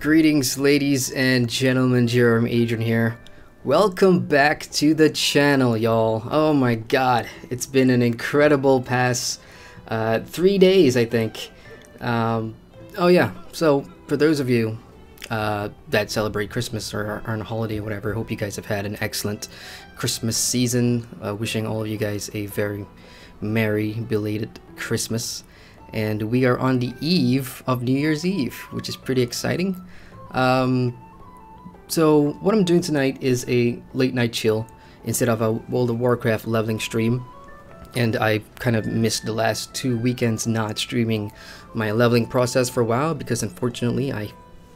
Greetings, ladies and gentlemen. Jeremy Adrian here. Welcome back to the channel, y'all. Oh my god, it's been an incredible past 3 days, I think. Oh yeah, so for those of you that celebrate Christmas or are on a holiday or whatever, hope you guys have had an excellent Christmas season. Wishing all of you guys a very merry belated Christmas. And we are on the eve of New Year's Eve, which is pretty exciting. So what I'm doing tonight is a late night chill instead of a World of Warcraft leveling stream. And I kind of missed the last 2 weekends not streaming my leveling process for a while because unfortunately I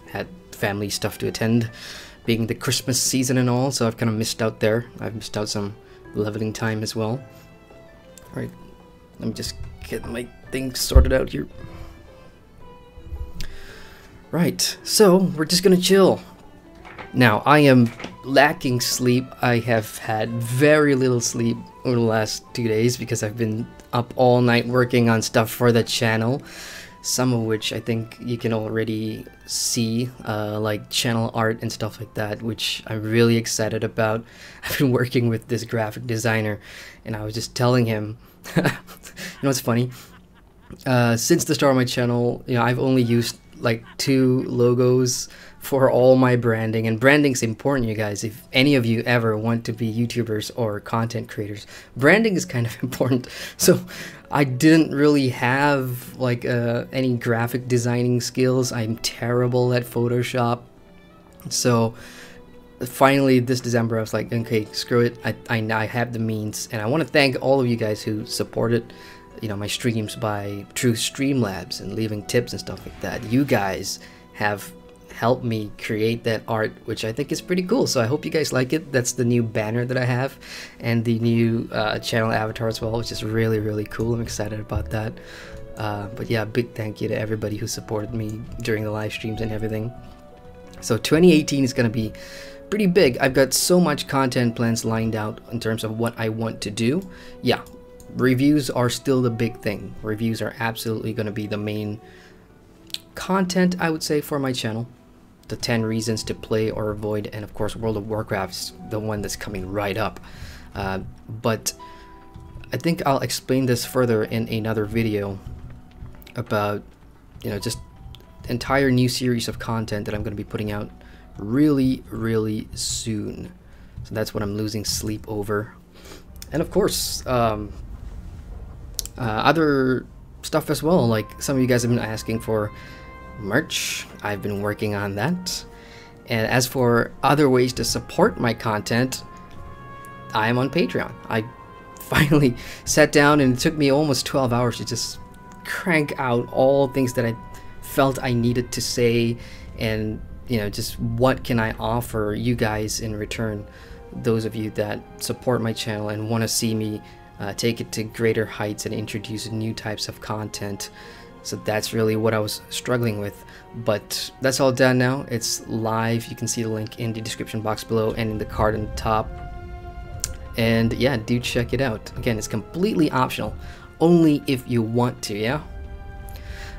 had family stuff to attend, being the Christmas season and all, so I've kind of missed out there. I've missed out some leveling time as well. Alright, let me just get my things sorted out here. Right, so we're just gonna chill. Now, I am lacking sleep. I have had very little sleep over the last 2 days because I've been up all night working on stuff for the channel. Some of which I think you can already see, like channel art and stuff like that, which I'm really excited about. I've been working with this graphic designer, and I was just telling him, you know what's funny? Since the start of my channel, you know, I've only used like 2 logos for all my branding, and branding's important, you guys. If any of you ever want to be YouTubers or content creators, branding is kind of important. So I didn't really have like any graphic designing skills. I'm terrible at Photoshop. So finally this December I was like, okay, screw it. I have the means, and I want to thank all of you guys who supported, you know, my streams by through Streamlabs and leaving tips and stuff like that. You guys have helped me create that art, which I think is pretty cool. So I hope you guys like it. That's the new banner that I have, and the new channel avatar as well, which is really cool. I'm excited about that. But yeah, big thank you to everybody who supported me during the live streams and everything. So 2018 is going to be pretty big. I've got so much content plans lined out in terms of what I want to do. Yeah, reviews are still the big thing. Reviews are absolutely going to be the main content, I would say, for my channel. The 10 reasons to play or avoid, and of course World of Warcraft's the one that's coming right up. But I think I'll explain this further in another video about, you know, just entire new series of content that I'm going to be putting out really soon. So that's what I'm losing sleep over. And of course other stuff as well, like some of you guys have been asking for merch. I've been working on that. And as for other ways to support my content, I am on Patreon. I finally sat down, and it took me almost 12 hours to just crank out all things that I felt I needed to say, and you know, just what can I offer you guys in return, those of you that support my channel and want to see me take it to greater heights and introduce new types of content. So that's really what I was struggling with, but that's all done now. It's live. You can see the link in the description box below and in the card on the top. And yeah, do check it out. Again, it's completely optional, only if you want to, yeah?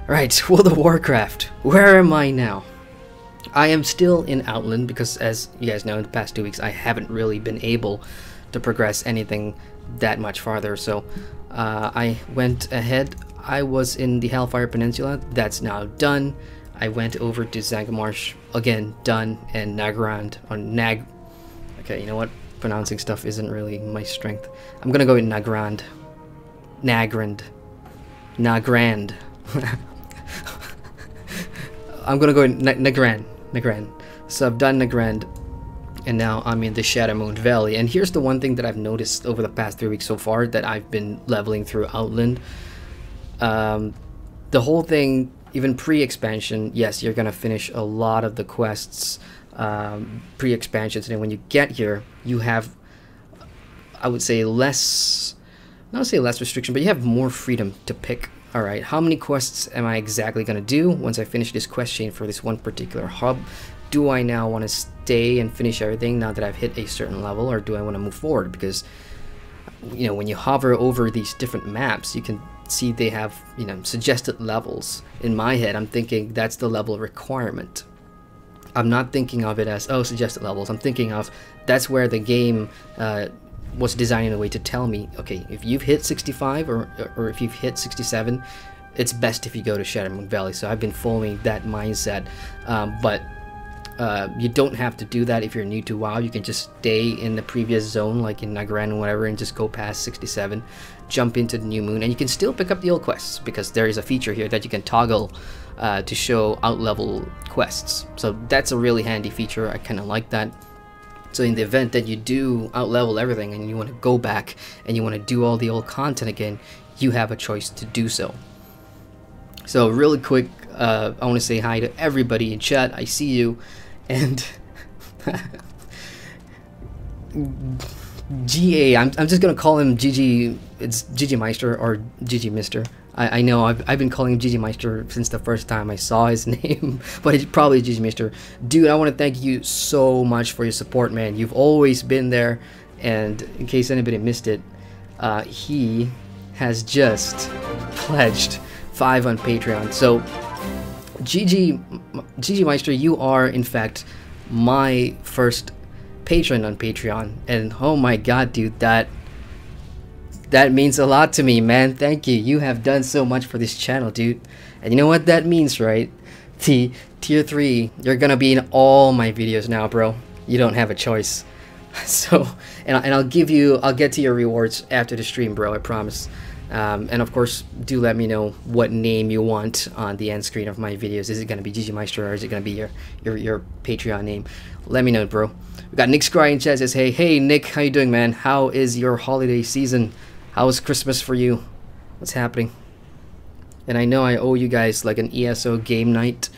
Right, World of Warcraft. Where am I now? I am still in Outland because, as you guys know, in the past 2 weeks I haven't really been able to progress anything that much farther. So I went ahead. I was in the Hellfire Peninsula. That's now done. I went over to Zangamarsh, again done, and Nagrand, or Nag. Okay, you know what? Pronouncing stuff isn't really my strength. I'm gonna go with Nagrand. Nagrand. Nagrand. I'm gonna go with Nagrand. Nagrand. So I've done Nagrand, and now I'm in the Shadowmoon Valley. And here's the one thing that I've noticed over the past 3 weeks so far that I've been leveling through Outland. The whole thing, even pre-expansion, yes, you're gonna finish a lot of the quests pre-expansions, and when you get here you have, I would say, less, not say less restriction, but you have more freedom to pick. Alright, how many quests am I exactly gonna do once I finish this quest chain for this one particular hub? Do I now want to stay and finish everything now that I've hit a certain level, or do I want to move forward? Because, you know, when you hover over these different maps, you can see they have, you know, suggested levels. In my head, I'm thinking that's the level requirement. I'm not thinking of it as, oh, suggested levels. I'm thinking of that's where the game was designed in a way to tell me, okay, if you've hit 65 or if you've hit 67, it's best if you go to Shadowmoon Valley. So I've been following that mindset, but you don't have to do that if you're new to WoW. You can just stay in the previous zone, like in Nagran or whatever, and just go past 67, jump into the new moon, and you can still pick up the old quests, because there is a feature here that you can toggle to show out-level quests. So that's a really handy feature. I kind of like that. So in the event that you do out-level everything and you want to go back and you want to do all the old content again, you have a choice to do so. So really quick, I want to say hi to everybody in chat. I see you. And GA, I'm just gonna call him GG. It's GG Meister or GG Mister. I know I've been calling him GG Meister since the first time I saw his name, but it's probably GG Mister. Dude, I want to thank you so much for your support, man. You've always been there, and in case anybody missed it, he has just pledged 5 on Patreon. So GG Meister, you are in fact my first patron on Patreon, and oh my god, dude, that means a lot to me, man. Thank you. You have done so much for this channel, dude. And you know what that means, right? Tier 3, you're gonna be in all my videos now, bro. You don't have a choice. So, and I'll get to your rewards after the stream, bro, I promise. And of course, do let me know what name you want on the end screen of my videos. Is it gonna be GG Meister, or is it gonna be your Patreon name? Let me know, bro. We got Nick Scry in chat, says, hey Nick, how you doing, man? How is your holiday season? How was Christmas for you? What's happening? And I know I owe you guys like an ESO game night.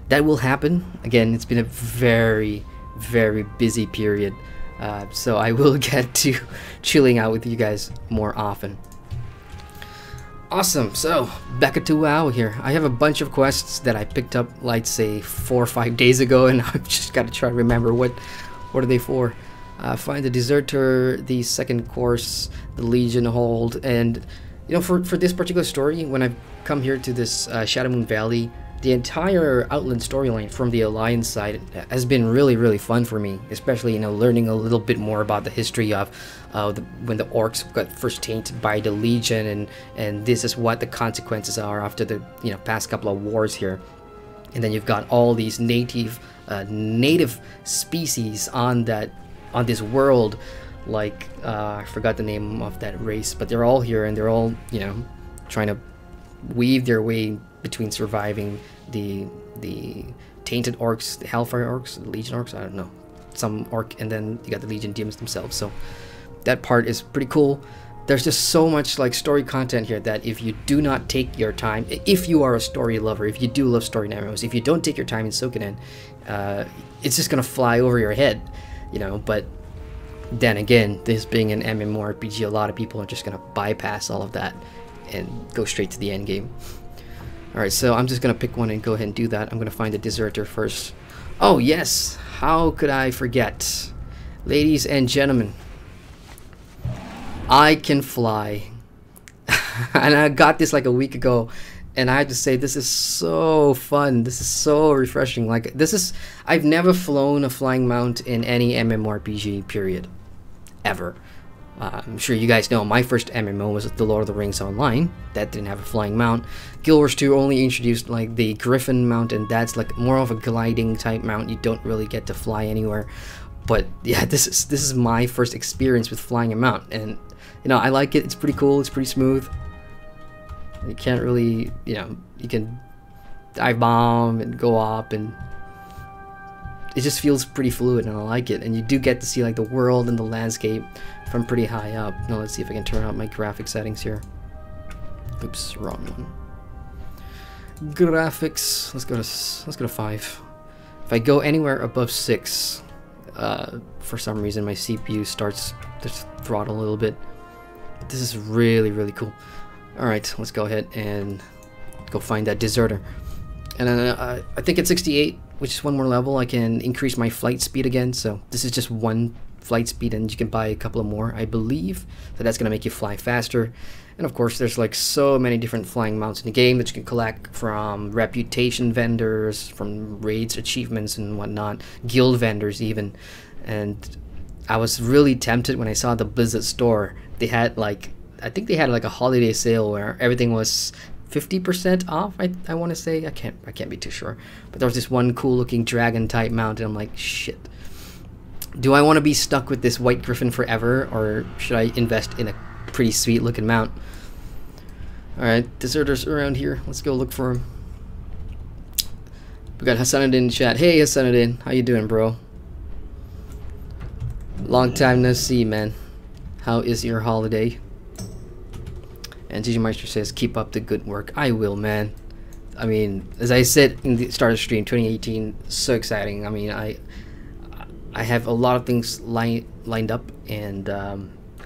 That will happen. Again, it's been a very, very busy period. So I will get to chilling out with you guys more often. Awesome, so back to WoW here. I have a bunch of quests that I picked up, like say 4 or 5 days ago, and I've just got to try to remember what are they for. Find the Deserter, the second course, the Legion Hold, and you know, for this particular story, when I've come here to this Shadowmoon Valley, the entire Outland storyline from the Alliance side has been really, really fun for me, especially, you know, learning a little bit more about the history of when the orcs got first tainted by the Legion, and this is what the consequences are after the, you know, past couple of wars here. And then you've got all these native species on this world, like I forgot the name of that race, but they're all here, and they're all, you know, trying to weave their way between surviving the tainted orcs, the Hellfire orcs, the Legion orcs, I don't know, some orc, and then you got the Legion demons themselves. So that part is pretty cool. There's just so much like story content here that if you do not take your time, if you are a story lover, if you do love story MMOs, if you don't take your time and soak it in, it's just gonna fly over your head, you know. But then again, this being an MMORPG, a lot of people are just gonna bypass all of that and go straight to the end game. Alright, so I'm just gonna pick one and go ahead and do that. I'm gonna find the Deserter first. Oh yes, how could I forget? Ladies and gentlemen, I can fly. And I got this like a week ago, and I have to say, this is so fun. This is so refreshing. Like, I've never flown a flying mount in any MMORPG period, ever. I'm sure you guys know my first MMO was The Lord of the Rings Online. That didn't have a flying mount. Guild Wars 2 only introduced like the Griffin mount, and that's like more of a gliding type mount. You don't really get to fly anywhere. But yeah, this is my first experience with flying a mount, and you know, I like it. It's pretty cool. It's pretty smooth. You can't really, you know, you can dive bomb and go up, and it just feels pretty fluid, and I like it. And you do get to see like the world and the landscape from pretty high up. Now let's see if I can turn up my graphic settings here. Oops, wrong one. Graphics. Let's go to 5. If I go anywhere above 6, for some reason my CPU starts to throttle a little bit. But this is really, really cool. All right, let's go ahead and go find that Deserter. And then I think at 68, which is one more level, I can increase my flight speed again. So this is just one flight speed, and you can buy a couple of more, I believe. So that's gonna make you fly faster. And of course, there's like so many different flying mounts in the game that you can collect from reputation vendors, from raids, achievements, and whatnot, guild vendors even. And I was really tempted when I saw the Blizzard store. They had like, I think they had like a holiday sale where everything was 50% off. I want to say, I can't be too sure, but there was this one cool looking dragon type mount, and I'm like, shit. Do I want to be stuck with this white griffin forever, or should I invest in a pretty sweet looking mount? Alright, deserters around here. Let's go look for him. We got Hassanuddin in chat. Hey Hassanuddin, how you doing, bro? Long time no see, man. How is your holiday? And TG Meister says, keep up the good work. I will, man. I mean, as I said in the start of the stream, 2018, so exciting. I mean, I have a lot of things lined up, and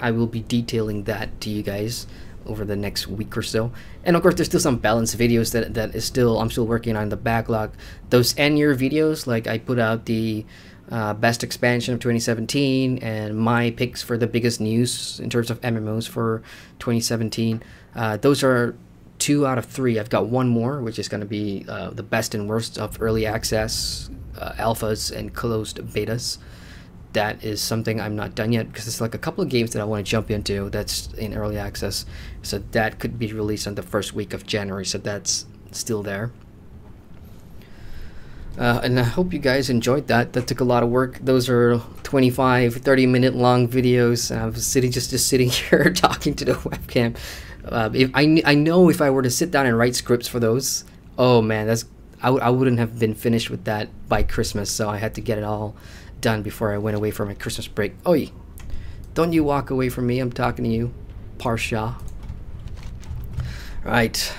I will be detailing that to you guys over the next week or so. And of course, there's still some balance videos that is still, I'm still working on the backlog. Those end-year videos, like I put out the best expansion of 2017 and my picks for the biggest news in terms of MMOs for 2017. Those are 2 out of 3. I've got one more, which is going to be the best and worst of early access, alphas, and closed betas. That is something I'm not done yet, because it's like a couple of games that I want to jump into that's in early access. So that could be released on the first week of January, so that's still there. And I hope you guys enjoyed that. That took a lot of work. Those are 25-30 minute long videos. I was just sitting here talking to the webcam. If I know if I were to sit down and write scripts for those, oh man, I wouldn't have been finished with that by Christmas. So I had to get it all done before I went away for my Christmas break. Oi, don't you walk away from me. I'm talking to you, Parsha. Right.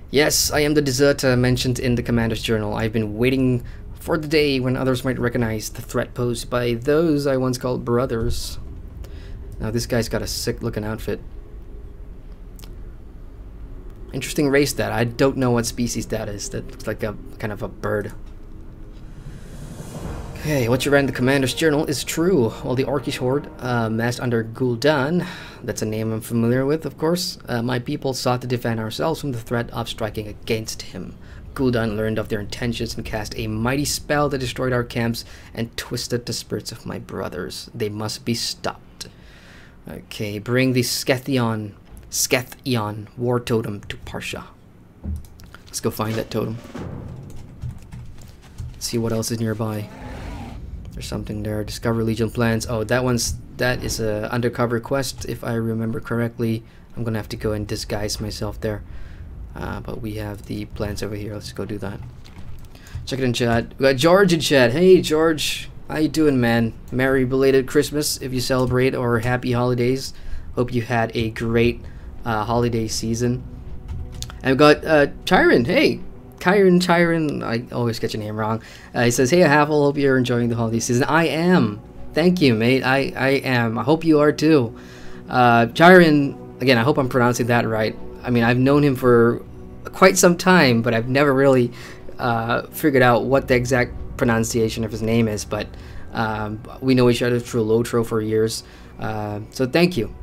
Yes, I am the deserter mentioned in the Commander's Journal. I've been waiting for the day when others might recognize the threat posed by those I once called brothers. Now this guy's got a sick looking outfit. Interesting race that. I don't know what species that is. That looks like a kind of a bird. Okay, what you read in the Commander's Journal is true. While the Orcish Horde, massed under Gul'dan, that's a name I'm familiar with, of course, my people sought to defend ourselves from the threat of striking against him. Gul'dan learned of their intentions and cast a mighty spell that destroyed our camps and twisted the spirits of my brothers. They must be stopped. Okay, bring the Sketh'ion war totem to Parsha. Let's go find that totem. Let's see what else is nearby. There's something there. Discover Legion plans. Oh, that is a undercover quest, if I remember correctly. I'm gonna have to go and disguise myself there. But we have the plans over here. Let's go do that. Check it in chat. We got George in chat. Hey George, how you doing, man? Merry belated Christmas if you celebrate, or happy holidays. Hope you had a great holiday season. And we've got Chiron. Hey, Chiron, I always get your name wrong. He says, hey Havel, hope you're enjoying the holiday season. I am. Thank you, mate. I am. I hope you are too. Chiron, again, I hope I'm pronouncing that right. I mean, I've known him for quite some time, but I've never really figured out what the exact pronunciation of his name is. But we know each other through Lotro for years. So thank you.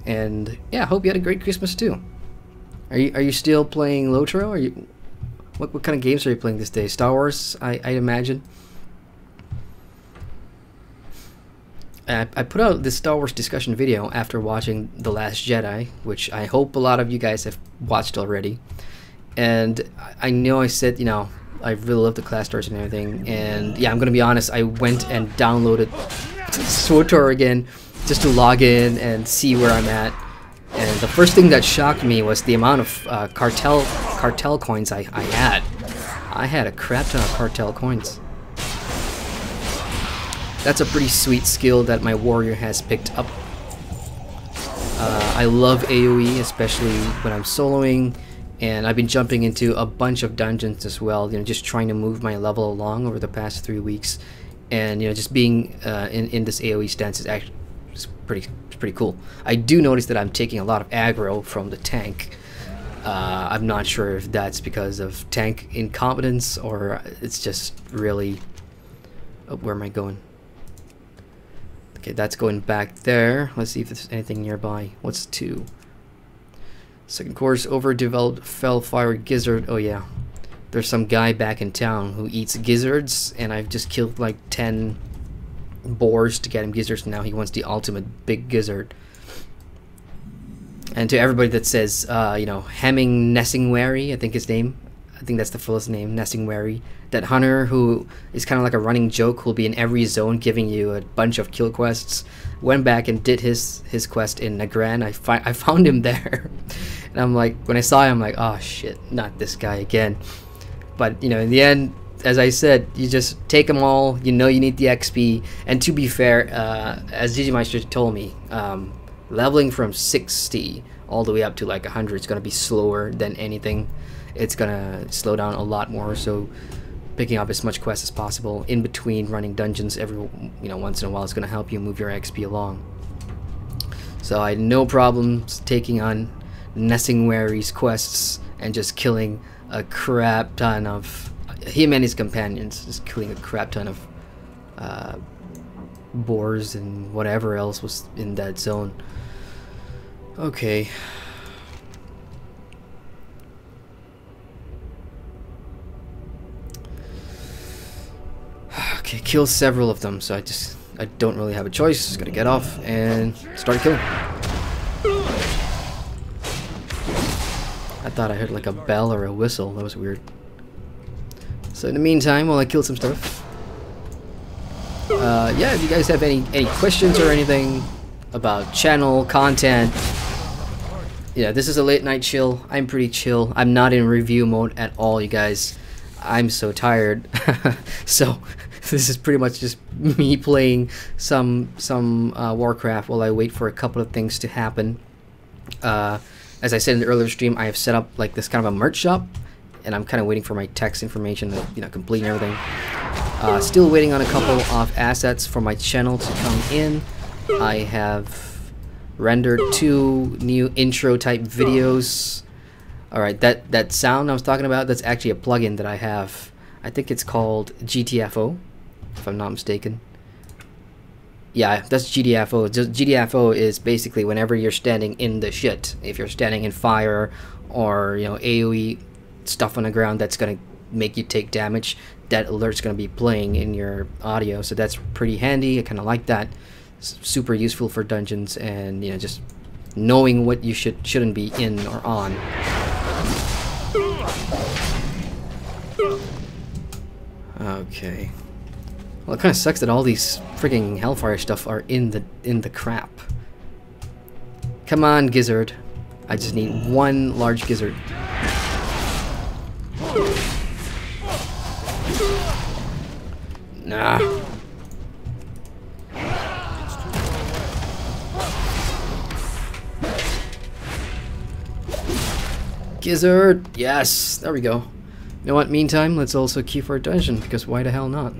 And yeah, I hope you had a great Christmas too. Are you still playing Lotro? Are you... What kind of games are you playing this day? Star Wars, I imagine. I put out this Star Wars discussion video after watching The Last Jedi, which I hope a lot of you guys have watched already. And I know I said, you know, I really love the class starts and everything. And yeah, I'm going to be honest, I went and downloaded SWTOR again just to log in and see where I'm at. And the first thing that shocked me was the amount of cartel coins I had. I had a crap ton of cartel coins. That's a pretty sweet skill that my warrior has picked up. I love AoE, especially when I'm soloing, and I've been jumping into a bunch of dungeons as well, you know, just trying to move my level along over the past 3 weeks. And you know, just being in this AoE stance is actually pretty cool. I do notice that I'm taking a lot of aggro from the tank. I'm not sure if that's because of tank incompetence or it's just really... Oh, where am I going? Okay, that's going back there. Let's see if there's anything nearby. What's 2? Second course, overdeveloped fellfire gizzard. Oh yeah, there's some guy back in town who eats gizzards, and I've just killed like 10 boars to get him gizzards, and now he wants the ultimate big gizzard. And to everybody that says, you know, Hemming Nessingwary, I think his name, I think that's the fullest name, Nessingwary, that hunter who is kind of like a running joke, who'll be in every zone giving you a bunch of kill quests, went back and did his quest in Nagran. I found him there. And I'm like, when I saw him, I'm like, oh shit, not this guy again. But, you know, in the end, as I said, you just take them all, you know you need the XP. And to be fair, as Digimeister told me, leveling from 60 all the way up to like 100 is going to be slower than anything. It's going to slow down a lot more, so picking up as much quest as possible in between running dungeons every, you know, once in a while is going to help you move your XP along. So I had no problems taking on Nessingwary's quests and just killing a crap ton of him and his companions, just killing a crap ton of boars and whatever else was in that zone. Okay. Okay, kill several of them, so I don't really have a choice. Just gotta get off and start killing. I thought I heard like a bell or a whistle. That was weird. So in the meantime, while I kill some stuff, yeah, if you guys have any questions or anything about channel content, yeah, this is a late night chill. I'm pretty chill. I'm not in review mode at all, you guys. I'm so tired. So this is pretty much just me playing some Warcraft while I wait for a couple of things to happen. As I said in the earlier stream, I have set up like this kind of a merch shop, and I'm kind of waiting for my text information to, you know, complete and everything. Still waiting on a couple of assets for my channel to come in. I have rendered 2 new intro type videos. Alright, that sound I was talking about, that's actually a plugin that I have. I think it's called GTFO, if I'm not mistaken. Yeah, that's GTFO. GTFO is basically whenever you're standing in the shit. If you're standing in fire or, you know, AoE stuff on the ground that's gonna make you take damage, that alert's gonna be playing in your audio. So that's pretty handy. I kind of like that. It's super useful for dungeons and, you know, just knowing what you shouldn't be in or on. Okay. Well, it kind of sucks that all these freaking Hellfire stuff are in the crap. Come on, gizzard. I just need 1 large gizzard. Nah. Gizzard! Yes! There we go. You know what? Meantime, let's also queue for a dungeon, because why the hell not?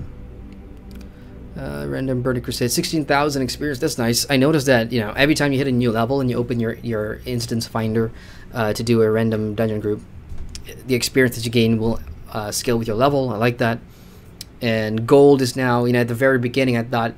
Random Burning Crusade, 16,000 experience. That's nice. I noticed that, you know, every time you hit a new level and you open your instance finder to do a random dungeon group, the experience that you gain will scale with your level. I like that. And gold is now, you know, at the very beginning I thought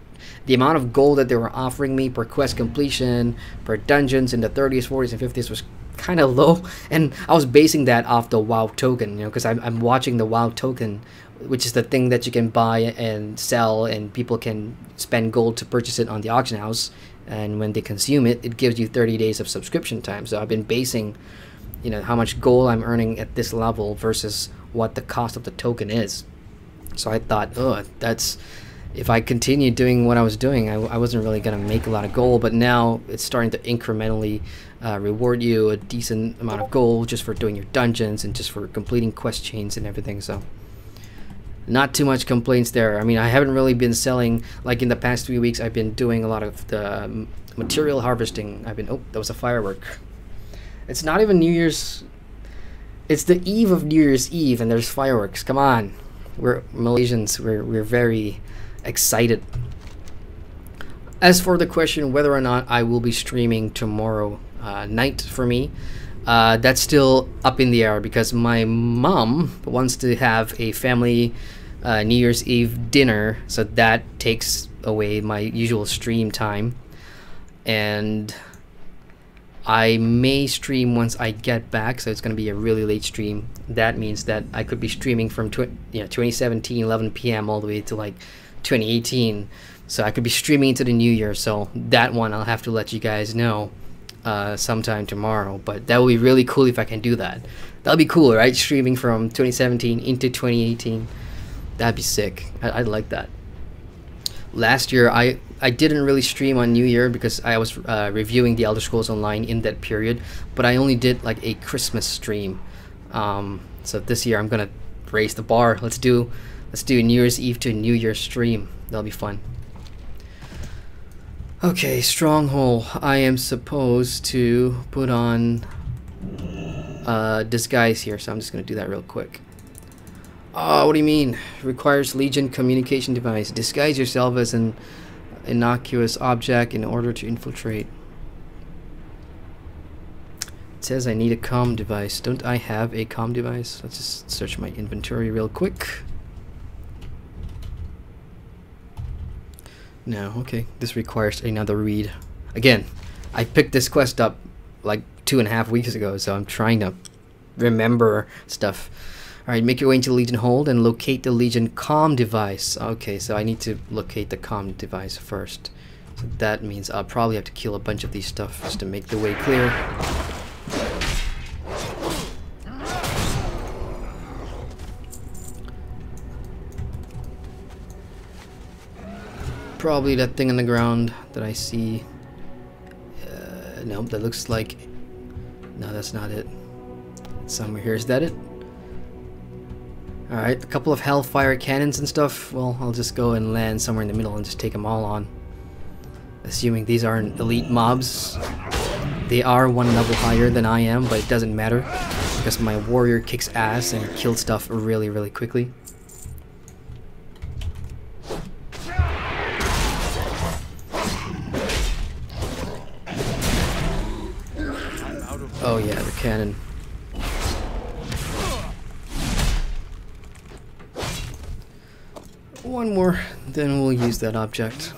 the amount of gold that they were offering me per quest completion, per dungeons in the 30s, 40s, and 50s was kind of low, and I was basing that off the WoW token, you know, because I'm watching the WoW token, which is the thing that you can buy and sell, and people can spend gold to purchase it on the auction house, and when they consume it, it gives you 30 days of subscription time. So I've been basing, you know, how much gold I'm earning at this level versus what the cost of the token is. So I thought, oh, that's, if I continued doing what I was doing, I wasn't really going to make a lot of gold, but now it's starting to incrementally reward you a decent amount of gold just for doing your dungeons and just for completing quest chains and everything. So not too much complaints there. I mean, I haven't really been selling, like in the past 3 weeks, I've been doing a lot of the material harvesting. Oh, that was a firework. It's not even New Year's, it's the eve of New Year's Eve and there's fireworks. Come on. We're Malaysians, we're very excited. As for the question whether or not I will be streaming tomorrow night for me, that's still up in the air because my mom wants to have a family New Year's Eve dinner, so that takes away my usual stream time, and I may stream once I get back, so it's going to be a really late stream. That means that I could be streaming from 2017 11 p.m. all the way to like 2018, so I could be streaming into the new year. So that one I'll have to let you guys know sometime tomorrow, but that would be really cool if I can do that. That'll be cool, right? Streaming from 2017 into 2018. That'd be sick. I'd like that. Last year I didn't really stream on New Year because I was reviewing the Elder Scrolls Online in that period, but I only did like a Christmas stream. So this year I'm gonna raise the bar. Let's do New Year's Eve to New Year's stream. That'll be fun. Okay, Stronghold. I am supposed to put on disguise here, so I'm just gonna do that real quick. Oh, what do you mean? Requires Legion communication device. Disguise yourself as an innocuous object in order to infiltrate. It says I need a comm device. Don't I have a comm device? Let's just search my inventory real quick. No, okay. This requires another read. Again, I picked this quest up like 2.5 weeks ago, so I'm trying to remember stuff. Alright, make your way into Legion Hold and locate the Legion comm device. Okay, so I need to locate the comm device first. So that means I'll probably have to kill a bunch of these stuff just to make the way clear. Probably that thing on the ground that I see. Nope, that looks like... No, that's not it. It's somewhere here. Is that it? Alright, a couple of Hellfire cannons and stuff. Well, I'll just go and land somewhere in the middle and just take them all on. Assuming these aren't elite mobs. They are one level higher than I am, but it doesn't matter because my warrior kicks ass and kills stuff really, really quickly. Oh yeah, the cannon. One more, then we'll use that object.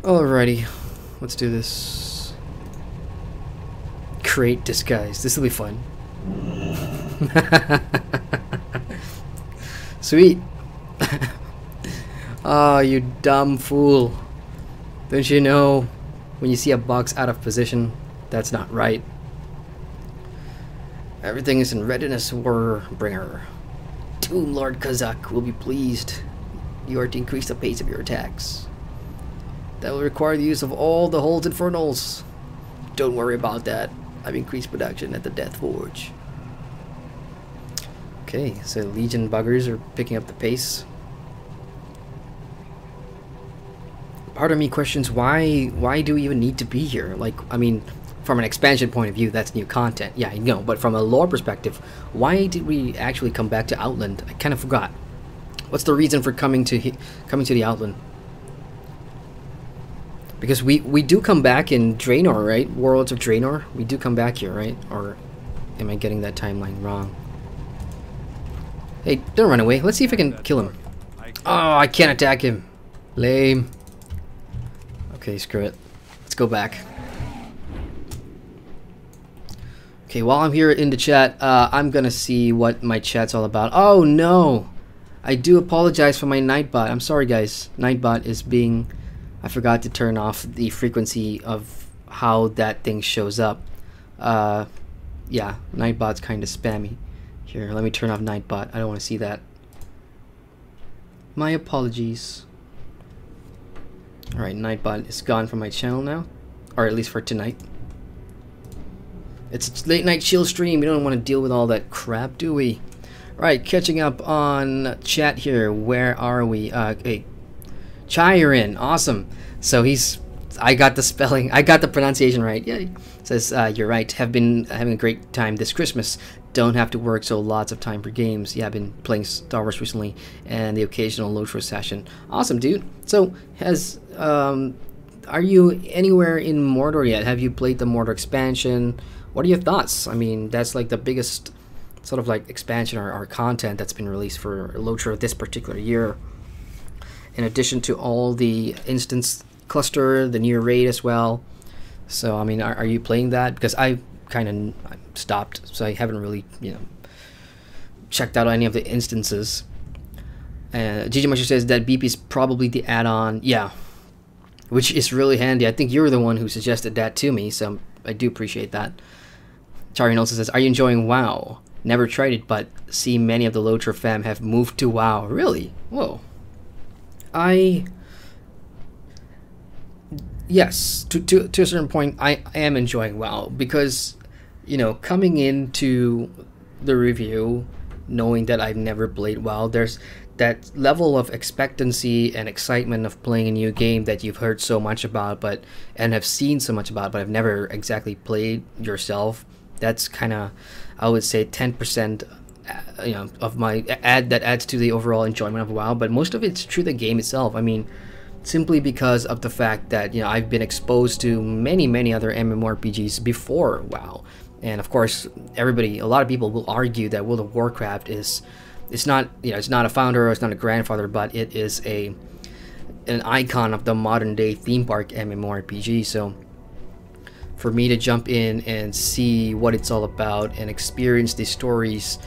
Alrighty, let's do this. Create disguise. This will be fun. Sweet. Oh, you dumb fool. Don't you know when you see a box out of position, that's not right. Everything is in readiness, Warbringer. Tomb Lord Kazak will be pleased. You are to increase the pace of your attacks. That will require the use of all the Hold's Infernals. Don't worry about that. I've increased production at the Death Forge. Okay, so Legion buggers are picking up the pace. Part of me questions why do we even need to be here? Like, I mean, from an expansion point of view, that's new content. Yeah, I know, but from a lore perspective, why did we actually come back to Outland? I kind of forgot. What's the reason for coming to the Outland? Because we do come back in Draenor, right? Worlds of Draenor. We do come back here, right? Or am I getting that timeline wrong? Hey, don't run away. Let's see if I can kill him. Oh, I can't attack him. Lame. Okay, screw it. Let's go back. Okay, while I'm here in the chat, I'm gonna see what my chat's all about. Oh no! I do apologize for my Nightbot. I'm sorry guys. Nightbot is being... I forgot to turn off the frequency of how that thing shows up. Yeah, Nightbot's kind of spammy. Here, let me turn off Nightbot. I don't want to see that. My apologies. Alright, Nightbot is gone from my channel now. Or at least for tonight. It's a late night chill stream. We don't want to deal with all that crap, do we? Right, catching up on chat here. Where are we? Okay. Chiron, awesome. So he's I got the spelling. I got the pronunciation right. Yay. Says, you're right. Have been having a great time this Christmas. Don't have to work, so lots of time for games. Yeah, I've been playing Star Wars recently and the occasional LOTRO session. Awesome, dude. So, are you anywhere in Mordor yet? Have you played the Mordor expansion? What are your thoughts? I mean, that's like the biggest sort of like expansion or content that's been released for LOTRO this particular year. In addition to all the instance cluster, the new raid as well. So, I mean, are you playing that? Because I kind of stopped, so I haven't really, checked out any of the instances. Gigi Musher says that BP is probably the add-on. Yeah, which is really handy. I think you were the one who suggested that to me, so I do appreciate that. Charian also says, are you enjoying WoW? Never tried it, but see many of the LOTRO fam have moved to WoW. Really? Whoa. Yes, to a certain point, I am enjoying WoW because, coming into the review, knowing that I've never played WoW, there's that level of expectancy and excitement of playing a new game that you've heard so much about, and have seen so much about, but I've never exactly played yourself. That's kind of, I would say, 10%. Of my that adds to the overall enjoyment of WoW, but most of it's through the game itself. I mean, simply because of the fact that I've been exposed to many other MMORPGs before WoW, and of course, a lot of people will argue that World of Warcraft it's not it's not a founder or it's not a grandfather, but it is an icon of the modern day theme park MMORPG. So for me to jump in and see what it's all about and experience these stories,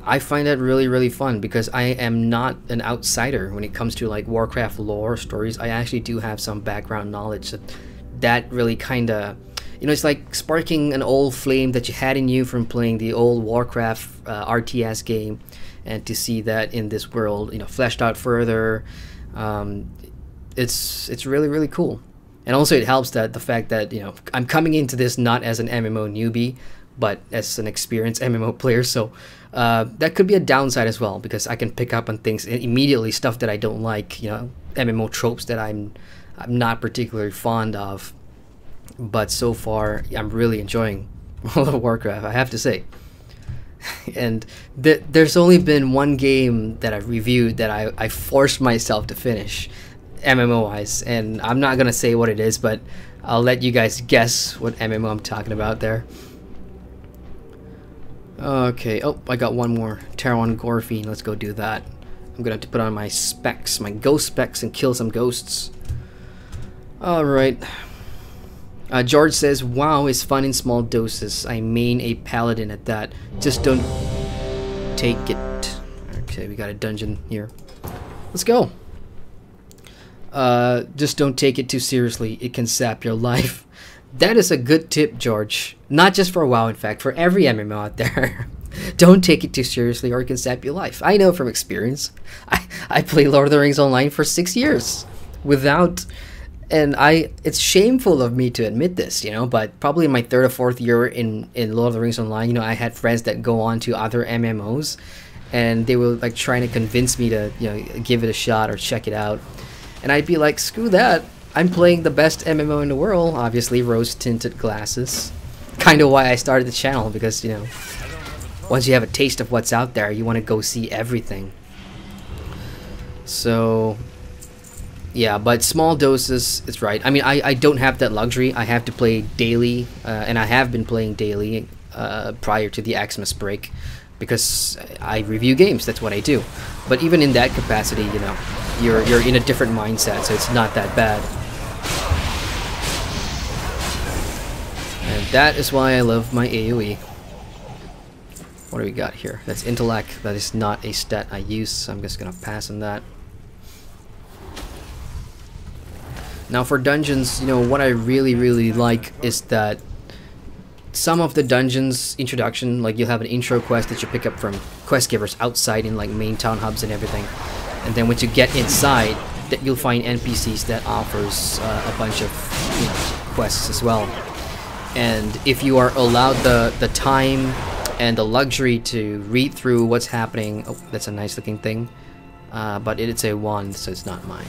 I find that really fun because I am not an outsider when it comes to like Warcraft lore stories. I actually do have some background knowledge that really kind of, it's like sparking an old flame that you had in you from playing the old Warcraft RTS game, and to see that in this world, fleshed out further, it's really cool. And also it helps that the fact that I'm coming into this not as an MMO newbie, but as an experienced MMO player, so that could be a downside as well, because I can pick up on things immediately, stuff that I don't like, MMO tropes that I'm not particularly fond of. But so far, I'm really enjoying World of Warcraft, I have to say. And there's only been one game that I've reviewed that I forced myself to finish, MMO-wise, and I'm not gonna say what it is, but I'll let you guys guess what MMO I'm talking about there. Okay, oh, I got one more. Terran Gorfiend, let's go do that. I'm gonna have to put on my specs, my ghost specs, and kill some ghosts. Alright. George says, WoW is fun in small doses. I main a paladin at that. Just don't take it. Okay, we got a dungeon here. Let's go. Just don't take it too seriously. It can sap your life. That is a good tip, George. Not just for WoW, in fact, for every MMO out there. Don't take it too seriously or it can sap your life. I know from experience. I played Lord of the Rings Online for 6 years without... And it's shameful of me to admit this, but probably in my 3rd or 4th year in Lord of the Rings Online, I had friends that go on to other MMOs, and they were like trying to convince me to, give it a shot or check it out. And I'd be like, screw that. I'm playing the best MMO in the world, obviously, rose-tinted glasses. Kind of why I started the channel, because, once you have a taste of what's out there, you want to go see everything. So... yeah, but small doses, it's right. I mean, I don't have that luxury. I have to play daily, and I have been playing daily prior to the Xmas break, because I review games. That's what I do. But even in that capacity, you're in a different mindset, so it's not that bad. And that is why I love my AoE. What do we got here? That's intellect. That is not a stat I use, so I'm just gonna pass on that. Now for dungeons, what I really like is that some of the dungeons introduction, like you'll have an intro quest that you pick up from quest givers outside in like main town hubs and everything, and then once you get inside, that you'll find NPCs that offers a bunch of quests as well. And if you are allowed the time and the luxury to read through what's happening, oh, that's a nice looking thing, but it's a wand, so it's not mine.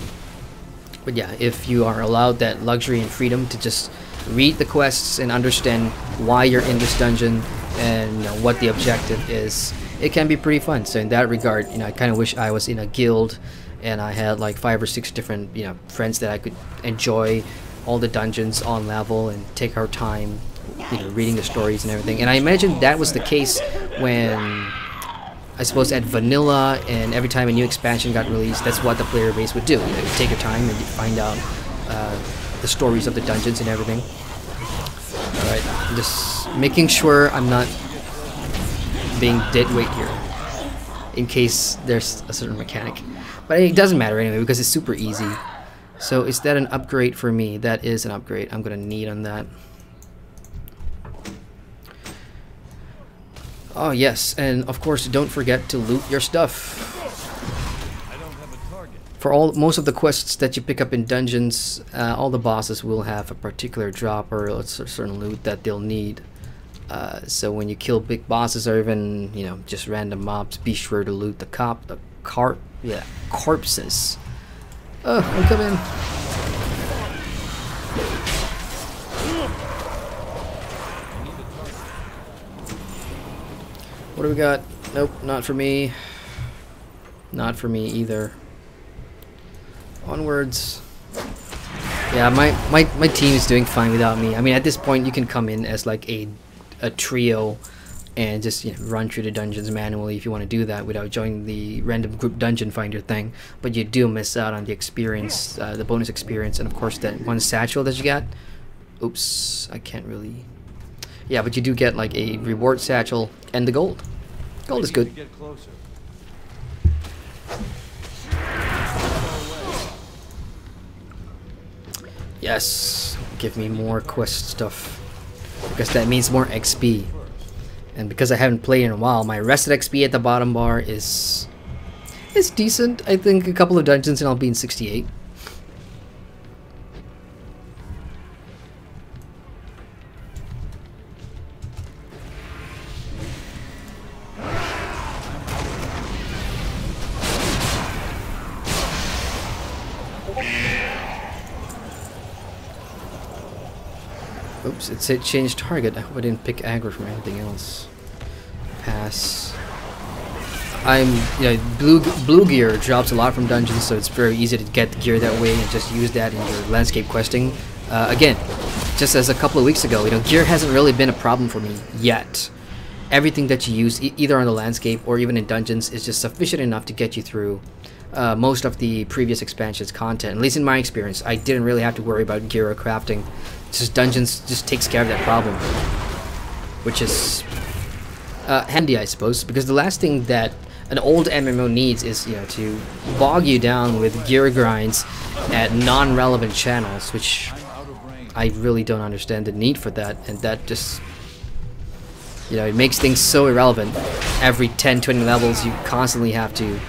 But yeah, if you are allowed that luxury and freedom to just read the quests and understand why you're in this dungeon and you know, what the objective is, it can be pretty fun. So in that regard, you know, I kind of wish I was in a guild and I had like 5 or 6 different, you know, friends that I could enjoy all the dungeons on level and take our time, you know, reading the stories and everything. And I imagine that was the case when, I suppose, at vanilla, and every time a new expansion got released, that's what the player base would do. You know, you'd take your time and you'd find out the stories of the dungeons and everything. Alright, just making sure I'm not being dead weight here, in case there's a certain mechanic. But it doesn't matter anyway, because it's super easy. So is that an upgrade for me? That is an upgrade. I'm gonna need on that. Oh yes, and of course don't forget to loot your stuff. For most of the quests that you pick up in dungeons, all the bosses will have a particular drop or a certain loot that they'll need. So when you kill big bosses or even, you know, just random mobs, be sure to loot the corpses. Oh, I'm coming. What do we got? Nope, not for me. Not for me either. Onwards. Yeah, my team is doing fine without me. I mean, at this point, you can come in as like a trio and just, you know, run through the dungeons manually if you want to do that without joining the random group dungeon finder thing. But you do miss out on the experience, the bonus experience, and of course that one satchel that you got. Oops, I can't really. Yeah, but you do get like a reward satchel and the gold. Gold is good. Yes, give me more quest stuff, because that means more XP. And because I haven't played in a while, my rested XP at the bottom bar is decent. I think a couple of dungeons and I'll be in 68. Oops, it said change target. I hope I didn't pick aggro from anything else. Pass. You know, blue gear drops a lot from dungeons, so it's very easy to get the gear that way and just use that in your landscape questing. Again, just as a couple of weeks ago, you know, gear hasn't really been a problem for me yet. Everything that you use, either on the landscape or even in dungeons, is just sufficient enough to get you through most of the previous expansions content. At least in my experience, I didn't really have to worry about gear or crafting. Just dungeons just takes care of that problem, which is handy, I suppose, because the last thing that an old MMO needs is, you know, to bog you down with gear grinds at non-relevant channels, which I really don't understand the need for that, and that just, you know, it makes things so irrelevant. Every 10-20 levels you constantly have to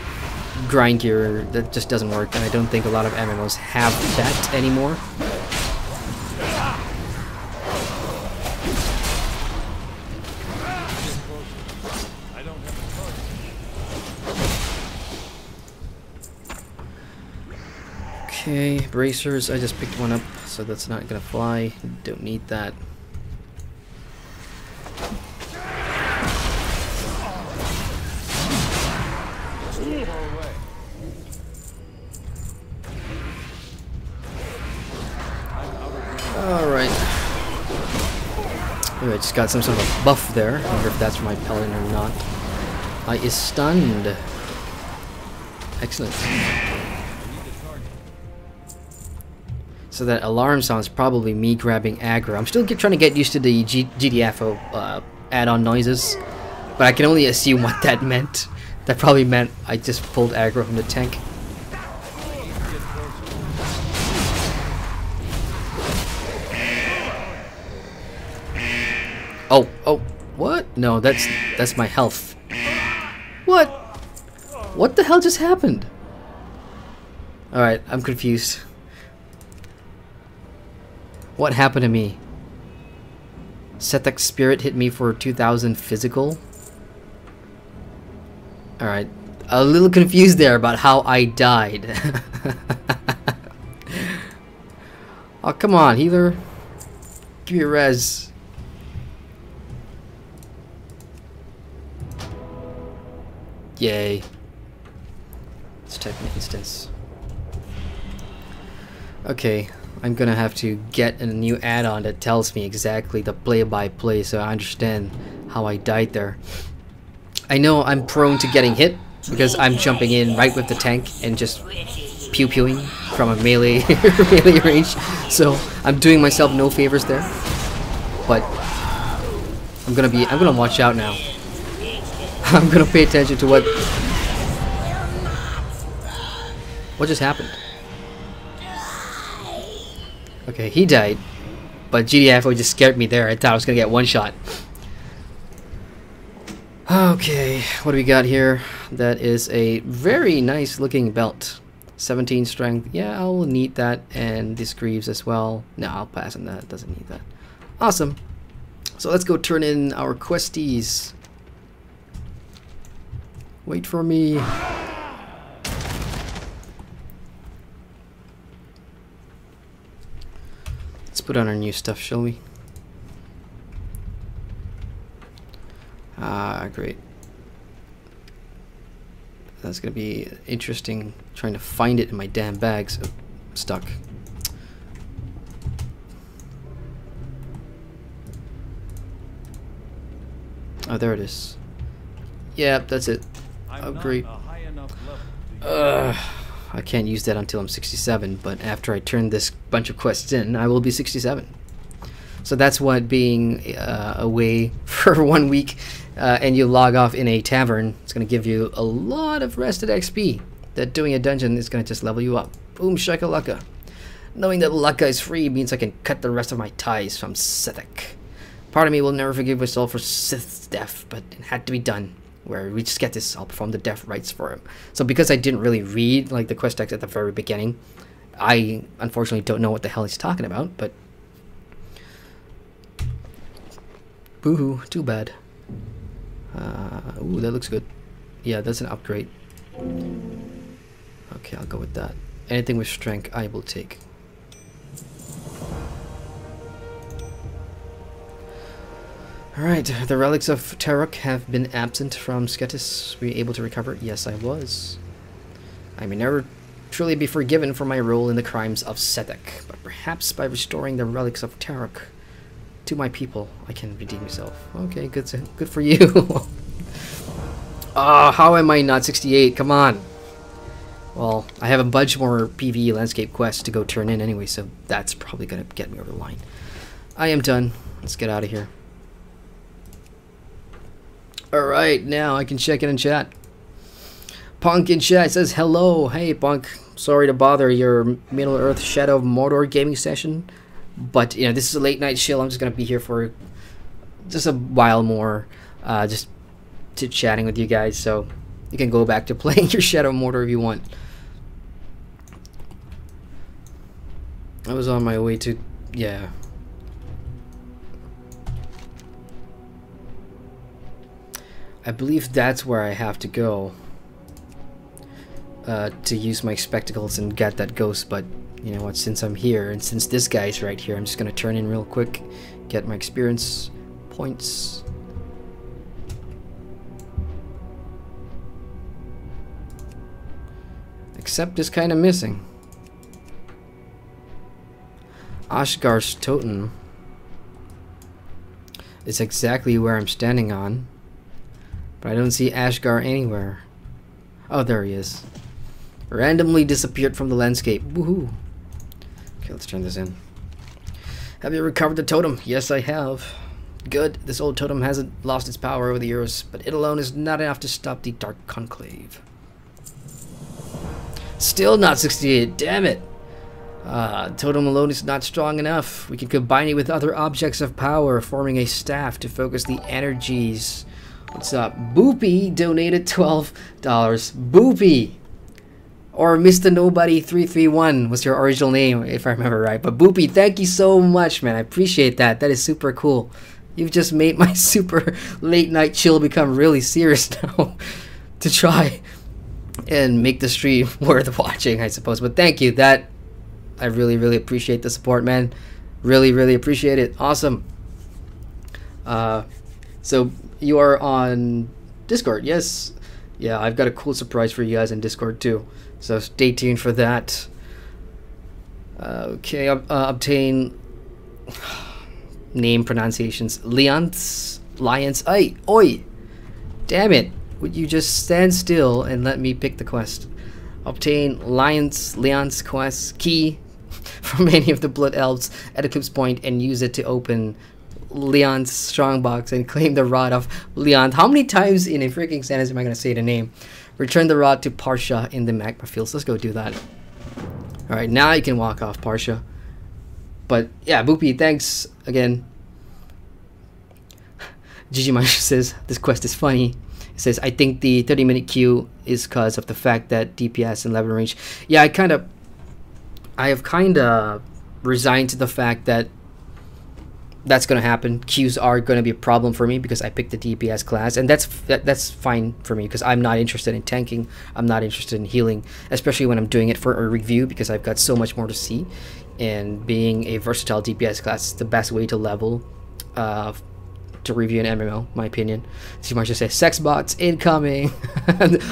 grind gear. That just doesn't work, and I don't think a lot of MMOs have that anymore. Okay, bracers, I just picked one up, so that's not gonna fly. Don't need that. Alright. I just got some sort of buff there. I wonder if that's for my paladin or not. I is stunned. Excellent. So that alarm sound is probably me grabbing aggro. I'm still trying to get used to the GDFO add-on noises, but I can only assume what that meant. That probably meant I just pulled aggro from the tank. Oh, what? No, that's my health. What? What the hell just happened? Alright, I'm confused. What happened to me? Setek Spirit hit me for 2000 physical? Alright, a little confused there about how I died. Oh, come on, healer. Give me a res. Yay. Let's type an instance. Okay, I'm gonna have to get a new add-on that tells me exactly the play-by-play so I understand how I died there. I know I'm prone to getting hit because I'm jumping in right with the tank and just pew-pewing from a melee melee range, so I'm doing myself no favors there. But I'm gonna watch out now. I'm gonna pay attention to what just happened. Okay, he died, but GDFO just scared me there. I thought I was gonna get one shot. Okay, what do we got here? That is a very nice looking belt. 17 strength. Yeah, I'll need that, and this greaves as well. No, I'll pass on that. Doesn't need that. Awesome. So let's go turn in our questies. Wait for me. Let's put on our new stuff, shall we? Ah, great. That's gonna be interesting trying to find it in my damn bags. Oh, stuck. Oh, there it is. Yep, that's it. Oh, great. I can't use that until I'm 67, but after I turn this bunch of quests in, I will be 67. So that's what being away for 1 week and you log off in a tavern, it's going to give you a lot of rested XP. That doing a dungeon is going to just level you up. Boom shakalaka. Knowing that Laka is free means I can cut the rest of my ties from Sithik. Part of me will never forgive myself for Sith's death, but it had to be done. Where we just get this, I'll perform the death rites for him. So because I didn't really read like the quest text at the very beginning, I unfortunately don't know what the hell he's talking about, but boo-hoo, too bad. Ooh, that looks good. Yeah, that's an upgrade. Okay, I'll go with that. Anything with strength, I will take. Alright, the relics of Tarok have been absent from Sketis. Were you able to recover? Yes, I was. I may never truly be forgiven for my role in the crimes of Sethek, but perhaps by restoring the relics of Tarok to my people, I can redeem myself. Okay, good for you. Ah, how am I not 68? Come on. Well, I have a bunch more PvE landscape quests to go turn in anyway, so that's probably gonna get me over the line. I am done. Let's get out of here. Alright, now I can check in and chat. Punk in chat says, hello. Hey, Punk. Sorry to bother your Middle-earth Shadow of Mordor gaming session. But, you know, this is a late night chill. I'm just going to be here for just a while more. Just chit-chatting with you guys. So, you can go back to playing your Shadow of Mordor if you want. I was on my way to... yeah. I believe that's where I have to go to use my spectacles and get that ghost, but you know what, since I'm here and since this guy's right here, I'm just gonna turn in real quick, get my experience points. Except this kind of missing. Ashgar's totem is exactly where I'm standing on. But I don't see Ashgar anywhere. Oh, there he is. Randomly disappeared from the landscape. Woohoo. Okay, let's turn this in. Have you recovered the totem? Yes, I have. Good. This old totem hasn't lost its power over the years, but it alone is not enough to stop the Dark Conclave. Still not 68. Damn it. Totem alone is not strong enough. We can combine it with other objects of power, forming a staff to focus the energies. What's up? Boopy donated $12. Boopy! Or Mr. Nobody 331 was your original name, if I remember right. But Boopy, thank you so much, man. I appreciate that. That is super cool. You've just made my super late night chill become really serious now. To try and make the stream worth watching, I suppose. But thank you. That I really, really appreciate the support, man. Really, really appreciate it. Awesome. So you are on Discord, yes? Yeah, I've got a cool surprise for you guys in Discord too. So stay tuned for that. Okay, obtain name pronunciations. Lions. Oi! Damn it! Would you just stand still and let me pick the quest? Obtain Leon's quest key from any of the Blood Elves at Eclipse Point and use it to open Leon's strongbox and claim the Rod of Leon. How many times in a freaking sentence am I going to say the name? Return the Rod to Parsha in the Magma Fields. Let's go do that. Alright, now you can walk off, Parsha. But yeah, Boopy, thanks again. Gigi Mash says, this quest is funny. It says, I think the 30-minute queue is because of the fact that DPS and level range. Yeah, I have kind of resigned to the fact that that's going to happen. Queues are going to be a problem for me because I picked the DPS class, and that's fine for me because I'm not interested in tanking. I'm not interested in healing, especially when I'm doing it for a review because I've got so much more to see. And being a versatile DPS class is the best way to level to review an MMO, my opinion. So Marsha says, sex bots incoming.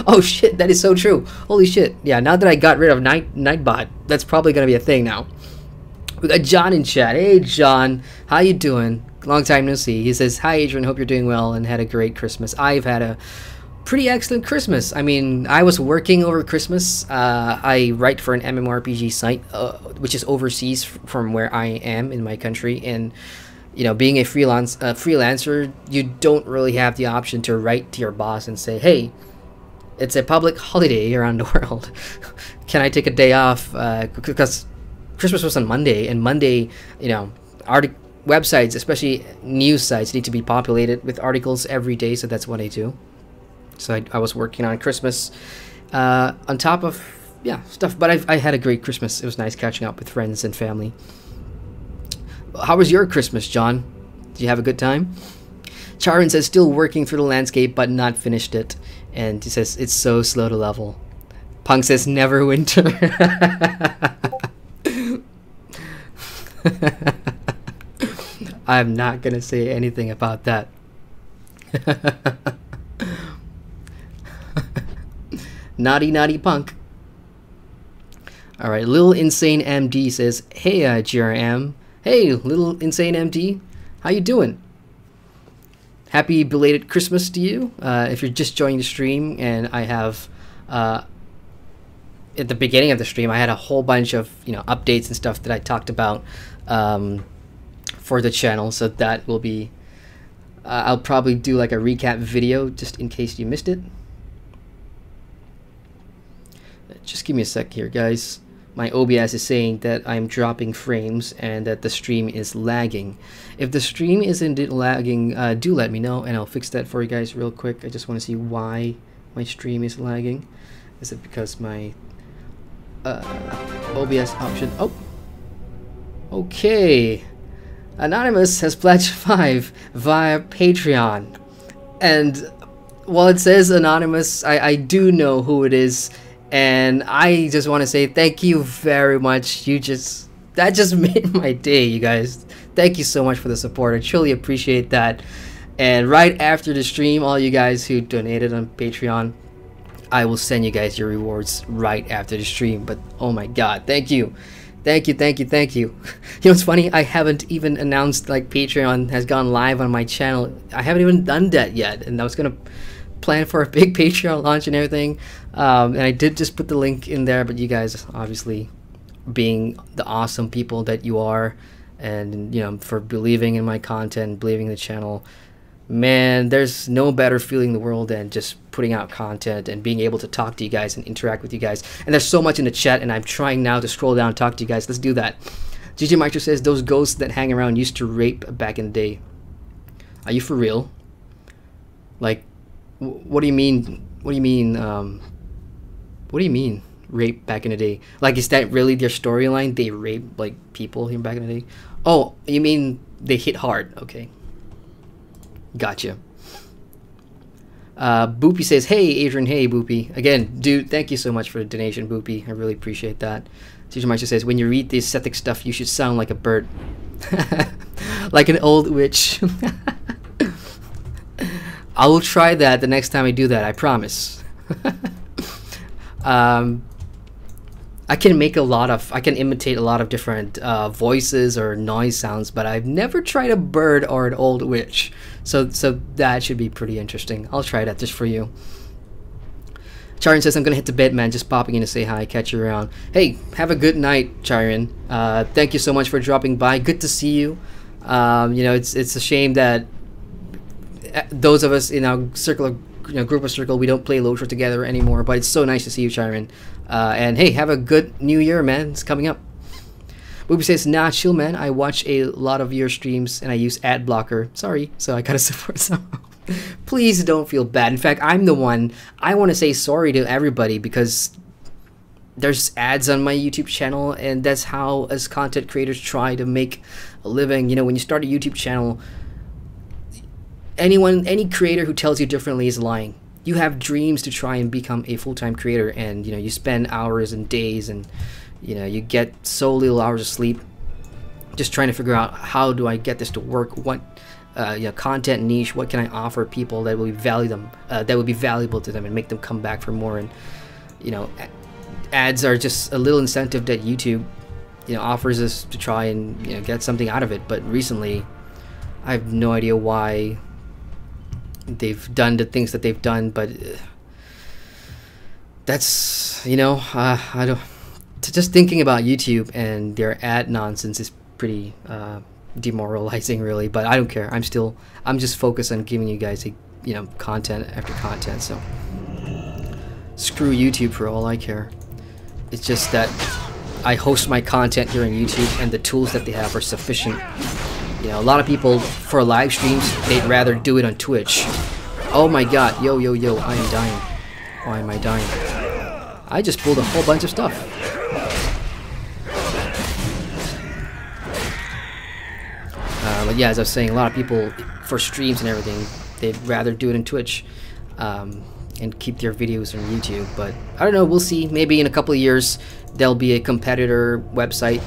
Oh shit, that is so true. Holy shit. Yeah, now that I got rid of Nightbot, that's probably gonna be a thing now. We got John in chat. Hey John, how you doing? Long time no see. He says, hi Adrian, hope you're doing well and had a great Christmas. I've had a pretty excellent Christmas. I mean, I was working over Christmas. I write for an MMORPG site, which is overseas from where I am in my country, and you know, being a freelancer, you don't really have the option to write to your boss and say, hey, it's a public holiday around the world. Can I take a day off? Because Christmas was on Monday, and Monday, you know, websites, especially news sites, need to be populated with articles every day, so that's what I do. So I was working on Christmas on top of, yeah, stuff. But I had a great Christmas. It was nice catching up with friends and family. How was your Christmas, John? Did you have a good time? Charon says, still working through the landscape, but not finished it. And he says, it's so slow to level. Punk says, never winter. I'm not going to say anything about that. Naughty Punk. Alright, Lil Insane MD says, hey, GRM. Hey, Little Insane MD, how you doing? Happy belated Christmas to you. If you're just joining the stream, and I have, at the beginning of the stream, I had a whole bunch of, you know, updates and stuff that I talked about for the channel. So that will be, I'll probably do like a recap video just in case you missed it. Just give me a sec here, guys. My OBS is saying that I'm dropping frames and that the stream is lagging. If the stream is indeed lagging, do let me know and I'll fix that for you guys real quick. I just want to see why my stream is lagging. Is it because my OBS option? Oh, okay. Anonymous has pledged 5 via Patreon. And while it says Anonymous, I do know who it is. And I just want to say thank you very much. That just made my day, you guys. Thank you so much for the support. I truly appreciate that. And right after the stream, all you guys who donated on Patreon, I will send you guys your rewards right after the stream. But oh my god, thank you. Thank you. You know what's funny? I haven't even announced like Patreon has gone live on my channel. I haven't even done that yet. And I was gonna plan for a big Patreon launch and everything, and I did just put the link in there, but you guys obviously being the awesome people that you are, and you know, for believing in my content, believing in the channel, man, there's no better feeling in the world than just putting out content and being able to talk to you guys and interact with you guys. And there's so much in the chat, and I'm trying now to scroll down and talk to you guys. Let's do that. GG Micro says, those ghosts that hang around used to rape back in the day. Are you for real? Like, what do you mean? What do you mean? What do you mean rape back in the day? Like, is that really their storyline? They rape like people here back in the day? Oh, you mean they hit hard? Okay, gotcha. Boopy says, "Hey Adrian, hey Boopy again, dude. Thank you so much for the donation, Boopy. I really appreciate that." Teacher Maisha says, when you read the aesthetic stuff, you should sound like a bird. Like an old witch. I will try that the next time I do that, I promise. I can imitate a lot of different voices or noise sounds, but I've never tried a bird or an old witch. So that should be pretty interesting. I'll try that just for you. Charian says, I'm gonna hit the bed, man. Just popping in to say hi, catch you around. Hey, have a good night, Charian. Thank you so much for dropping by. Good to see you. You know, it's a shame that those of us in our circle, group of circle, we don't play LOTRO together anymore. But it's so nice to see you, Charian. And hey, have a good new year, man. It's coming up. Booby says, nah, chill, man. I watch a lot of your streams and I use ad blocker. Sorry, so I gotta support some. Please don't feel bad. In fact, I'm the one. I want to say sorry to everybody because there's ads on my YouTube channel, and that's how as content creators try to make a living. You know, when you start a YouTube channel, any creator who tells you differently is lying. You have dreams to try and become a full-time creator, and you spend hours and days, and you get so little hours of sleep just trying to figure out, how do I get this to work? What content niche, what can I offer people that will be valuable to them and make them come back for more? And ads are just a little incentive that YouTube offers us to try and get something out of it. But recently I have no idea why they've done the things that they've done, but that's I don't, just thinking about YouTube and their ad nonsense is pretty demoralizing, really. But I don't care. I'm just focused on giving you guys content after content. So screw YouTube for all I care. It's just that I host my content here on YouTube, and the tools that they have are sufficient. A lot of people for live streams, they'd rather do it on Twitch. Oh my god, yo, I am dying. Why am I dying? I just pulled a whole bunch of stuff. But yeah, as I was saying, a lot of people for streams and everything, they'd rather do it on Twitch and keep their videos on YouTube. But I don't know, we'll see. Maybe in a couple of years there'll be a competitor website,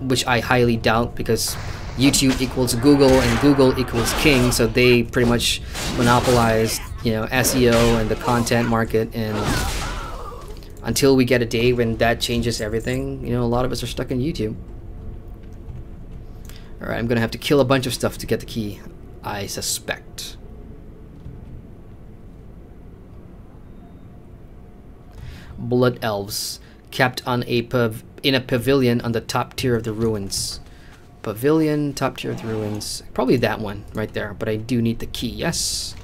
which I highly doubt, because YouTube equals Google and Google equals king, so they pretty much monopolize SEO and the content market. And until we get a day when that changes everything, a lot of us are stuck in YouTube. Alright, I'm gonna have to kill a bunch of stuff to get the key, I suspect. Blood elves kept on in a pavilion on the top tier of the ruins. Pavilion, top tier of the ruins. Probably that one right there, but I do need the key. Yes.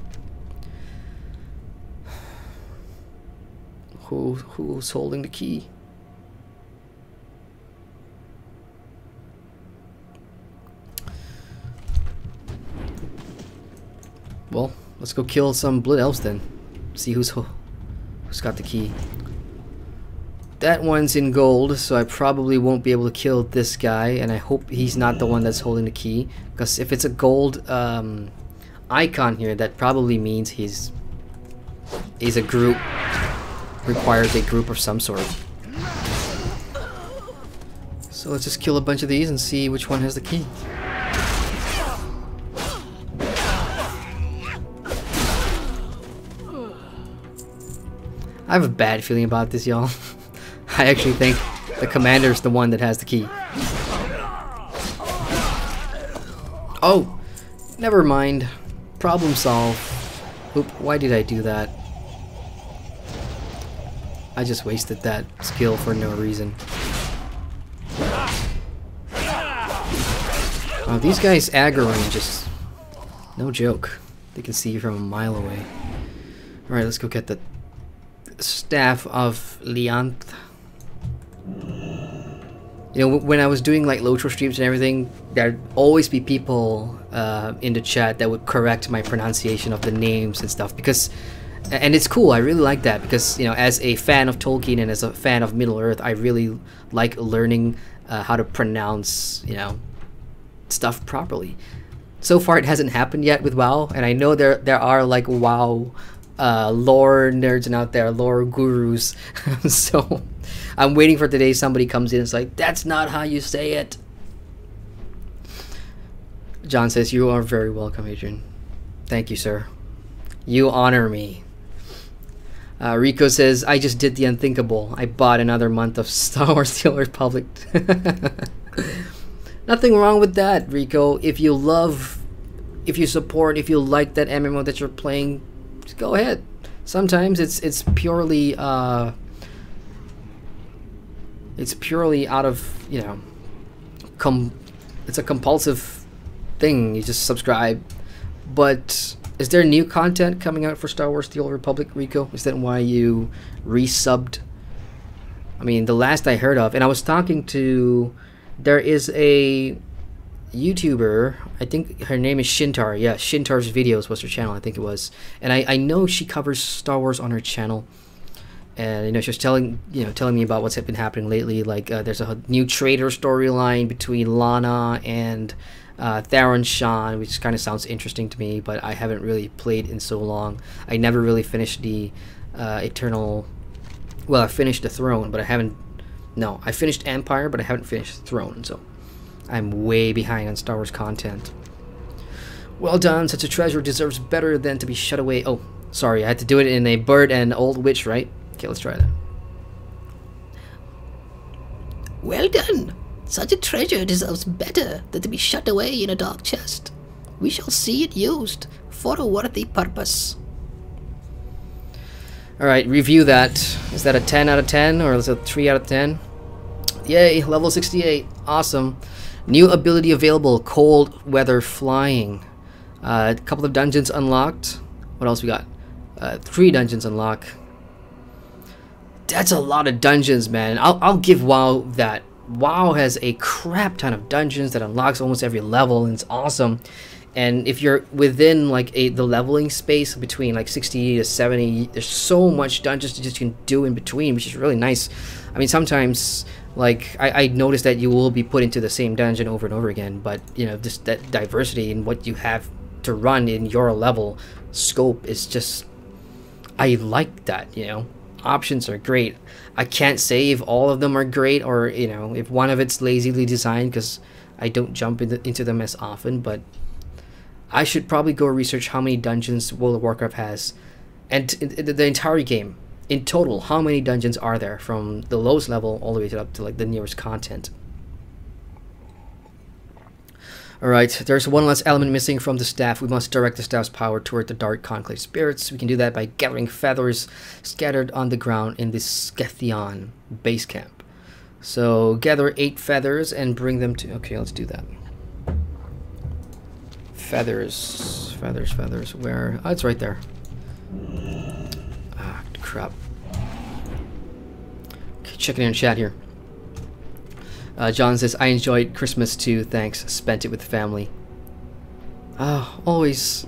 Who's holding the key? Well, let's go kill some blood elves then. See who's got the key. That one's in gold, so I probably won't be able to kill this guy, and I hope he's not the one that's holding the key, because if it's a gold icon here, that probably means he's a group, requires a group of some sort. So let's just kill a bunch of these and see which one has the key. I have a bad feeling about this, y'all. I actually think the commander's the one that has the key. Oh! Never mind. Problem solved. Oop, why did I do that? I just wasted that skill for no reason. Oh, these guys' aggro range is no joke. They can see you from a mile away. Alright, let's go get the Staff of Lianth. When I was doing like LOTRO streams and everything, there'd always be people in the chat that would correct my pronunciation of the names and stuff, and it's cool. I really like that because as a fan of Tolkien and as a fan of Middle Earth, I really like learning how to pronounce stuff properly. So far, it hasn't happened yet with WoW, and I know there are like WoW lore nerds and out there, lore gurus. So I'm waiting for today somebody comes in and is like, that's not how you say it. John says, you are very welcome, Adrian. Thank you, sir. You honor me. Rico says, I just did the unthinkable. I bought another month of Star Wars The Old Republic. Nothing wrong with that, Rico. If you love, if you support, if you like that MMO that you're playing, just go ahead. Sometimes it's purely out of, you know, it's a compulsive thing. You just subscribe. But is there new content coming out for Star Wars The Old Republic, Rico? Is that why you resubbed? I mean, the last I heard of, and I was talking to, there is a YouTuber, I think her name is Shintar. Yeah, Shintar's Videos was her channel, I think it was. And I know she covers Star Wars on her channel. And, you know, she was telling me about what's been happening lately. Like, there's a new traitor storyline between Lana and Theron Shan, which kind of sounds interesting to me, but I haven't really played in so long. I never really finished the Eternal. Well, I finished the Throne, but I haven't. No, I finished Empire, but I haven't finished Throne, so I'm way behind on Star Wars content. Well done. Such a treasure deserves better than to be shut away. Oh, sorry, I had to do it in a bird and old witch, right? Okay, let's try that. Well done. Such a treasure deserves better than to be shut away in a dark chest. We shall see it used for a worthy purpose. Alright, review that. Is that a 10 out of 10 or is it a 3 out of 10? Yay, level 68. Awesome. New ability available, cold weather flying. A couple of dungeons unlocked. What else we got? 3 dungeons unlocked. That's a lot of dungeons, man. I'll give WoW that. WoW has a crap ton of dungeons that unlocks almost every level, and it's awesome. And if you're within like the leveling space between like 60 to 70, there's so much dungeons you just can do in between, which is really nice. I mean, sometimes like I noticed that you will be put into the same dungeon over and over again, but you know, just that diversity in what you have to run in your level scope is just, I like that, you know. Options are great. I can't say if all of them are great or, you know, if one of it's lazily designed, because I don't jump into them as often, but I should probably go research how many dungeons World of Warcraft has, and the entire game in total, how many dungeons are there from the lowest level all the way up to like the nearest content. Alright, there's one last element missing from the staff. We must direct the staff's power toward the dark conclave spirits. We can do that by gathering feathers scattered on the ground in the Scythian base camp. So gather 8 feathers and bring them to... Okay, let's do that. Feathers. Where? Oh, it's right there. Ah, crap. Okay, checking in chat here. John says, I enjoyed Christmas too, thanks. Spent it with family. Always.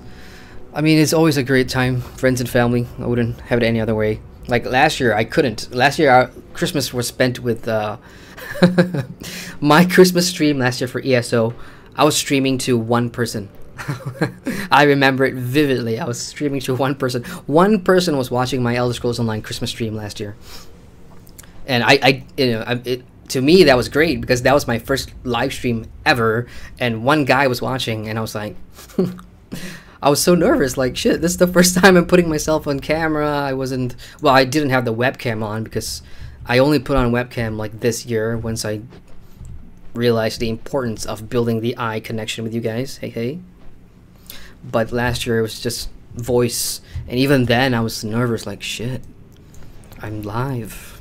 I mean, it's always a great time. Friends and family. I wouldn't have it any other way. Like last year, I couldn't. Last year, Christmas was spent with my Christmas stream last year for ESO. I was streaming to one person. I remember it vividly. I was streaming to one person. One person was watching my Elder Scrolls Online Christmas stream last year. And to me, that was great because that was my first live stream ever, and one guy was watching, and I was like, I was so nervous, like, shit, this is the first time I'm putting myself on camera. I didn't have the webcam on because I only put on webcam like this year once I realized the importance of building the eye connection with you guys. Hey. But last year it was just voice, and even then I was nervous, like, shit, I'm live.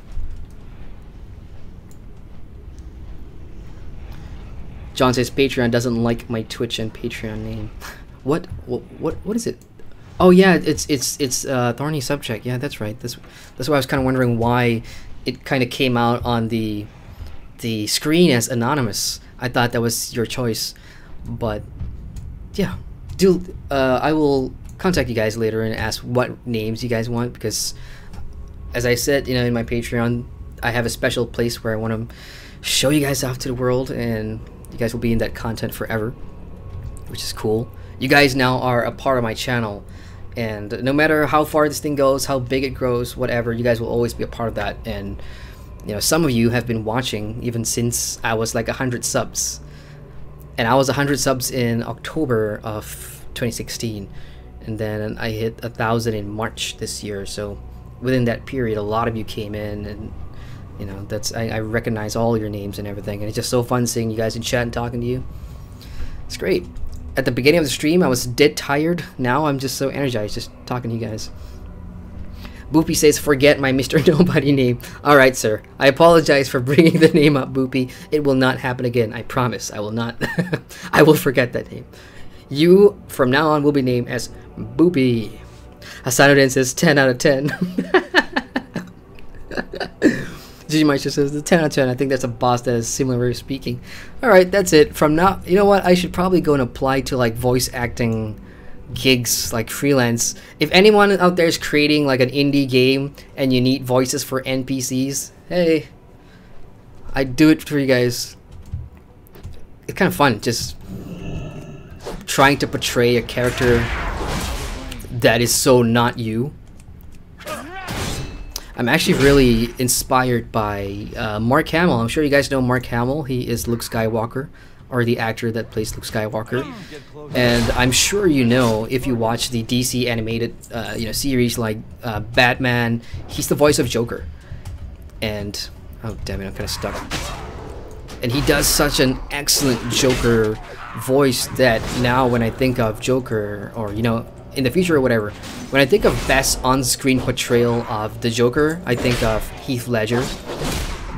John says Patreon doesn't like my Twitch and Patreon name. What is it? Oh yeah, it's thorny subject. Yeah, that's right. That's why I was kind of wondering why it kind of came out on the screen as anonymous. I thought that was your choice, but yeah, I will contact you guys later and ask what names you guys want, because as I said, you know, in my Patreon, I have a special place where I want to show you guys off to the world, and you guys will be in that content forever, which is cool. You guys now are a part of my channel, and no matter how far this thing goes, how big it grows, whatever, you guys will always be a part of that. And You know, some of you have been watching even since I was like 100 subs. And I was 100 subs in October of 2016. And then I hit 1,000 in March this year. So within that period, a lot of you came in, and you know, that's I recognize all your names and everything. And it's just so fun seeing you guys in chat and talking to you. It's great. At the beginning of the stream, I was dead tired. Now I'm just so energized just talking to you guys. Boopy says, forget my Mr. Nobody name. Alright, sir. I apologize for bringing the name up, Boopy. It will not happen again. I promise. I will not. I will forget that name. You, from now on, will be named as Boopy. Hasanuddin says, 10 out of 10. Gmaisha says, the 10 out of 10. I think that's a boss that is similar way of speaking. Alright, that's it. From now, you know what? I should probably go and apply to like voice acting gigs, like freelance. If anyone out there is creating like an indie game and you need voices for NPCs, hey, I do it for you guys. It's kind of fun just trying to portray a character that is so not you. I'm actually really inspired by Mark Hamill. I'm sure you guys know Mark Hamill. He is Luke Skywalker, or the actor that plays Luke Skywalker. And I'm sure you know, if you watch the DC animated series like Batman, he's the voice of Joker. And oh damn it, I'm kind of stuck. And he does such an excellent Joker voice that now when I think of Joker, or you know, in the future or whatever, when I think of best on-screen portrayal of the Joker, I think of Heath Ledger.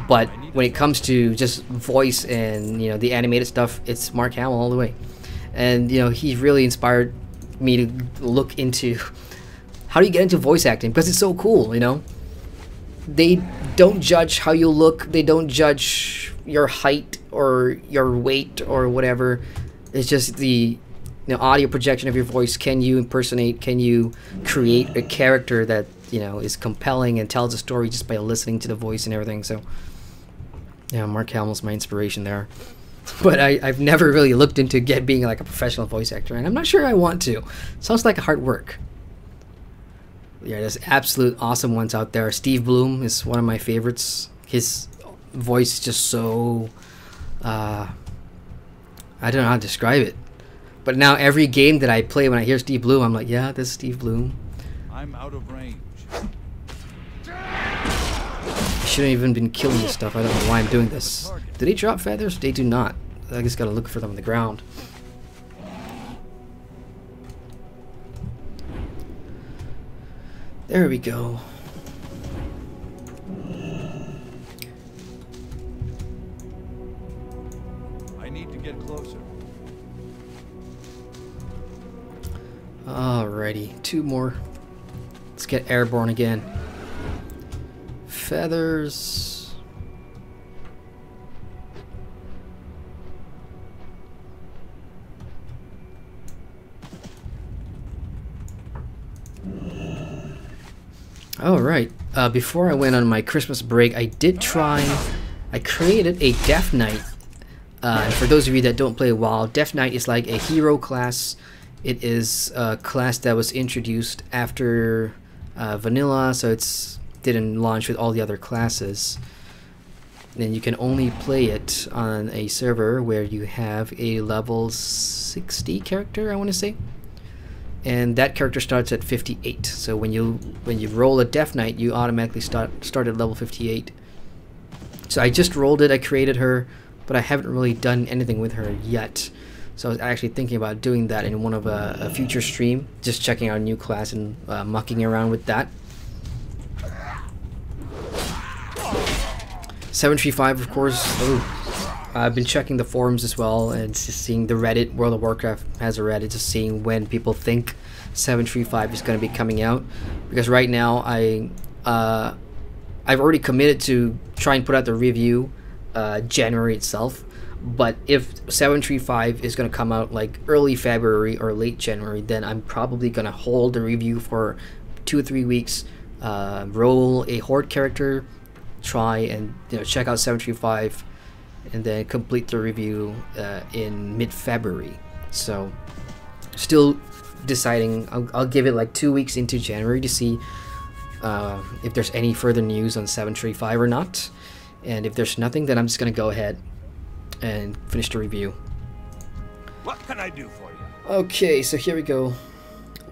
But when it comes to just voice and, you know, the animated stuff, it's Mark Hamill all the way. And, you know, he really inspired me to look into how do you get into voice acting, because it's so cool, you know. They don't judge how you look, they don't judge your height or your weight or whatever. It's just the audio projection of your voice. Can you impersonate, can you create a character that, you know, is compelling and tells a story just by listening to the voice and everything. So yeah, Mark Hamill's my inspiration there. But I've never really looked into being like a professional voice actor, and I'm not sure I want to. Sounds like hard work. Yeah, there's absolute awesome ones out there. Steve Bloom is one of my favorites. His voice is just so I don't know how to describe it. But now every game that I play, when I hear Steve Bloom, I'm like, yeah, this is Steve Bloom. I'm out of range. I shouldn't even been killing this stuff. I don't know why I'm doing this. Do they drop feathers? They do not. I just gotta look for them on the ground. There we go. I need to get closer. Alrighty, 2 more. Let's get airborne again. Feathers. Alright, before I went on my Christmas break, I created a Death Knight. And for those of you that don't play WoW, Death Knight is like a hero class. It is a class that was introduced after vanilla, so it's didn't launch with all the other classes. Then you can only play it on a server where you have a level 60 character, I want to say. And that character starts at 58. So when you roll a Death Knight, you automatically start at level 58. So I just rolled it, I created her, but I haven't really done anything with her yet. So I was actually thinking about doing that in one of a future stream, just checking out a new class and mucking around with that. 735, of course. Oh, I've been checking the forums as well, and just seeing the Reddit. World of Warcraft has a Reddit, just seeing when people think 735 is going to be coming out. Because right now, I've already committed to try and put out the review January itself. But if 735 is going to come out like early February or late January, then I'm probably going to hold the review for 2 or 3 weeks, roll a Horde character, try and check out 735, and then complete the review in mid-February. So still deciding. I'll give it like 2 weeks into January to see if there's any further news on 735 or not. And if there's nothing, then I'm just gonna go ahead and finish the review. What can I do for you? Okay, so here we go.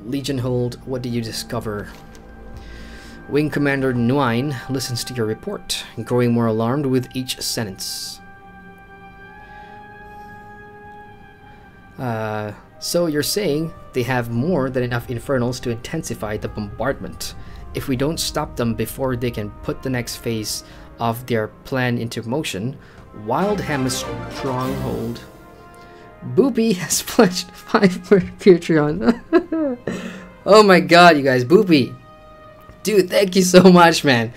Legion Hold, what do you discover? Wing Commander Nguyen listens to your report, growing more alarmed with each sentence. So you're saying they have more than enough Infernals to intensify the bombardment. If we don't stop them before they can put the next phase of their plan into motion, Wildhammer's stronghold. Boopy has pledged 5 for Patreon. Oh my god, you guys, Boopy. Dude, thank you so much, man.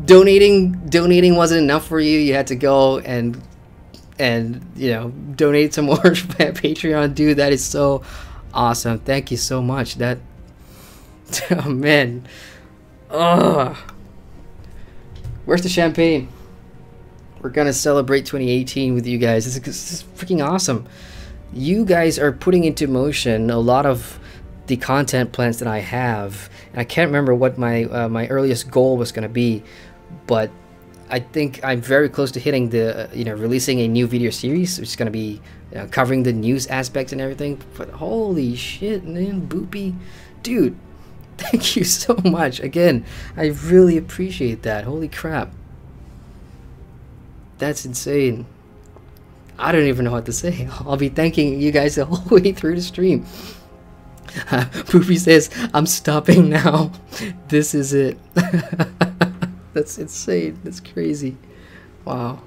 Donating wasn't enough for you. You had to go and you know, donate some more at Patreon. Dude, that is so awesome. Thank you so much. That, oh man. Oh. Where's the champagne? We're gonna celebrate 2018 with you guys. This is freaking awesome. You guys are putting into motion a lot of the content plans that I have, and I can't remember what my my earliest goal was gonna be, but I think I'm very close to hitting the you know, releasing a new video series, which is gonna be, you know, covering the news aspects and everything. But holy shit, man, Boopy, dude, thank you so much again. I really appreciate that. Holy crap, that's insane. I don't even know what to say. I'll be thanking you guys the whole way through the stream. Boopy says, I'm stopping now. This is it. That's insane. That's crazy. Wow.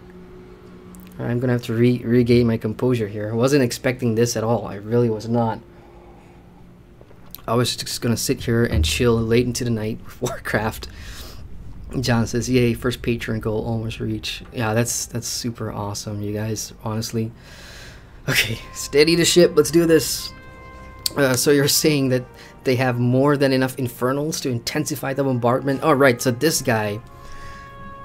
Alright, I'm gonna have to regain my composure here. I wasn't expecting this at all. I really was not. I was just gonna sit here and chill late into the night with Warcraft. John says, yay, first Patreon goal almost reached. Yeah, that's super awesome, you guys, honestly. Okay, steady the ship. Let's do this. So you're saying that they have more than enough Infernals to intensify the bombardment? Alright, so this guy.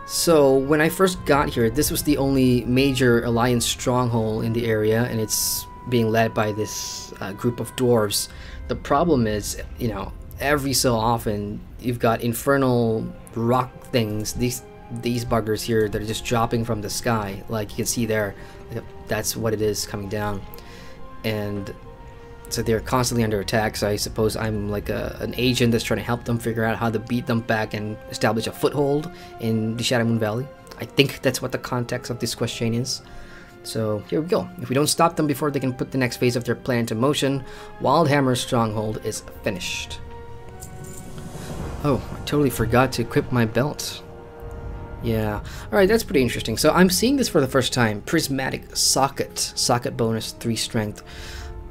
So when I first got here, this was the only major Alliance stronghold in the area, and it's being led by this group of dwarves. The problem is, you know, every so often you've got infernal rock things, these buggers here that are just dropping from the sky, like you can see there. That's what it is, coming down. And so they're constantly under attack, so I suppose I'm like an agent that's trying to help them figure out how to beat them back and establish a foothold in the Shadow Moon Valley. I think that's what the context of this question is. So here we go. If we don't stop them before they can put the next phase of their plan into motion, Wildhammer's stronghold is finished. Oh, I totally forgot to equip my belt. Yeah, alright, that's pretty interesting. So I'm seeing this for the first time. Prismatic socket bonus 3 strength.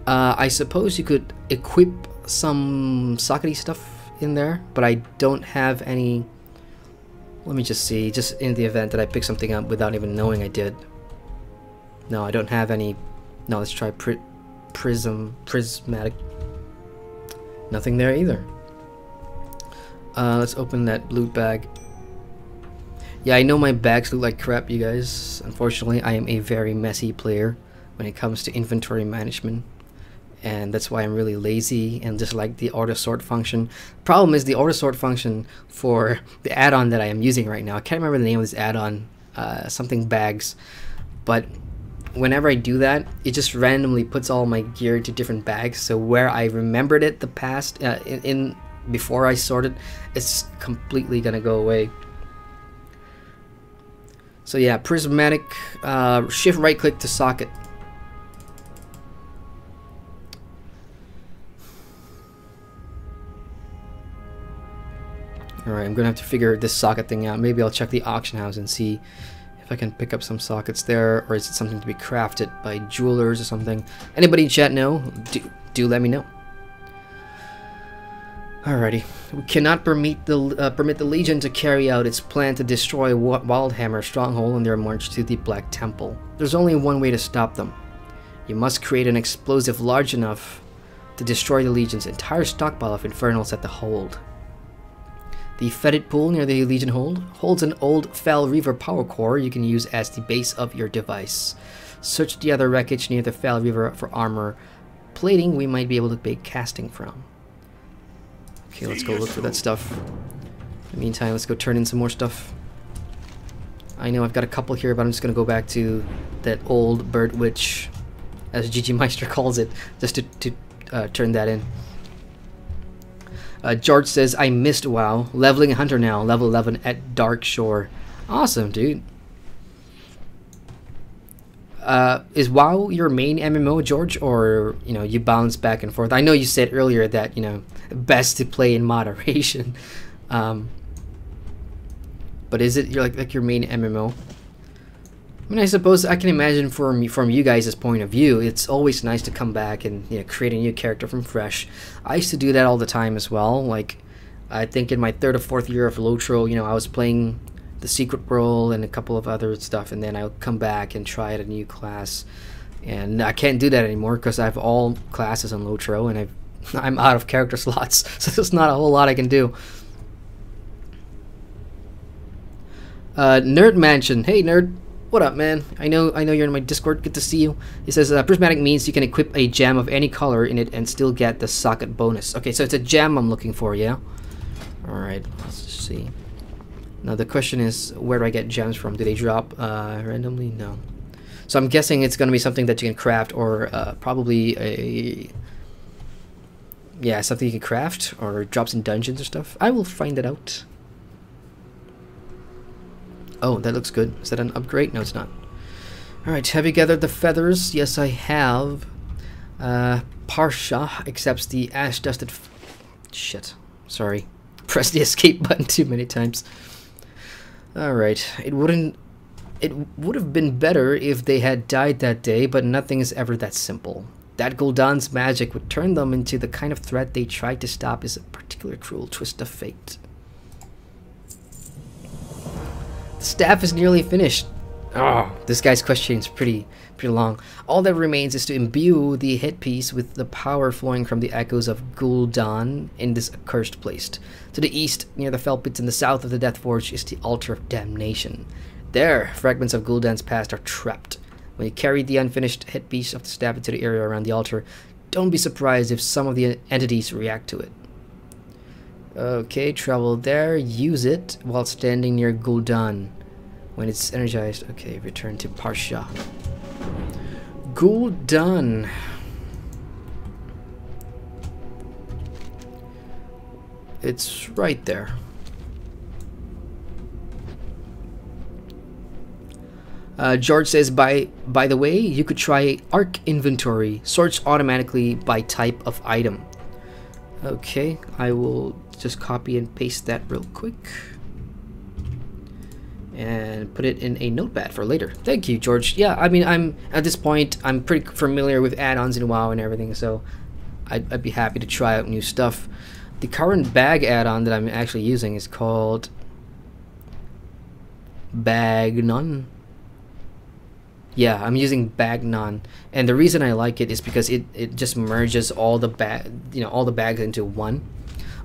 I suppose you could equip some sockety stuff in there, but I don't have any. Let me just see, just in the event that I pick something up without even knowing I did. No, I don't have any. No, let's try prismatic. Nothing there either. Let's open that loot bag. Yeah, I know my bags look like crap, you guys. Unfortunately, I am a very messy player when it comes to inventory management. And that's why I'm really lazy and just like the auto sort function. Problem is the auto sort function for the add-on that I am using right now. I can't remember the name of this add-on, something bags. But whenever I do that, it just randomly puts all my gear into different bags. So where I remembered it the past, before I sorted, it's completely gonna go away. So yeah, prismatic, shift right click to socket. Alright, I'm gonna have to figure this socket thing out. Maybe I'll check the auction house and see if I can pick up some sockets there, or is it something to be crafted by jewelers or something? Anybody in chat know? Do let me know. Alrighty, we cannot permit the Legion to carry out its plan to destroy Wildhammer's stronghold on their march to the Black Temple. There's only one way to stop them. You must create an explosive large enough to destroy the Legion's entire stockpile of Infernals at the hold. The fetid pool near the Legion hold holds an old Fel Reaver power core you can use as the base of your device. Search the other wreckage near the Fel Reaver for armor plating we might be able to make casting from. Okay, let's go look for that stuff. In the meantime, let's go turn in some more stuff. I know I've got a couple here, but I'm just gonna go back to that old bird witch, as GG Meister calls it, just to turn that in. George says, I missed WoW. Leveling Hunter now, level 11 at Dark Shore. Awesome, dude. Is WoW your main MMO, George, or you bounce back and forth? I know you said earlier that best to play in moderation, but is it your main MMO? I mean, I suppose I can imagine from you guys' point of view, it's always nice to come back and create a new character from fresh. I used to do that all the time as well. Like, I think in my 3rd or 4th year of Lotro, I was playing the Secret World and a couple of other stuff, and then I'll come back and try out a new class. And I can't do that anymore because I have all classes on Lotro, and I'm out of character slots, so there's not a whole lot I can do. Nerd Mansion, hey nerd. What up, man? I know you're in my Discord. Good to see you. It says prismatic means you can equip a gem of any color in it and still get the socket bonus. Okay, so it's a gem I'm looking for, yeah? Alright, let's just see. Now the question is, where do I get gems from? Do they drop randomly? No. So I'm guessing it's going to be something that you can craft, or probably something you can craft, or drops in dungeons or stuff. I will find it out. Oh, that looks good. Is that an upgrade? No, it's not. Alright, have you gathered the feathers? Yes, I have. Parsha accepts the ash-dusted... Shit. Sorry. Press the escape button too many times. Alright. It would have been better if they had died that day, but nothing is ever that simple. That Gul'dan's magic would turn them into the kind of threat they tried to stop is a particular cruel twist of fate. The staff is nearly finished. Oh, this guy's question is pretty long. All that remains is to imbue the headpiece with the power flowing from the echoes of Gul'dan in this accursed place. To the east, near the fell pits in the south of the Death Forge, is the Altar of Damnation. There, fragments of Gul'dan's past are trapped. When you carry the unfinished headpiece of the staff into the area around the altar, don't be surprised if some of the entities react to it. Okay, travel there, use it while standing near Gul'dan. When it's energized, okay, return to Parsha. Gul'dan. It's right there. George says, by the way, you could try Arc Inventory. Sorts automatically by type of item. Okay, I will just copy and paste that real quick and put it in a notepad for later. Thank you, George. Yeah, I mean, I'm at this point, I'm pretty familiar with add-ons in WoW and everything, so I'd be happy to try out new stuff. The current bag add-on that I'm actually using is called Bagnon. Yeah, I'm using Bagnon, and the reason I like it is because it just merges all the all the bags into one.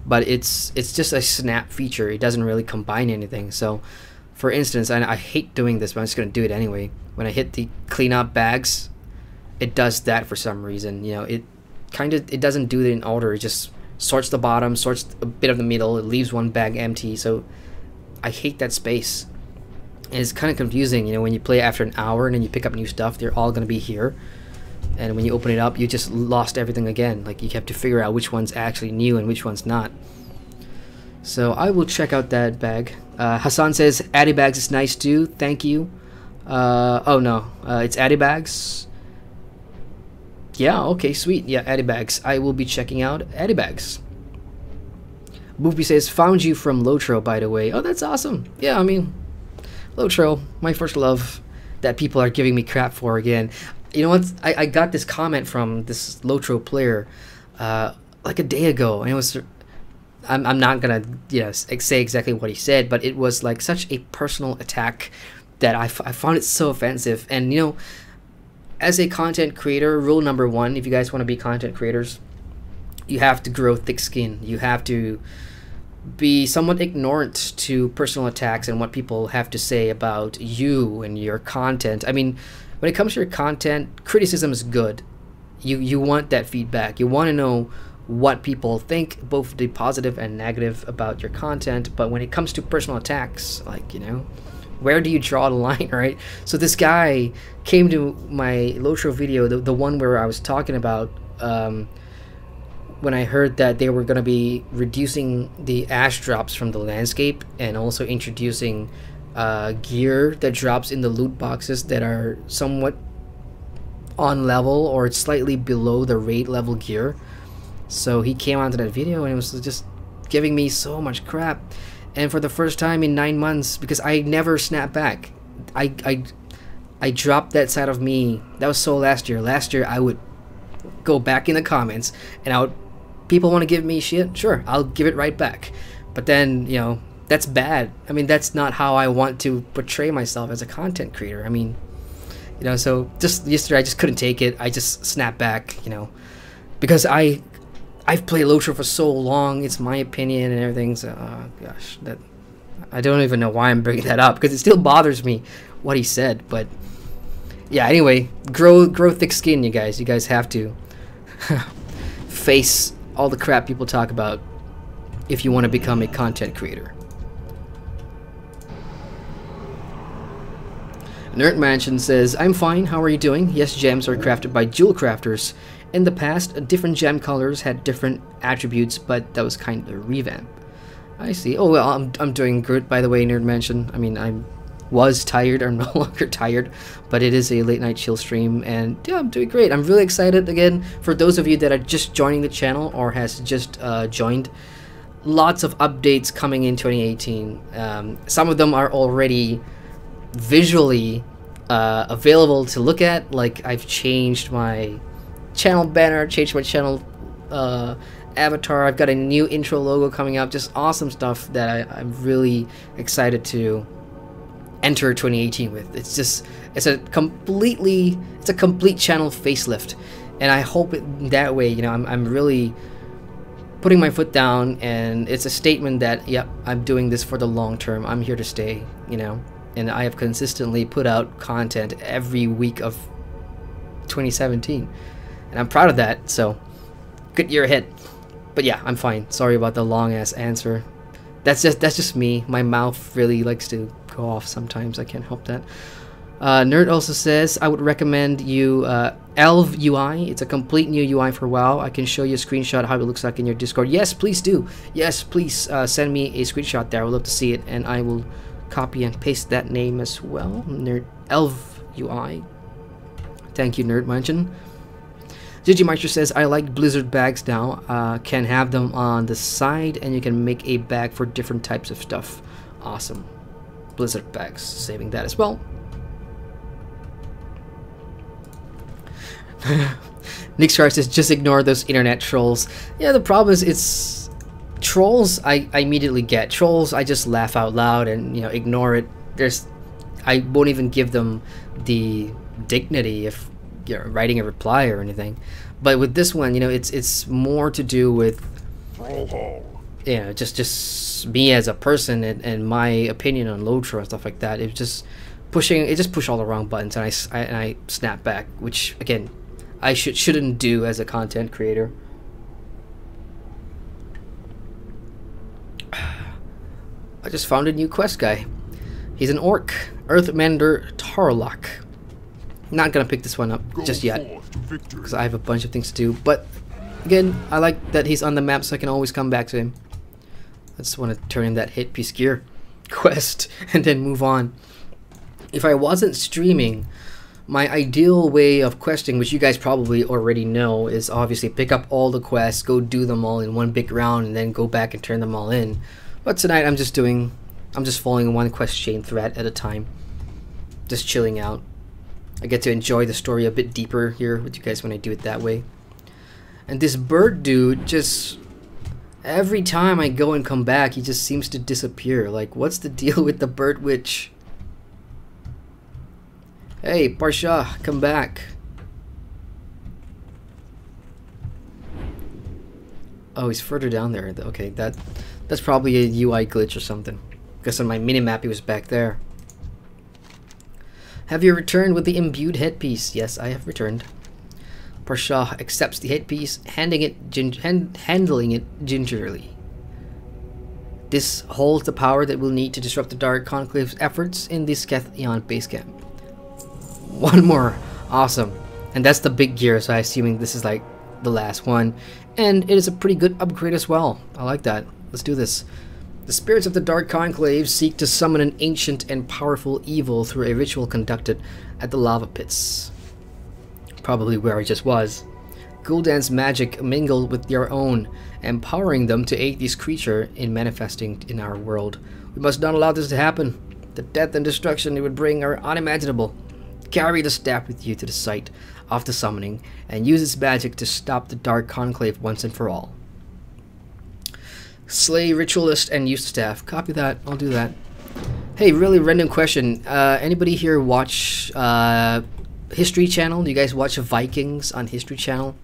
But it's just a snap feature. It doesn't really combine anything. So, for instance, I hate doing this, but I'm just gonna do it anyway. When I hit the clean up bags, it does that for some reason. It doesn't do it in order. It just sorts the bottom, sorts a bit of the middle. It leaves one bag empty. So, I hate that space. And it's kind of confusing, when you play after an hour and then you pick up new stuff, they're all going to be here. And when you open it up, you just lost everything again. Like, you have to figure out which one's actually new and which one's not. So, I will check out that bag. Hassan says, Adibags is nice too. Thank you. Oh no, it's Adibags. Yeah, okay, sweet. Yeah, Adibags. I will be checking out Adibags. Boopy says, found you from Lotro, by the way. Oh, that's awesome. Yeah, I mean... Lotro, my first love, that people are giving me crap for again. You know what? I got this comment from this Lotro player like a day ago, and it was... I'm not gonna say exactly what he said, but it was like such a personal attack that I found it so offensive. And as a content creator, rule number one, if you guys want to be content creators, you have to grow thick skin. You have to be somewhat ignorant to personal attacks and what people have to say about you and your content. I mean, when it comes to your content, criticism is good. You want that feedback. You want to know what people think, both the positive and negative about your content. But when it comes to personal attacks, like, you know, where do you draw the line, right? So this guy came to my Lotro video, the one where I was talking about when I heard that they were going to be reducing the ash drops from the landscape and also introducing gear that drops in the loot boxes that are somewhat on level or slightly below the raid level gear. So he came onto that video and it was just giving me so much crap. And for the first time in 9 months, because I never snapped back, I dropped that side of me. That was so last year. Last year I would go back in the comments and people want to give me shit, sure, I'll give it right back. But then, you know, that's bad. I mean, that's not how I want to portray myself as a content creator. I mean, you know, so just yesterday I just couldn't take it. I just snapped back, you know, because I've played Lotro for so long. It's my opinion and everything. So, gosh, that I don't even know why I'm bringing that up, because it still bothers me what he said. But yeah, anyway, grow thick skin, you guys. You guys have to face all the crap people talk about if you want to become a content creator. Nerd Mansion says, I'm fine, how are you doing? Yes, gems are crafted by jewel crafters. In the past, different gem colors had different attributes, but that was kind of a revamp. I see. Oh, well, I'm doing good, by the way, Nerd Mansion. I mean, I was tired, I'm no longer tired, but it is a late night chill stream, and yeah, I'm doing great. I'm really excited. Again, for those of you that are just joining the channel or has just joined, lots of updates coming in 2018. Some of them are already visually available to look at. Like, I've changed my channel banner, changed my channel avatar. I've got a new intro logo coming up. Just awesome stuff that I'm really excited to enter 2018 with. It's a complete channel facelift, and I hope that way, you know, I'm really putting my foot down, and it's a statement that, yep, I'm doing this for the long term. I'm here to stay, you know, and I have consistently put out content every week of 2017, and I'm proud of that. So good year ahead. But yeah, I'm fine. Sorry about the long ass answer. That's just me. My mouth really likes to go off sometimes. I can't help that. Nerd also says, I would recommend you Elv UI. It's a complete new UI for WoW. I can show you a screenshot how it looks like in your Discord. Yes, please do. Yes, please send me a screenshot there. I would love to see it, and I will copy and paste that name as well. Nerd Elv UI. Thank you, Nerd Mansion. Gigi says, I like Blizzard bags now. Can have them on the side, and you can make a bag for different types of stuff. Awesome. Blizzard bags, saving that as well. Nick Scar says, just ignore those internet trolls. Yeah, the problem is, it's trolls I immediately get. Trolls I just laugh out loud and, you know, ignore it. I won't even give them the dignity if you're writing a reply or anything. But with this one, you know, it's more to do with, you know, just me as a person and my opinion on Lotro and stuff like that. It just pushed all the wrong buttons, and I snap back, which again I shouldn't do as a content creator. I just found a new quest guy. He's an orc, Earthmender Tarlok. Not gonna pick this one up just yet because I have a bunch of things to do. But again, I like that he's on the map, so I can always come back to him. I just want to turn in that hit piece gear quest and then move on. If I wasn't streaming, my ideal way of questing, which you guys probably already know, is obviously pick up all the quests, go do them all in one big round, and then go back and turn them all in. But tonight I'm just following one quest chain thread at a time, just chilling out. I get to enjoy the story a bit deeper here with you guys when I do it that way. And this bird dude, just every time I go and come back, he just seems to disappear. Like, what's the deal with the bird witch? Hey, Parsha, come back. Oh, he's further down there. Okay, that's probably a UI glitch or something. Because on my minimap he was back there. Have you returned with the imbued headpiece? Yes, I have returned. Parsha accepts the headpiece, handling it gingerly. This holds the power that we'll need to disrupt the Dark Conclave's efforts in the Sketh Eon base camp. One more. Awesome. And that's the big gear, so I'm assuming this is like the last one. And it is a pretty good upgrade as well. I like that. Let's do this. The spirits of the Dark Conclave seek to summon an ancient and powerful evil through a ritual conducted at the lava pits. Probably where I just was. Gul'dan's magic mingled with their own, empowering them to aid this creature in manifesting in our world. We must not allow this to happen. The death and destruction it would bring are unimaginable. Carry the staff with you to the site of the summoning and use its magic to stop the Dark Conclave once and for all. Slay Ritualist and use the staff. Copy that. I'll do that. Hey, really random question. Anybody here watch History Channel? Do you guys watch Vikings on History Channel?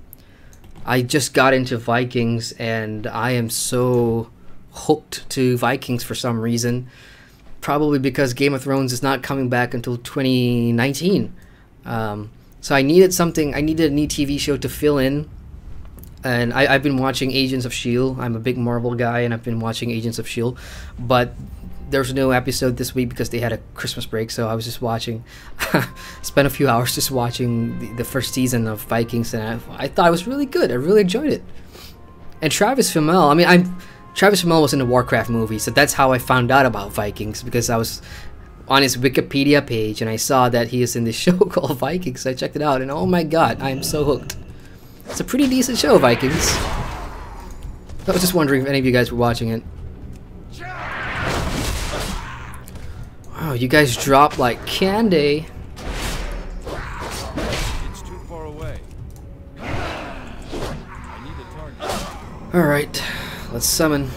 I just got into Vikings and I am so hooked to Vikings for some reason. Probably because Game of Thrones is not coming back until 2019. So I needed something, I needed a new TV show to fill in. And I've been watching Agents of S.H.I.E.L.D. I'm a big Marvel guy and I've been watching Agents of S.H.I.E.L.D. But there's no episode this week because they had a Christmas break, so I was just watching. Spent a few hours just watching the first season of Vikings, and I thought it was really good. I really enjoyed it. And Travis Fimmel, Travis Fimmel was in the Warcraft movie, so that's how I found out about Vikings, because I was on his Wikipedia page and I saw that he is in this show called Vikings, so I checked it out, and oh my god, I am so hooked. It's a pretty decent show, Vikings. I was just wondering if any of you guys were watching it. Wow, you guys drop like candy. It's too far away. I need a target. Alright, let's summon.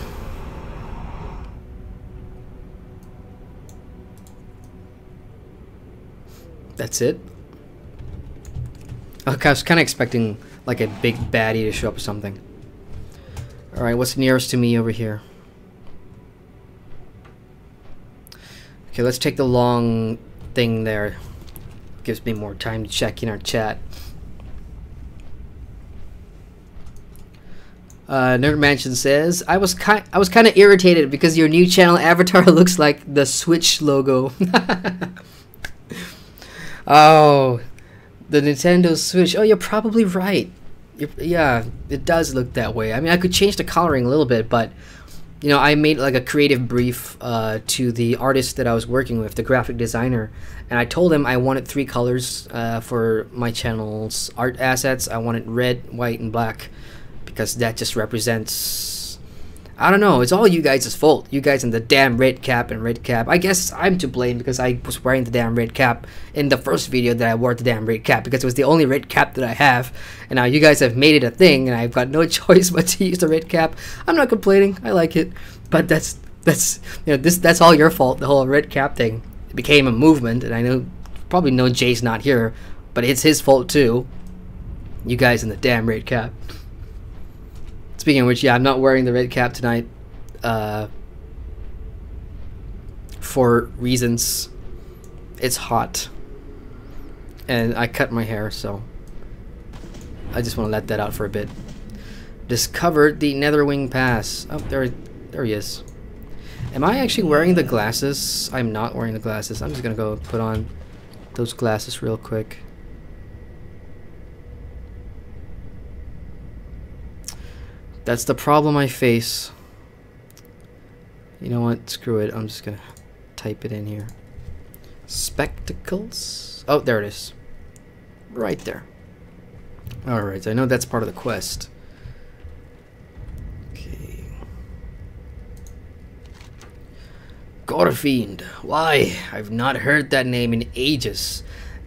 That's it? Okay, I was kind of expecting like a big baddie to show up or something. Alright, what's nearest to me over here? Okay, let's take the long thing there. Gives me more time to check in our chat. Nerd Mansion says, I was kind of irritated because your new channel avatar looks like the Switch logo. Oh, the Nintendo Switch. Oh, you're probably right. Yeah, it does look that way. I mean, I could change the coloring a little bit, but you know, I made like a creative brief to the artist that I was working with, the graphic designer, and I told him I wanted 3 colors for my channel's art assets. I wanted red, white, and black, because that just represents, I don't know, it's all you guys' fault. You guys in the damn red cap and red cap. I guess I'm to blame because I was wearing the damn red cap in the first video that I wore the damn red cap, because it was the only red cap that I have, and now you guys have made it a thing and I've got no choice but to use the red cap. I'm not complaining, I like it, but that's you know, that's all your fault. The whole red cap thing, it became a movement, and I know probably know Jay's not here, but it's his fault too. You guys in the damn red cap. Speaking of which, yeah, I'm not wearing the red cap tonight for reasons. It's hot and I cut my hair, so I just want to let that out for a bit. Discovered the Netherwing Pass. Oh, there he is. Am I actually wearing the glasses? I'm not wearing the glasses. I'm just gonna go put on those glasses real quick. That's the problem I face. You know what? Screw it. I'm just gonna type it in here. Spectacles. Oh, there it is. Right there. Alright, I know that's part of the quest. Okay. Gorefiend. Why? I've not heard that name in ages.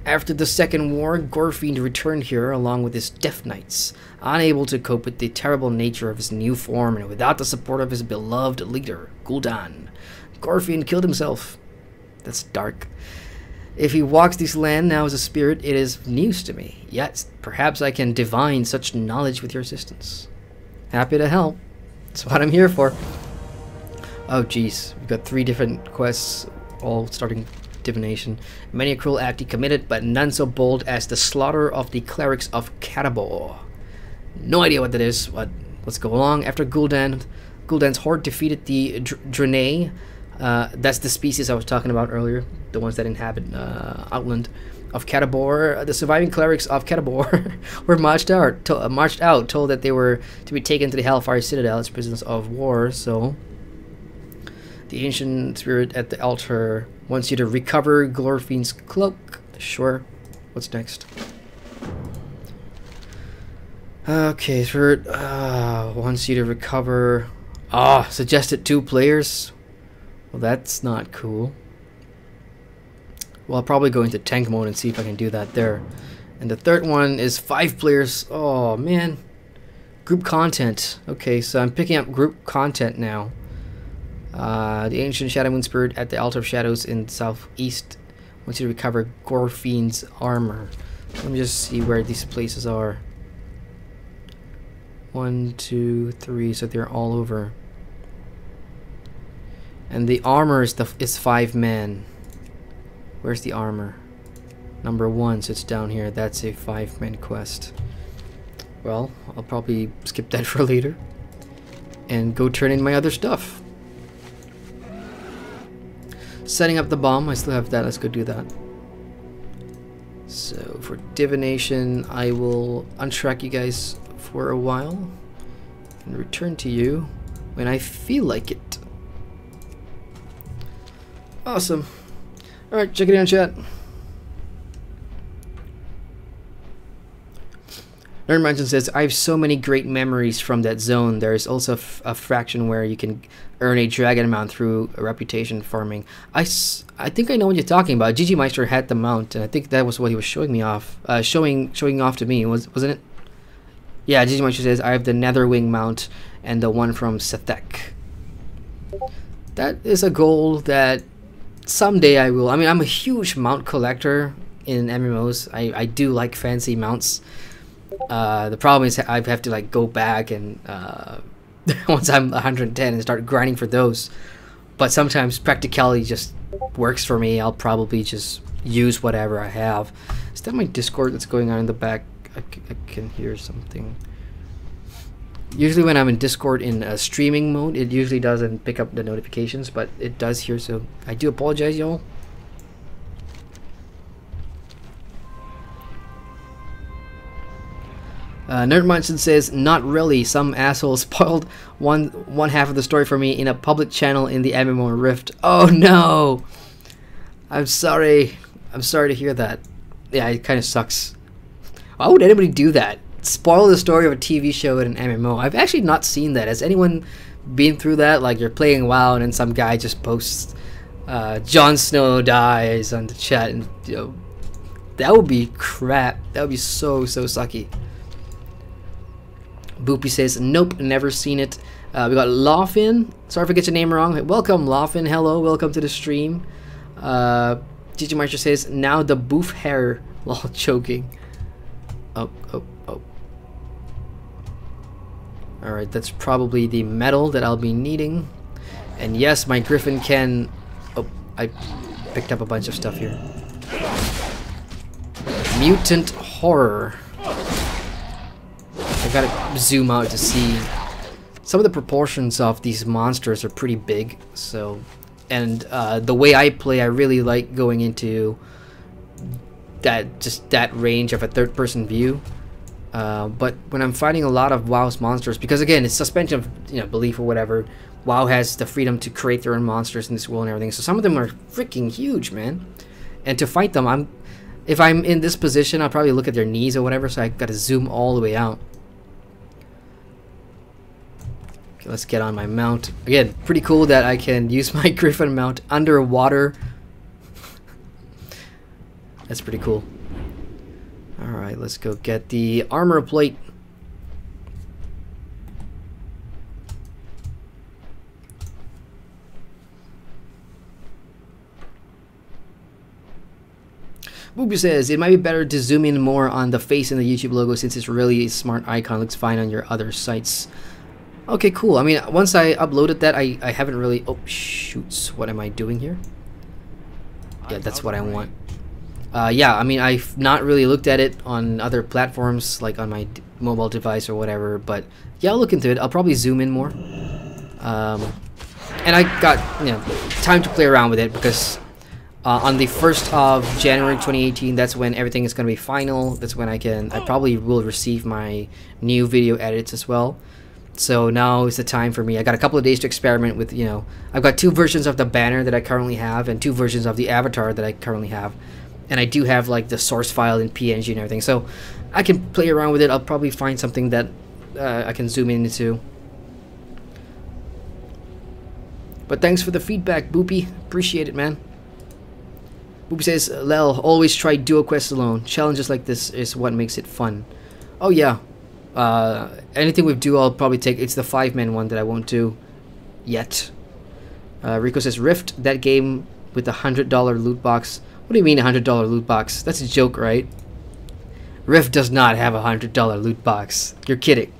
After the Second War, Gorefiend returned here along with his Death Knights, unable to cope with the terrible nature of his new form and without the support of his beloved leader, Gul'dan. Gorefiend killed himself. That's dark. If he walks this land now as a spirit, it is news to me. Yet, perhaps I can divine such knowledge with your assistance. Happy to help. That's what I'm here for. Oh, jeez. We've got 3 different quests, all starting divination. Many a cruel act he committed, but none so bold as the slaughter of the clerics of Cadabor. No idea what that is, but let's go along. After Gul'dan's horde defeated the Draenei, that's the species I was talking about earlier, the ones that inhabit Outland of Cadabor. The surviving clerics of Cadabor were marched out, told that they were to be taken to the Hellfire Citadel as prisoners of war. So the ancient spirit at the altar wants you to recover Glorfiend's cloak. Sure. What's next? Okay, spirit wants you to recover. Suggested 2 players. Well, that's not cool. Well, I'll probably go into tank mode and see if I can do that there. And the third one is 5 players. Oh, man. Group content. Okay, so I'm picking up group content now. The ancient Shadow Moon Spirit at the Altar of Shadows in southeast wants you to recover Glorfiend's armor. Let me just see where these places are. 1, 2, 3, so they're all over. And the armor is 5 men. Where's the armor? Number 1, so it's down here. That's a 5-man quest. Well, I'll probably skip that for later and go turn in my other stuff. Setting up the bomb, I still have that. Let's go do that. So for divination, I will untrack you guys for a while and return to you when I feel like it. Awesome. Alright, check it out, chat. Nerd Mansion says, I have so many great memories from that zone. There is also a fraction where you can earn a dragon mount through a reputation farming. I think I know what you're talking about. GG Meister had the mount, and I think that was what he was showing me off. Showing off to me, wasn't it? Yeah, GG Meister says, I have the Netherwing mount and the one from Sethek. That is a goal that someday I will. I mean, I'm a huge mount collector in MMOs. I do like fancy mounts. The problem is I have to like go back and once I'm 110 and start grinding for those. But sometimes practicality just works for me. I'll probably just use whatever I have. Is that my Discord that's going on in the back? I can hear something. Usually when I'm in Discord in streaming mode, it usually doesn't pick up the notifications, but it does here, so I do apologize, y'all. Nerdmunson says, not really. Some asshole spoiled one half of the story for me in a public channel in the MMO Rift. Oh no! I'm sorry. I'm sorry to hear that. Yeah, it kind of sucks. Why would anybody do that? Spoil the story of a TV show in an MMO. I've actually not seen that. Has anyone been through that? Like you're playing WoW and then some guy just posts Jon Snow dies on the chat, and you know, that would be crap. That would be so sucky. Boopy says, nope, never seen it. We got Lawfin. Sorry if I get your name wrong. Welcome, Lawfin. Hello, welcome to the stream. Gigi Marcher says, now the boof hair while choking. Oh. Alright, that's probably the metal that I'll be needing. And yes, my griffin can... Oh, I picked up a bunch of stuff here. Mutant horror. I gotta zoom out to see. Some of the proportions of these monsters are pretty big, so... And the way I play, I really like going into that range of a third-person view. But when I'm fighting a lot of WoW's monsters, because again, it's suspension of belief or whatever. WoW has the freedom to create their own monsters in this world and everything. So some of them are freaking huge, man. And to fight them, if I'm in this position, I'll probably look at their knees or whatever. So I gotta zoom all the way out. Okay, let's get on my mount. Again, pretty cool that I can use my griffin mount underwater. That's pretty cool. Alright, let's go get the armor plate. Boobie says, it might be better to zoom in more on the face in the YouTube logo since it's really a smart icon. Looks fine on your other sites. Okay, cool. I mean, once I uploaded that, I haven't really... Oh, shoots. What am I doing here? Yeah, that's what I want. Yeah, I mean, I've not really looked at it on other platforms, like on my mobile device or whatever, but yeah, I'll look into it. I'll probably zoom in more. And I got, you know, time to play around with it because on the 1st of January 2018, that's when everything is going to be final. That's when I probably will receive my new video edits as well. So now is the time for me. I got a couple of days to experiment with, you know, I've got 2 versions of the banner that I currently have and 2 versions of the avatar that I currently have. And I do have like the source file in PNG and everything. So I can play around with it. I'll probably find something that I can zoom into. But thanks for the feedback, Boopy. Appreciate it, man. Boopy says, Lel, always try duo quests alone. Challenges like this is what makes it fun. Oh yeah. Anything with duo I'll probably take. It's the 5-man one that I won't do yet. Rico says, Rift, that game with the $100 loot box. What do you mean $100 loot box? That's a joke, right? Rift does not have a $100 loot box. You're kidding.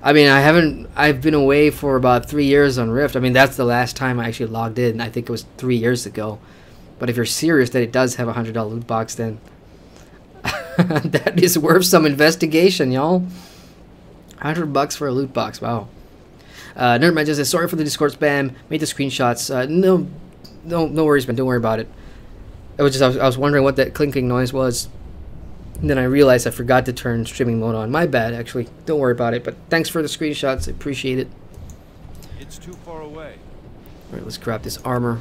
I mean, I've been away for about 3 years on Rift. I mean, that's the last time I actually logged in. I think it was 3 years ago. But if you're serious that it does have a $100 loot box, then that is worth some investigation, y'all. $100 for a loot box, wow. Nerdman just says, sorry for the Discord spam. Made the screenshots. No worries, man. Don't worry about it. It was just I was wondering what that clinking noise was. And then I realized I forgot to turn streaming mode on. My bad, actually. Don't worry about it. But thanks for the screenshots. I appreciate it. It's too far away. Alright, let's grab this armor.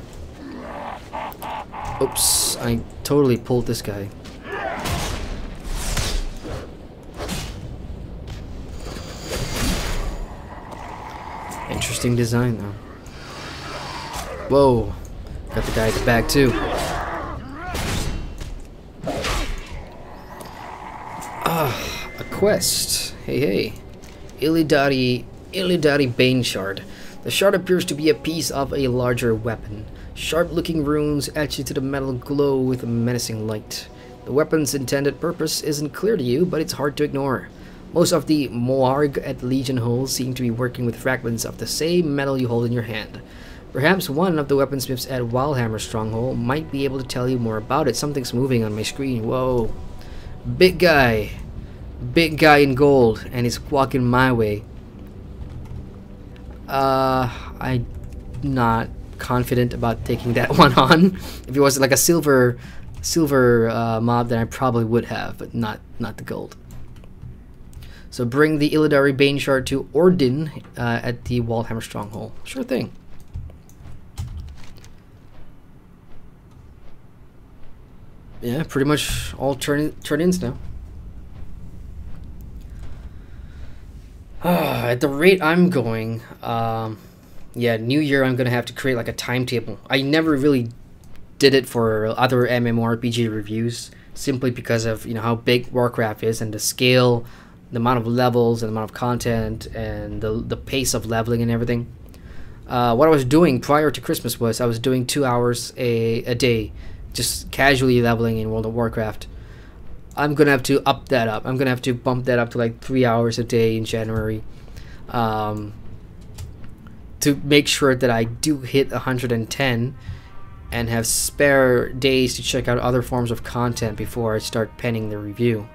Oops, I totally pulled this guy. Interesting design, though. Whoa. Got the guy at the back, too. A quest. Hey. Illidari Bane Shard. The shard appears to be a piece of a larger weapon. Sharp-looking runes etch into the metal glow with a menacing light. The weapon's intended purpose isn't clear to you, but it's hard to ignore. Most of the Moarg at Legion Hole seem to be working with fragments of the same metal you hold in your hand. Perhaps one of the weaponsmiths at Wildhammer Stronghold might be able to tell you more about it. Something's moving on my screen. Whoa. Big guy. Big guy in gold, and he's walking my way. I'm not confident about taking that one on. If it was like a silver mob, then I probably would have, but not the gold. So bring the Illidari Bane Shard to Ordin at the Waldhammer Stronghold. Sure thing. Yeah, pretty much all turn-ins now. At the rate I'm going, yeah, New Year I'm gonna have to create like a timetable. I never really did it for other MMORPG reviews, simply because of, you know, how big Warcraft is and the scale, the amount of levels and the amount of content and the pace of leveling and everything. What I was doing prior to Christmas was I was doing 2 hours a day, just casually leveling in World of Warcraft. I'm gonna have to up that up. I'm gonna have to bump that up to like 3 hours a day in January, to make sure that I do hit 110 and have spare days to check out other forms of content before I start penning the review.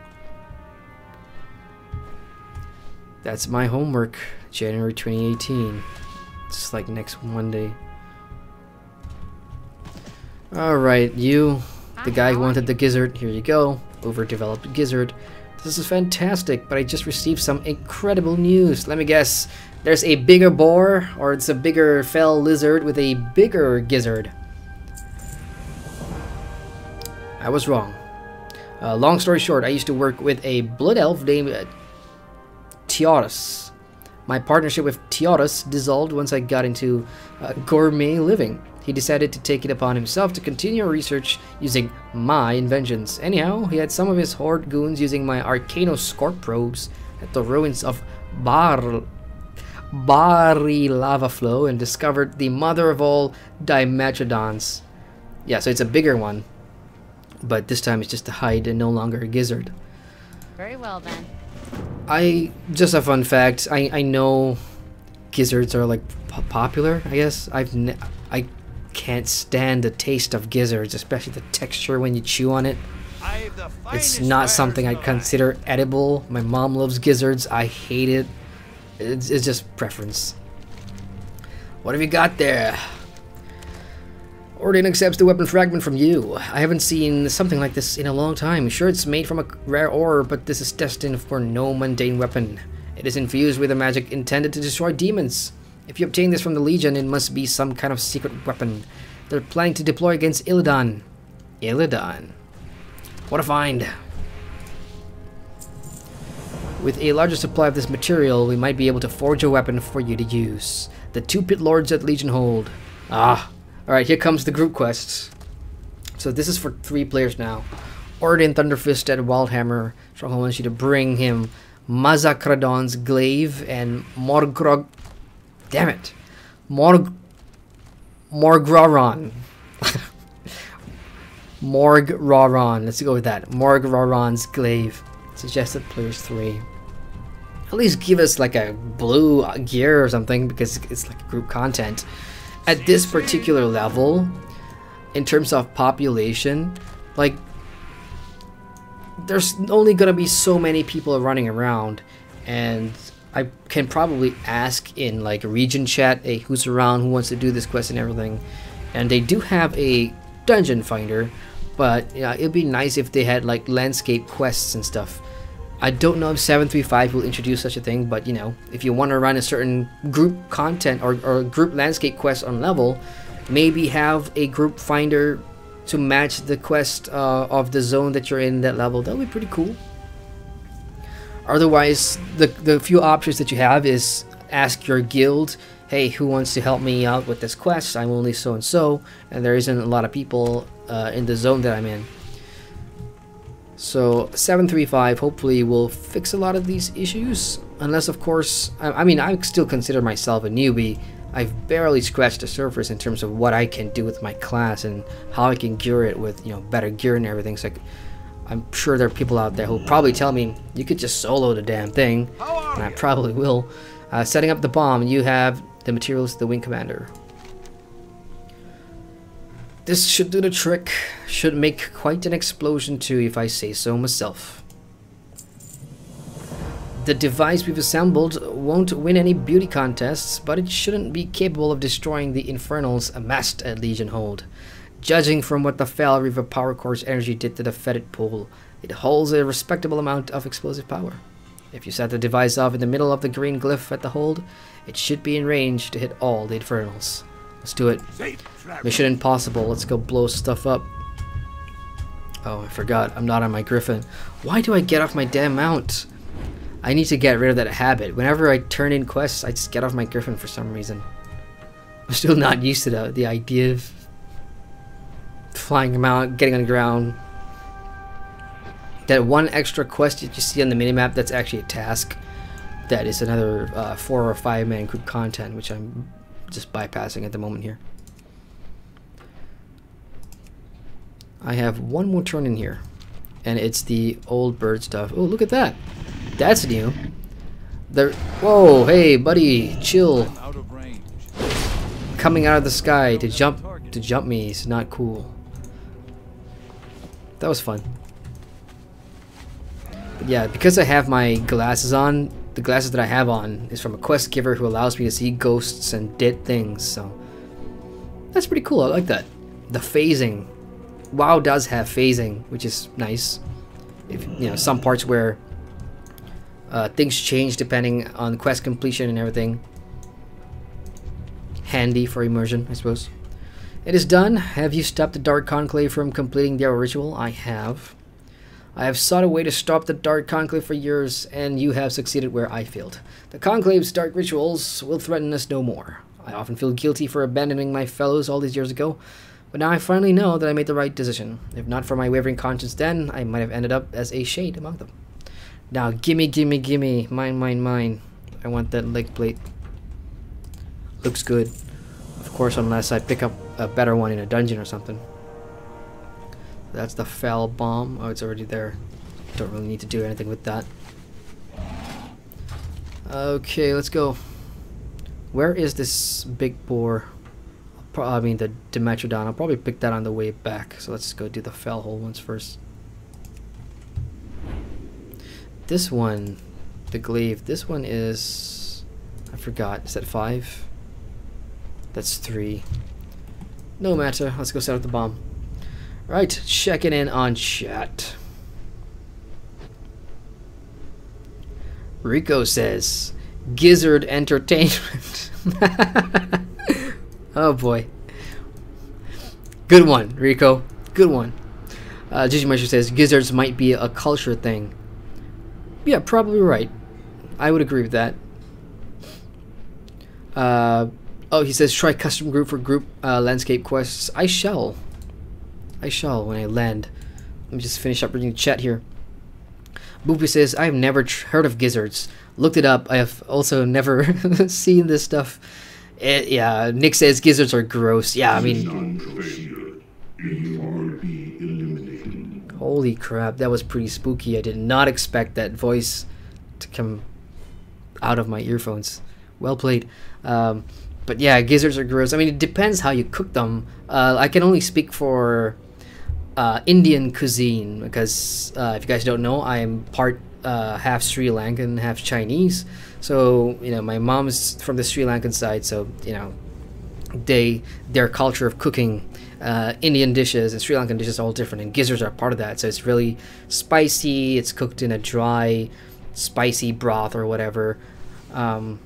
That's my homework, January 2018. It's like next Monday. Alright, you, the guy who wanted the gizzard, here you go. Overdeveloped gizzard. This is fantastic, but I just received some incredible news. Let me guess, there's a bigger boar, or it's a bigger fell lizard with a bigger gizzard. I was wrong. Long story short, I used to work with a blood elf named Teotis. My partnership with Teotis dissolved once I got into gourmet living. He decided to take it upon himself to continue research using my inventions. Anyhow, he had some of his horde goons using my Arcanoscorp probes at the ruins of Bari lava flow and discovered the mother of all Dimetrodons. Yeah, so it's a bigger one, but this time it's just a hide and no longer a gizzard. Very well then. Just a fun fact, I know gizzards are like popular, I guess. I can't stand the taste of gizzards, especially the texture when you chew on it. It's not something I'd consider edible. My mom loves gizzards. I hate it. It's just preference. What have you got there? Ordian accepts the weapon fragment from you. I haven't seen something like this in a long time. Sure, it's made from a rare ore, but this is destined for no mundane weapon. It is infused with a magic intended to destroy demons. If you obtain this from the Legion, it must be some kind of secret weapon. They're planning to deploy against Illidan. Illidan. What a find. With a larger supply of this material, we might be able to forge a weapon for you to use. The 2 pit lords at Legion hold. Ah. Alright, here comes the group quests. So this is for 3 players now. Ordian Thunderfist at Wildhammer. Stronghold wants you to bring him Mazakradon's Glaive and Morgrog... Damn it. Morgraron. Morgraron. Let's go with that. Morgraron's Glaive. Suggested players 3. At least give us like a blue gear or something, because it's like group content. At this particular level, in terms of population, like, there's only gonna be so many people running around, and I can probably ask in like region chat, hey, who's around, who wants to do this quest and everything. And they do have a dungeon finder, but yeah, it'd be nice if they had like landscape quests and stuff. I don't know if 735 will introduce such a thing, but you know, if you want to run a certain group content or group landscape quest on level, maybe have a group finder to match the quest of the zone that you're in that level. That would be pretty cool. Otherwise, the few options that you have is ask your guild, hey, who wants to help me out with this quest? I'm only so and so, and there isn't a lot of people in the zone that I'm in. So 735 hopefully will fix a lot of these issues, unless of course, I mean, I still consider myself a newbie. I've barely scratched the surface in terms of what I can do with my class and how I can gear it with, you know, better gear and everything. So I'm sure there are people out there who'll probably tell me you could just solo the damn thing, and I probably will. Setting up the bomb, you have the materials to the wing commander. This should do the trick. Should make quite an explosion too, if I say so myself. The device we've assembled won't win any beauty contests, but it shouldn't be capable of destroying the infernals amassed at Legion Hold. Judging from what the Fel River Power Core's energy did to the Fetid Pool, it holds a respectable amount of explosive power. If you set the device off in the middle of the green glyph at the hold, it should be in range to hit all the infernals. Let's do it. Mission impossible. Let's go blow stuff up. Oh, I forgot. I'm not on my griffin. Why do I get off my damn mount? I need to get rid of that habit. Whenever I turn in quests, I just get off my griffin for some reason. I'm still not used to the idea of flying him out, getting on the ground. That one extra quest that you see on the minimap, that's actually a task. That is another 4 or 5 man group content, which I'm just bypassing at the moment here. I have one more turn in here, and it's the old bird stuff. Oh, look at that. That's new. Whoa, hey buddy, chill. Coming out of the sky to jump me is not cool. That was fun. But yeah, because I have my glasses on, the glasses that I have on is from a quest giver who allows me to see ghosts and dead things, so that's pretty cool. I like that. The phasing. WoW does have phasing, which is nice. If you know, some parts where things change depending on quest completion and everything. Handy for immersion, I suppose. It is done. Have you stopped the Dark Conclave from completing their ritual? I have. I have sought a way to stop the Dark Conclave for years, and you have succeeded where I failed. The Conclave's dark rituals will threaten us no more. I often feel guilty for abandoning my fellows all these years ago, but now I finally know that I made the right decision. If not for my wavering conscience then, I might have ended up as a shade among them. Now, gimme, gimme, gimme. Mine, mine, mine. I want that leg plate. Looks good. Of course, unless I pick up a better one in a dungeon or something. That's the Fel bomb. Oh, it's already there. Don't really need to do anything with that. Okay, let's go. Where is this big boar? I mean the Dimetrodon. I'll probably pick that on the way back. So let's go do the Fellhole ones first. This one, the Glaive. This one is, I forgot. Is that 5? That's 3. No matter. Let's go set up the bomb. Right, checking in on chat. Rico says, Gizzard Entertainment. Oh boy. Good one, Rico. Good one. Gigi says, gizzards might be a culture thing. Yeah, probably right. I would agree with that. Oh, he says, try custom group for group landscape quests. I shall when I land. Let me just finish up reading the chat here. Boopy says, I have never heard of gizzards. Looked it up. I have also never seen this stuff. Yeah, Nick says gizzards are gross. Yeah, I mean... Holy crap, that was pretty spooky. I did not expect that voice to come out of my earphones. Well played. But yeah, gizzards are gross. I mean, it depends how you cook them. I can only speak for Indian cuisine because if you guys don't know, I am part half Sri Lankan, half Chinese. So you know, my mom's from the Sri Lankan side, so you know, their culture of cooking Indian dishes and Sri Lankan dishes are all different, and gizzards are part of that. So it's really spicy. It's cooked in a dry, spicy broth or whatever. And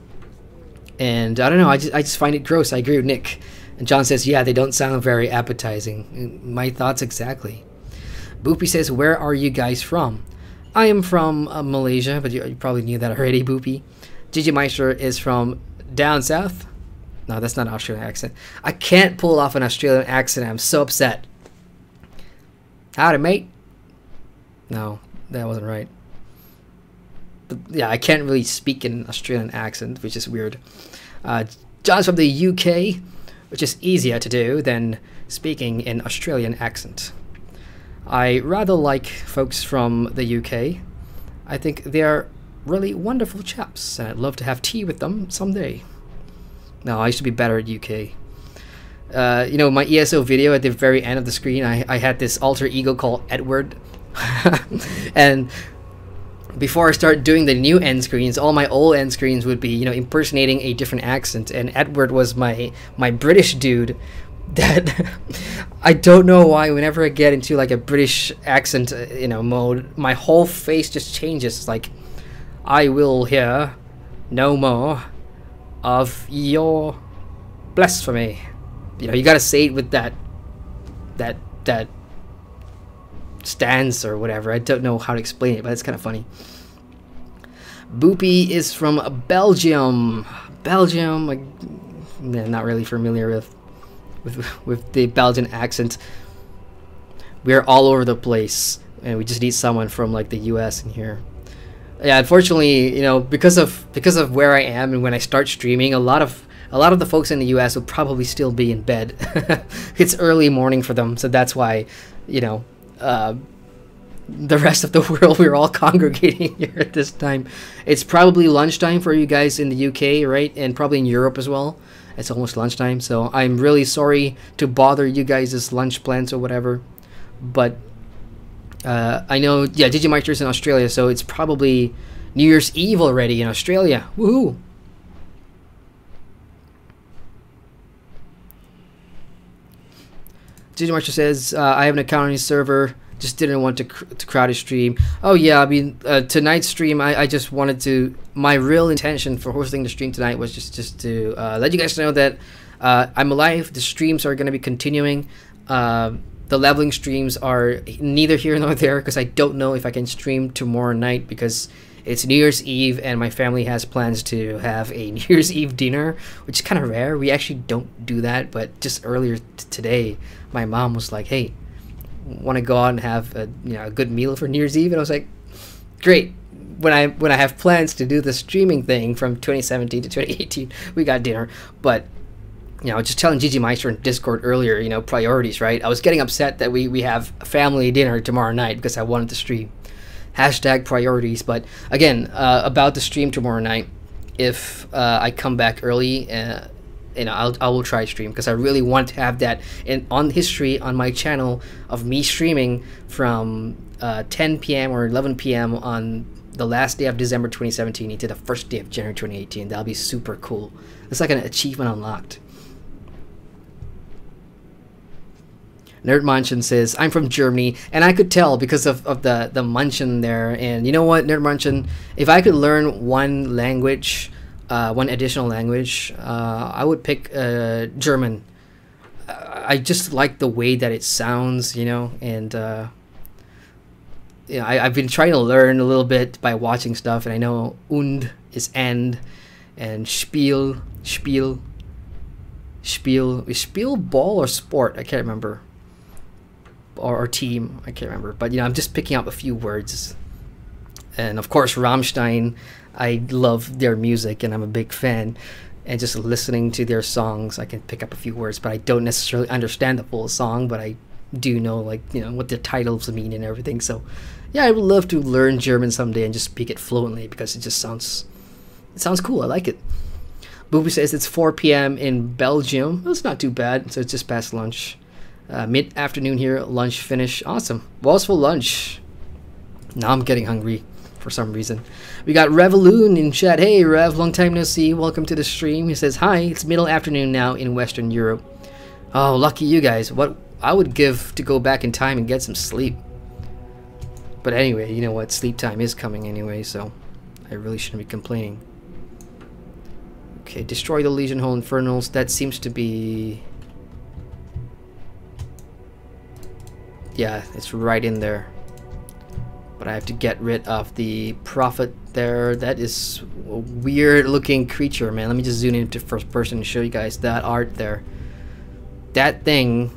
I don't know. I just find it gross. I agree with Nick. And John says, yeah, they don't sound very appetizing. My thoughts exactly. Boopy says, where are you guys from? I am from Malaysia, but you probably knew that already, Boopy. Gigi Meister is from down south. No, that's not an Australian accent. I can't pull off an Australian accent. I'm so upset. Howdy, mate. No, that wasn't right. But yeah, I can't really speak in an Australian accent, which is weird. John's from the UK, which is easier to do than speaking in Australian accent. I rather like folks from the UK. I think they're really wonderful chaps, and I'd love to have tea with them someday. No, I used to be better at UK. You know, my ESO video at the very end of the screen, I had this alter ego called Edward. And before I start doing the new end screens, all my old end screens would be, you know, impersonating a different accent. And Edward was my British dude that I don't know why whenever I get into like a British accent, you know, mode, my whole face just changes. It's like, I will hear no more of your blasphemy. You know, you gotta say it with that stance or whatever. I don't know how to explain it, but it's kind of funny. Boopy is from Belgium. Belgium, I'm not really familiar with the Belgian accent. We're all over the place, and we just need someone from like the US in here. Yeah, unfortunately, you know, because of where I am and when I start streaming, a lot of the folks in the US will probably still be in bed. It's early morning for them, so that's why, you know, the rest of the world, we're all congregating here at this time. It's probably lunchtime for you guys in the UK, right? And probably in Europe as well. It's almost lunchtime, so I'm really sorry to bother you guys' lunch plans or whatever. But I know, yeah, Digimeister's in Australia, so it's probably New Year's Eve already in Australia. Woohoo! Digimeister says, I have an account on his server, just didn't want to crowd his stream. Oh yeah, I mean, tonight's stream, I just wanted to, my real intention for hosting the stream tonight was just to let you guys know that I'm alive. The streams are going to be continuing. The leveling streams are neither here nor there because I don't know if I can stream tomorrow night because it's New Year's Eve and my family has plans to have a New Year's Eve dinner, which is kind of rare. We actually don't do that, but just earlier today, my mom was like, "Hey, want to go out and have a good meal for New Year's Eve?" And I was like, "Great." When I have plans to do the streaming thing from 2017 to 2018, we got dinner, but. You know, just telling Gigi Meister in Discord earlier, you know, priorities, right? I was getting upset that we have family dinner tomorrow night because I wanted to stream. Hashtag priorities. But again, about the stream tomorrow night, if I come back early, you know, I will try stream, because I really want to have that on history on my channel of me streaming from 10 p.m. or 11 p.m. on the last day of December 2017 into the first day of January 2018. That'll be super cool. It's like an achievement unlocked. Nerd Munchin says, I'm from Germany, and I could tell because of the Munchin there. And you know what, Nerd Munchin, if I could learn one language, one additional language, I would pick German. I just like the way that it sounds, you know, and you know, I've been trying to learn a little bit by watching stuff, and I know und is and Spiel ball or sport, I can't remember, or team, I can't remember, but you know, I'm just picking up a few words. And of course Rammstein, I love their music and I'm a big fan, and just listening to their songs I can pick up a few words, but I don't necessarily understand the full song, but I do know, like, you know, what the titles mean and everything. So yeah, I would love to learn German someday and just speak it fluently, because it just sounds cool. I like it. Booby says it's 4 p.m. in Belgium. Well, it's not too bad, so it's just past lunch. Mid-afternoon here, lunch finish. Awesome. Balls for lunch. Now I'm getting hungry for some reason. We got Revaloon in chat. Hey Rev, long time no see. Welcome to the stream. He says, hi, it's middle afternoon now in Western Europe. Oh, lucky you guys. What I would give to go back in time and get some sleep. But anyway, you know what? Sleep time is coming anyway, so I really shouldn't be complaining. Okay, destroy the Legion Hole Infernals. That seems to be... yeah, it's right in there. But I have to get rid of the Prophet there. That is a weird looking creature, man. Let me just zoom into first person and show you guys that art there. That thing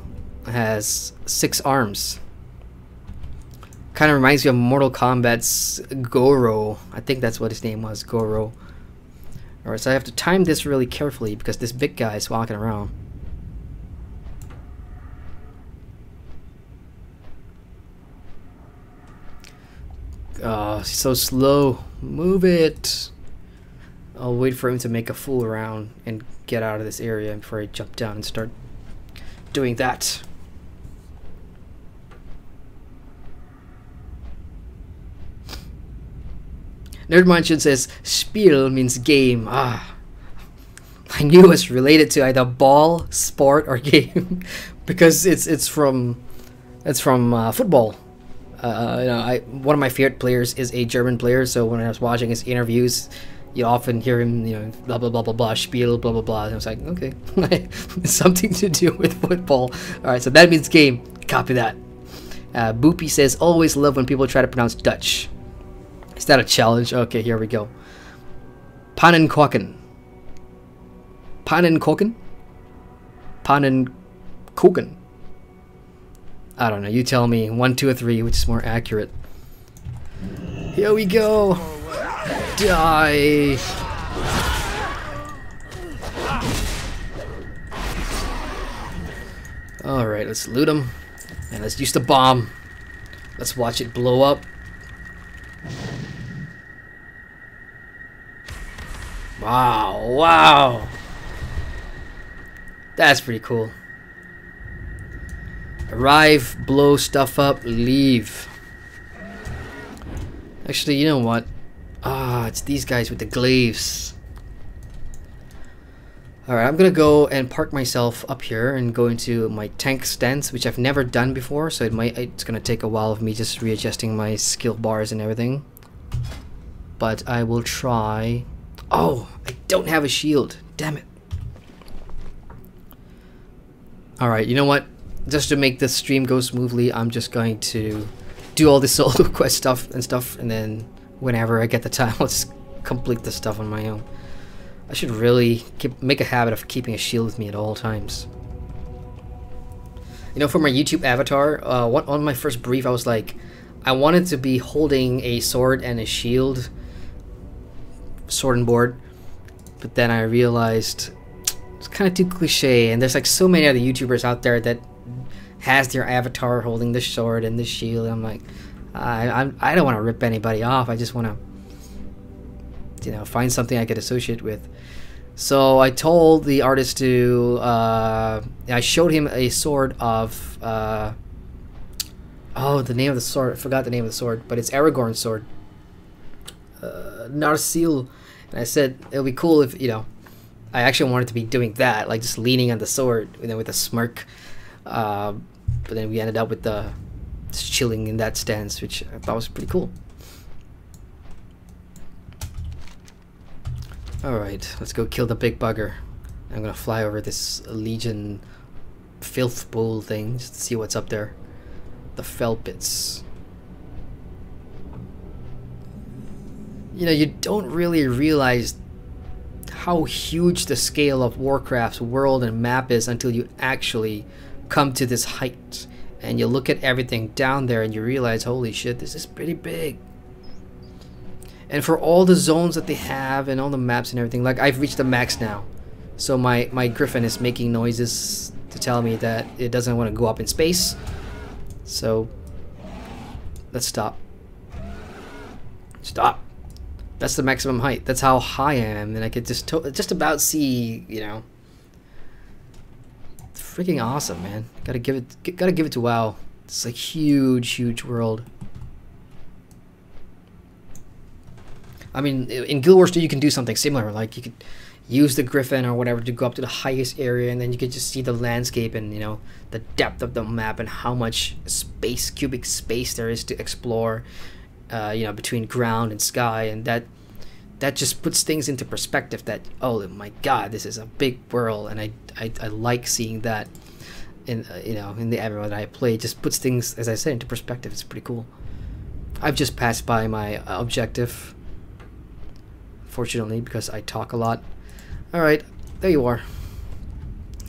has 6 arms. Kind of reminds me of Mortal Kombat's Goro. I think that's what his name was, Goro. Alright, so I have to time this really carefully because this big guy is walking around. Oh, he's so slow. Move it. I'll wait for him to make a fool around and get out of this area before I jump down and start doing that. Nerd Munchin says Spiel means game. Ah, I knew it was related to either ball, sport, or game because it's from football. You know, one of my favorite players is a German player, so when I was watching his interviews, you often hear him, you know, blah blah blah blah blah, Spiel, blah blah blah. And I was like, okay, it's something to do with football. All right, so that means game. Copy that. Boopy says always love when people try to pronounce Dutch. Is that a challenge? Okay, here we go. Pannenkoeken. Pannenkoeken? Pannenkoeken. I don't know, you tell me. 1, 2, or 3, which is more accurate. Here we go. Die. Alright, let's loot him. And let's use the bomb. Let's watch it blow up. Wow, wow. That's pretty cool. Arrive, blow stuff up, leave. Actually, you know what? Ah, it's these guys with the glaives. Alright, I'm gonna go and park myself up here and go into my tank stance, which I've never done before, so it's gonna take a while of me just readjusting my skill bars and everything. But I will try. Oh, I don't have a shield. Damn it. Alright, you know what? Just to make this stream go smoothly, I'm just going to do all this solo quest stuff, and then whenever I get the time, I'll just complete the stuff on my own. I should really make a habit of keeping a shield with me at all times. You know, for my YouTube avatar, on my first brief, I was like, I wanted to be holding a sword and a shield, sword and board, but then I realized it's kind of too cliche, and there's like so many other YouTubers out there that has their avatar holding this sword and this shield. I'm like, I don't want to rip anybody off. I just want to, you know, find something I could associate with. So I told the artist to, I showed him a sword of, oh, the name of the sword, I forgot the name of the sword, but it's Aragorn's sword. Narsil. And I said, it'll be cool if, you know, I actually wanted to be doing that, like just leaning on the sword, you know, with a smirk. But then we ended up with the just chilling in that stance, which I thought was pretty cool. Alright, let's go kill the big bugger. I'm gonna fly over this Legion filth bowl thing just to see what's up there. The fell pits. You know, you don't really realize how huge the scale of Warcraft's world and map is until you actually come to this height and you look at everything down there and you realize, holy shit, this is pretty big. And for all the zones that they have and all the maps and everything, like I've reached the max now. So my griffin is making noises to tell me that it doesn't want to go up in space. So let's stop. Stop. That's the maximum height. That's how high I am, and I could just about see, you know. It's freaking awesome, man. Gotta give it to WoW. It's like huge world. I mean, in Guild Wars 2 you can do something similar. Like you could use the Griffin or whatever to go up to the highest area, and then you could just see the landscape and, you know, the depth of the map and how much space, cubic space there is to explore. You know, between ground and sky, and that just puts things into perspective. That, oh my God, this is a big world, and I like seeing that in you know, in the MMO that I play. It just puts things, as I said, into perspective. It's pretty cool. I've just passed by my objective, fortunately, because I talk a lot. All right, there you are.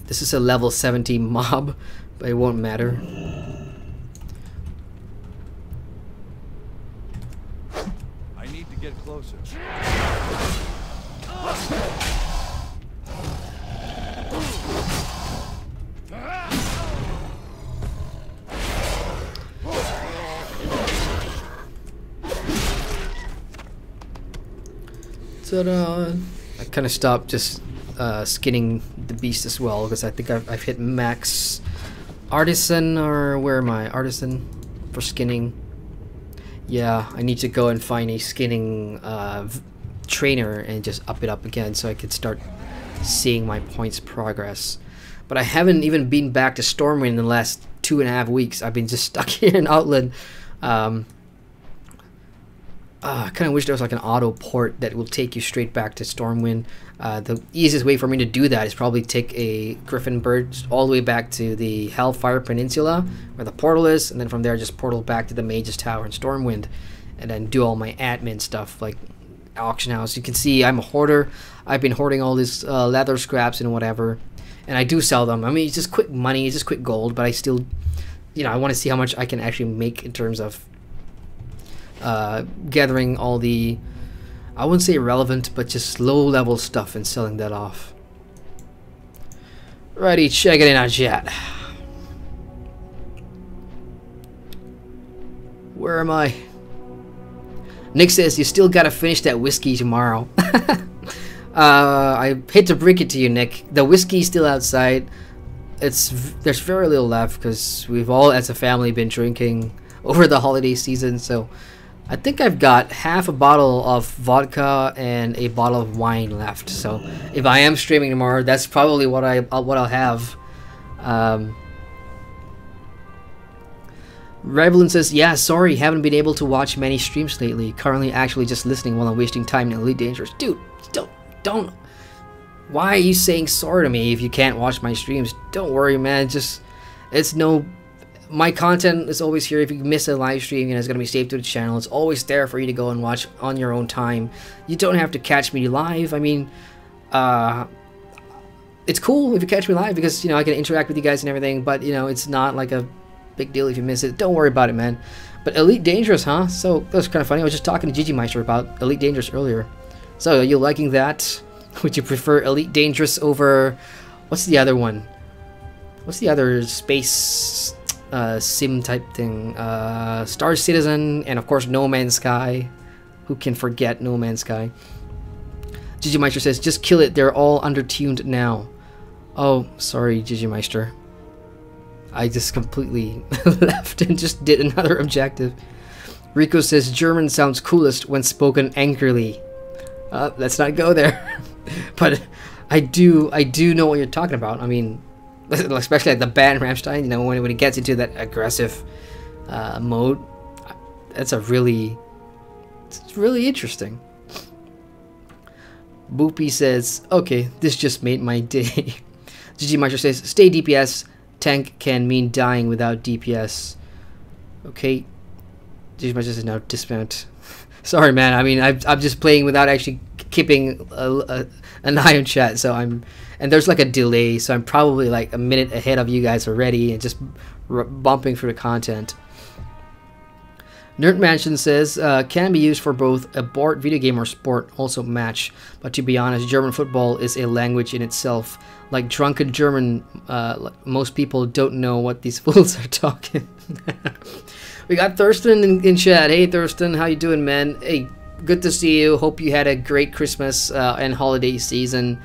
This is a level 70 mob, but it won't matter. Get closer. Ta-da! I kind of stopped just skinning the beast as well, because I think I've hit max artisan, or where am I? Artisan for skinning. Yeah, I need to go and find a skinning trainer and just up it up again so I could start seeing my points progress. But I haven't even been back to Stormwind in the last 2.5 weeks. I've been just stuck here in Outland. I kind of wish there was like an auto port that will take you straight back to Stormwind. The easiest way for me to do that is probably take a Griffin bird all the way back to the Hellfire Peninsula where the portal is, and then from there just portal back to the Mage's Tower in Stormwind, and then do all my admin stuff like auction house. You can see I'm a hoarder. I've been hoarding all these leather scraps and whatever, and I do sell them. I mean, it's just quick money, it's just quick gold, but I still, you know, I want to see how much I can actually make in terms of gathering all the, I wouldn't say irrelevant, but just low-level stuff and selling that off. Righty, check it in our chat. Where am I? Nick says, you still gotta finish that whiskey tomorrow. I hate to break it to you, Nick. The whiskey's still outside. There's very little left because we've all, as a family, been drinking over the holiday season, so I think I've got half a bottle of vodka and a bottle of wine left. So if I am streaming tomorrow, that's probably what I'll have. Revelin says, yeah, sorry, haven't been able to watch many streams lately. Currently actually just listening while I'm wasting time in Elite Dangerous. Dude, don't. Why are you saying sorry to me if you can't watch my streams? Don't worry, man. Just, it's no... My content is always here. If you miss a live stream, it's going to be saved to the channel. It's always there for you to go and watch on your own time. You don't have to catch me live. I mean, it's cool if you catch me live because, you know, I can interact with you guys and everything, but, you know, it's not like a big deal if you miss it. Don't worry about it, man. But Elite Dangerous, huh? So, that was kind of funny. I was just talking to Gigimeister about Elite Dangerous earlier. So, are you liking that? Would you prefer Elite Dangerous over... What's the other one? What's the other space... sim type thing? Star Citizen, and of course No Man's Sky. Who can forget No Man's Sky? Gigimeister says, just kill it. They're all undertuned now. Oh, sorry, Gigimeister. I just completely left and just did another objective. Rico says, German sounds coolest when spoken angrily. Let's not go there. But I do know what you're talking about. I mean, especially like the band Rammstein, you know, when it gets into that aggressive mode, it's really interesting. Boopy says, okay, this just made my day. Gigimeister says, stay DPS. Tank can mean dying without DPS. Okay. Gigimeister says, now dismount. Sorry, man. I mean, I'm just playing without actually keeping an eye on chat. So and there's like a delay. So I'm probably like a minute ahead of you guys already and just bumping through the content. Nerd Mansion says, can be used for both a board video game or sport, also match. But to be honest, German football is a language in itself. Like drunken German, most people don't know what these fools are talking. We got Thurston in chat. Hey Thurston, how you doing, man? Hey, good to see you. Hope you had a great Christmas and holiday season.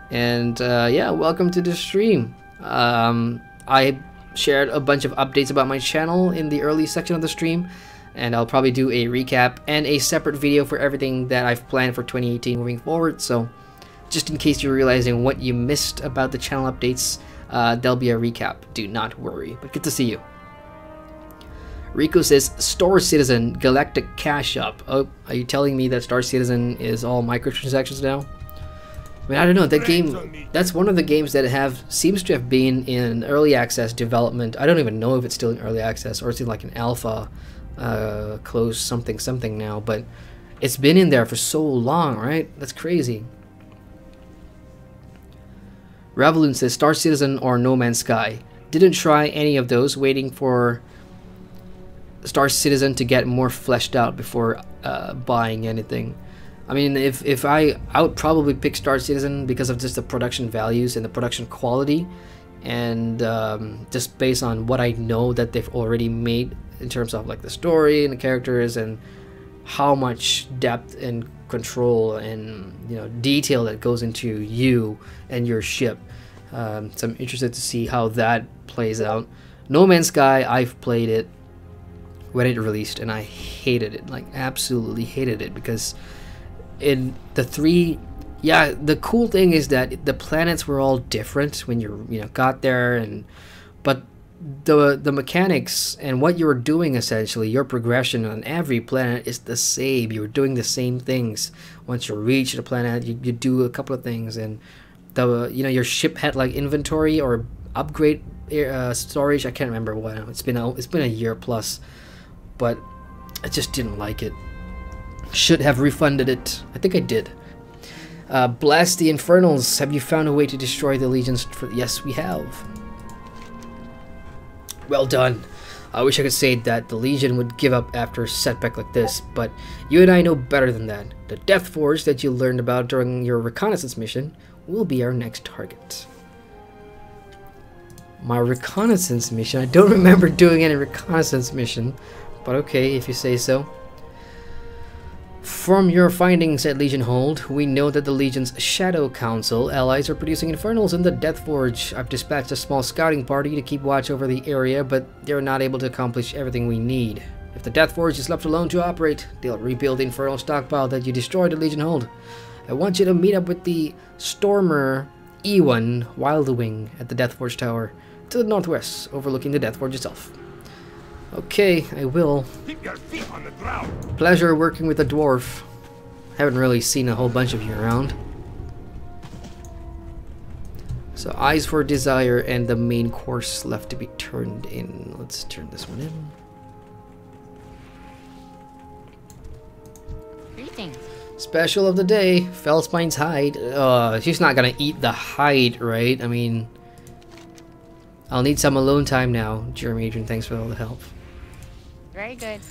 And yeah, welcome to the stream. I shared a bunch of updates about my channel in the early section of the stream. And I'll probably do a recap and a separate video for everything that I've planned for 2018 moving forward. So just in case you're realizing what you missed about the channel updates, there'll be a recap. Do not worry. But good to see you. Rico says, Star Citizen Galactic Cash Up. Oh, are you telling me that Star Citizen is all microtransactions now? I mean, I don't know. That game, that's one of the games that seems to have been in early access development. I don't even know if it's still in early access or it's in like an alpha. Close something now, but it's been in there for so long, right? That's crazy. Ravaloon says Star Citizen or No Man's Sky. Didn't try any of those, waiting for Star Citizen to get more fleshed out before buying anything. I mean, if I would probably pick Star Citizen because of just the production values and the production quality, and just based on what I know that they've already made in terms of like the story and the characters and how much depth and control and, you know, detail that goes into you and your ship. So I'm interested to see how that plays out. No Man's Sky, I've played it when it released and I hated it, like absolutely hated it, because in the the cool thing is that the planets were all different when you got there, but the mechanics and what you were doing, essentially your progression on every planet is the same. You're doing the same things. Once you reach the planet, you do a couple of things, and your ship had like inventory or upgrade storage. I can't remember what. It's been a year plus, but I just didn't like it. Should have refunded it. I think I did. Blast the Infernals. Have you found a way to destroy the legions? Yes, we have. Well done. I wish I could say that the Legion would give up after a setback like this, but you and I know better than that. The Death Forge that you learned about during your reconnaissance mission will be our next target. My reconnaissance mission? I don't remember doing any reconnaissance mission, but okay, if you say so. From your findings at Legion Hold, we know that the Legion's Shadow Council allies are producing Infernals in the Death Forge. I've dispatched a small scouting party to keep watch over the area, but they're not able to accomplish everything we need. If the Death Forge is left alone to operate, they'll rebuild the Infernal stockpile that you destroyed at Legion Hold. I want you to meet up with the Stormer E1 Wildwing at the Death Forge Tower to the northwest, overlooking the Death Forge itself. Okay, I will. Keep your feet on the ground. Pleasure working with a dwarf. Haven't really seen a whole bunch of you around. So Eyes for Desire and the main course left to be turned in. Let's turn this one in. Greetings. Special of the day, Felspine's hide. She's not gonna eat the hide, right? I mean, I'll need some alone time now. Jeremy, Adrian, thanks for all the help. Very good.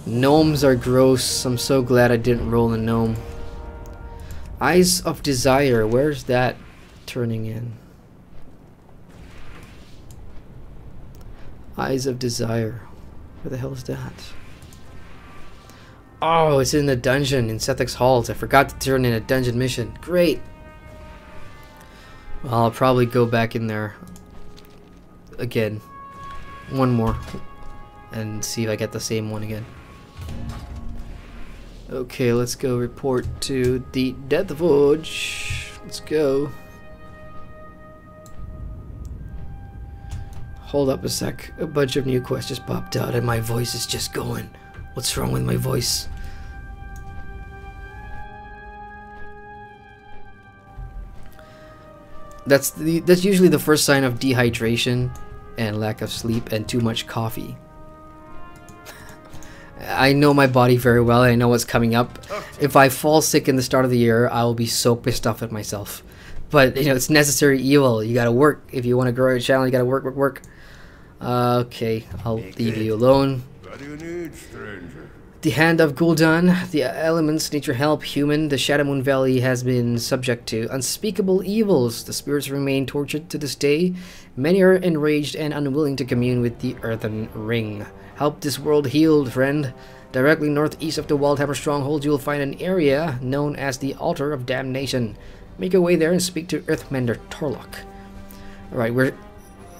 Gnomes are gross. I'm so glad I didn't roll a gnome. Eyes of Desire, where's that turning in? Eyes of Desire. Where the hell is that? Oh, it's in the dungeon in Sethek's Halls. I forgot to turn in a dungeon mission. Great. Well, I'll probably go back in there again. One more. And see if I get the same one again. Okay, let's go report to the Death Forge. Let's go. Hold up a sec. A bunch of new quests just popped out and my voice is just going. What's wrong with my voice? That's usually the first sign of dehydration and lack of sleep and too much coffee. I know my body very well. I know what's coming up. If I fall sick in the start of the year, I will be so pissed off at myself. But, you know, it's necessary evil. You gotta work. If you want to grow your channel, you gotta work. Okay, I'll leave you alone. What do you need, stranger? The Hand of Gul'dan. The elements need your help, human. The Shadowmoon Valley has been subject to unspeakable evils. The spirits remain tortured to this day. Many are enraged and unwilling to commune with the Earthen Ring. Help this world healed, friend. Directly northeast of the Wildhammer Stronghold, you will find an area known as the Altar of Damnation. Make your way there and speak to Earthmender Torlock. Alright, we're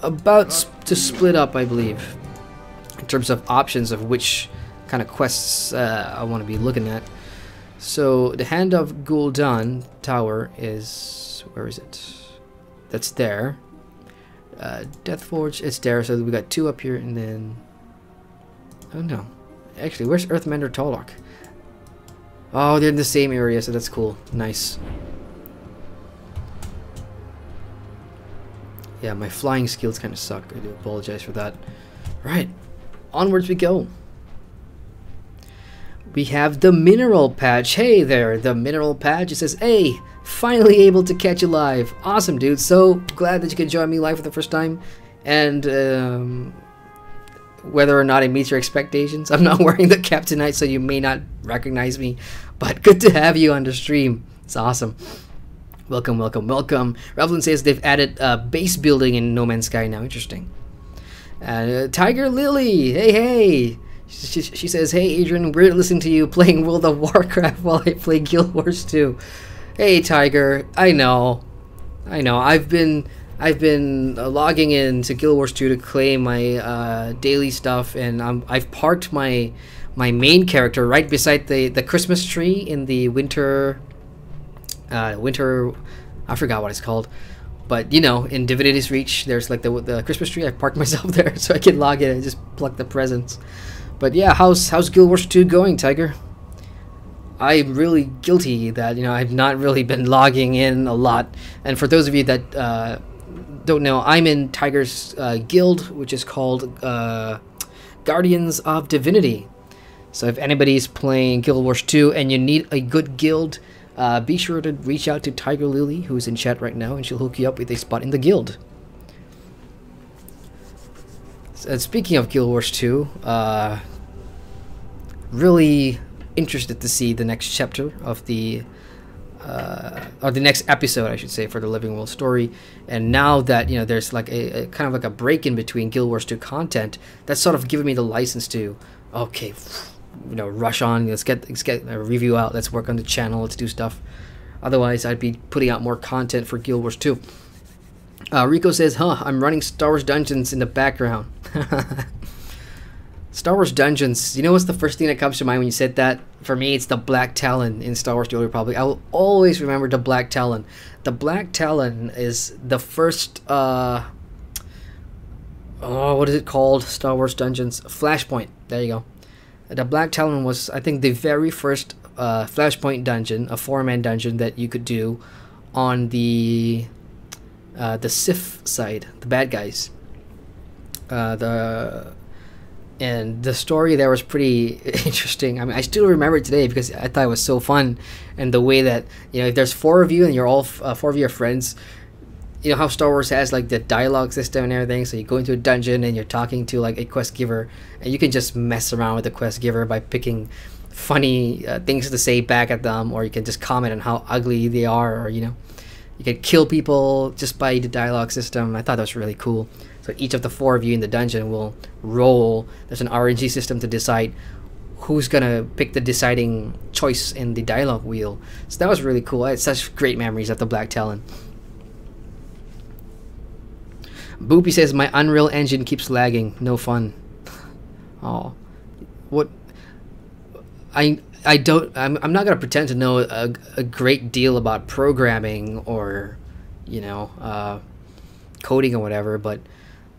about to split up, I believe, in terms of options of which kind of quests I want to be looking at. So, the Hand of Gul'dan Tower is... where is it? That's there. Death Forge, it's there, so we got 2 up here, and then... oh no. Actually, where's Earthmender Torlock? Oh, they're in the same area, so that's cool. Nice. Yeah, my flying skills kind of suck. I do apologize for that. Right, onwards we go. We have the mineral patch. Hey there, the mineral patch. It says, hey, finally able to catch you live. Awesome, dude. So glad that you can join me live for the first time. And whether or not it meets your expectations, I'm not wearing the cap tonight, so you may not recognize me. But good to have you on the stream. It's awesome. Welcome. Revlin says they've added base building in No Man's Sky now. Interesting. Tiger Lily, hey. She says, hey Adrian, we're listening to you playing World of Warcraft while I play Guild Wars 2. Hey Tiger, I know. I've been logging in to Guild Wars 2 to claim my daily stuff, and I've parked my main character right beside the Christmas tree in the winter. I forgot what it's called, but you know, in Divinity's Reach, there's like the Christmas tree. I parked myself there so I can log in and just pluck the presents. But yeah, how's Guild Wars 2 going, Tiger? I'm really guilty that, you know, I've not really been logging in a lot. And for those of you that don't know, I'm in Tiger's guild, which is called Guardians of Divinity. So if anybody's playing Guild Wars 2 and you need a good guild, be sure to reach out to Tiger Lily, who's in chat right now, and she'll hook you up with a spot in the guild. And speaking of Guild Wars 2, really interested to see the next chapter of the or the next episode, I should say, for the Living World story. And now that, you know, there's like a kind of like a break in between Guild Wars 2 content, that's sort of giving me the license to, okay, you know, rush on, let's get a review out, let's work on the channel, let's do stuff. Otherwise, I'd be putting out more content for Guild Wars 2. Rico says, I'm running Star Wars Dungeons in the background. Star Wars Dungeons, you know what's the first thing that comes to mind when you said that? For me, it's the Black Talon in Star Wars The Old Republic. I will always remember the Black Talon. The Black Talon is the first, what is it called? Star Wars Dungeons. Flashpoint. There you go. The Black Talon was, I think, the very first Flashpoint dungeon, a 4-man dungeon that you could do on the Sith side, the bad guys. And the story there was pretty interesting. I mean, I still remember it today because I thought it was so fun, and the way that, you know, if there's 4 of you and you're all 4 of your friends, you know how Star Wars has like the dialogue system and everything. So you go into a dungeon and you're talking to like a quest giver, and you can just mess around with the quest giver by picking funny things to say back at them, or you can just comment on how ugly they are, or, you know, you can kill people just by the dialogue system. I thought that was really cool. So each of the 4 of you in the dungeon will roll. There's an RNG system to decide who's gonna pick the deciding choice in the dialogue wheel. So that was really cool. I had such great memories of the Black Talon. Boopy says my Unreal Engine keeps lagging. No fun. Oh, what? I'm not gonna pretend to know a great deal about programming or, you know, coding or whatever. But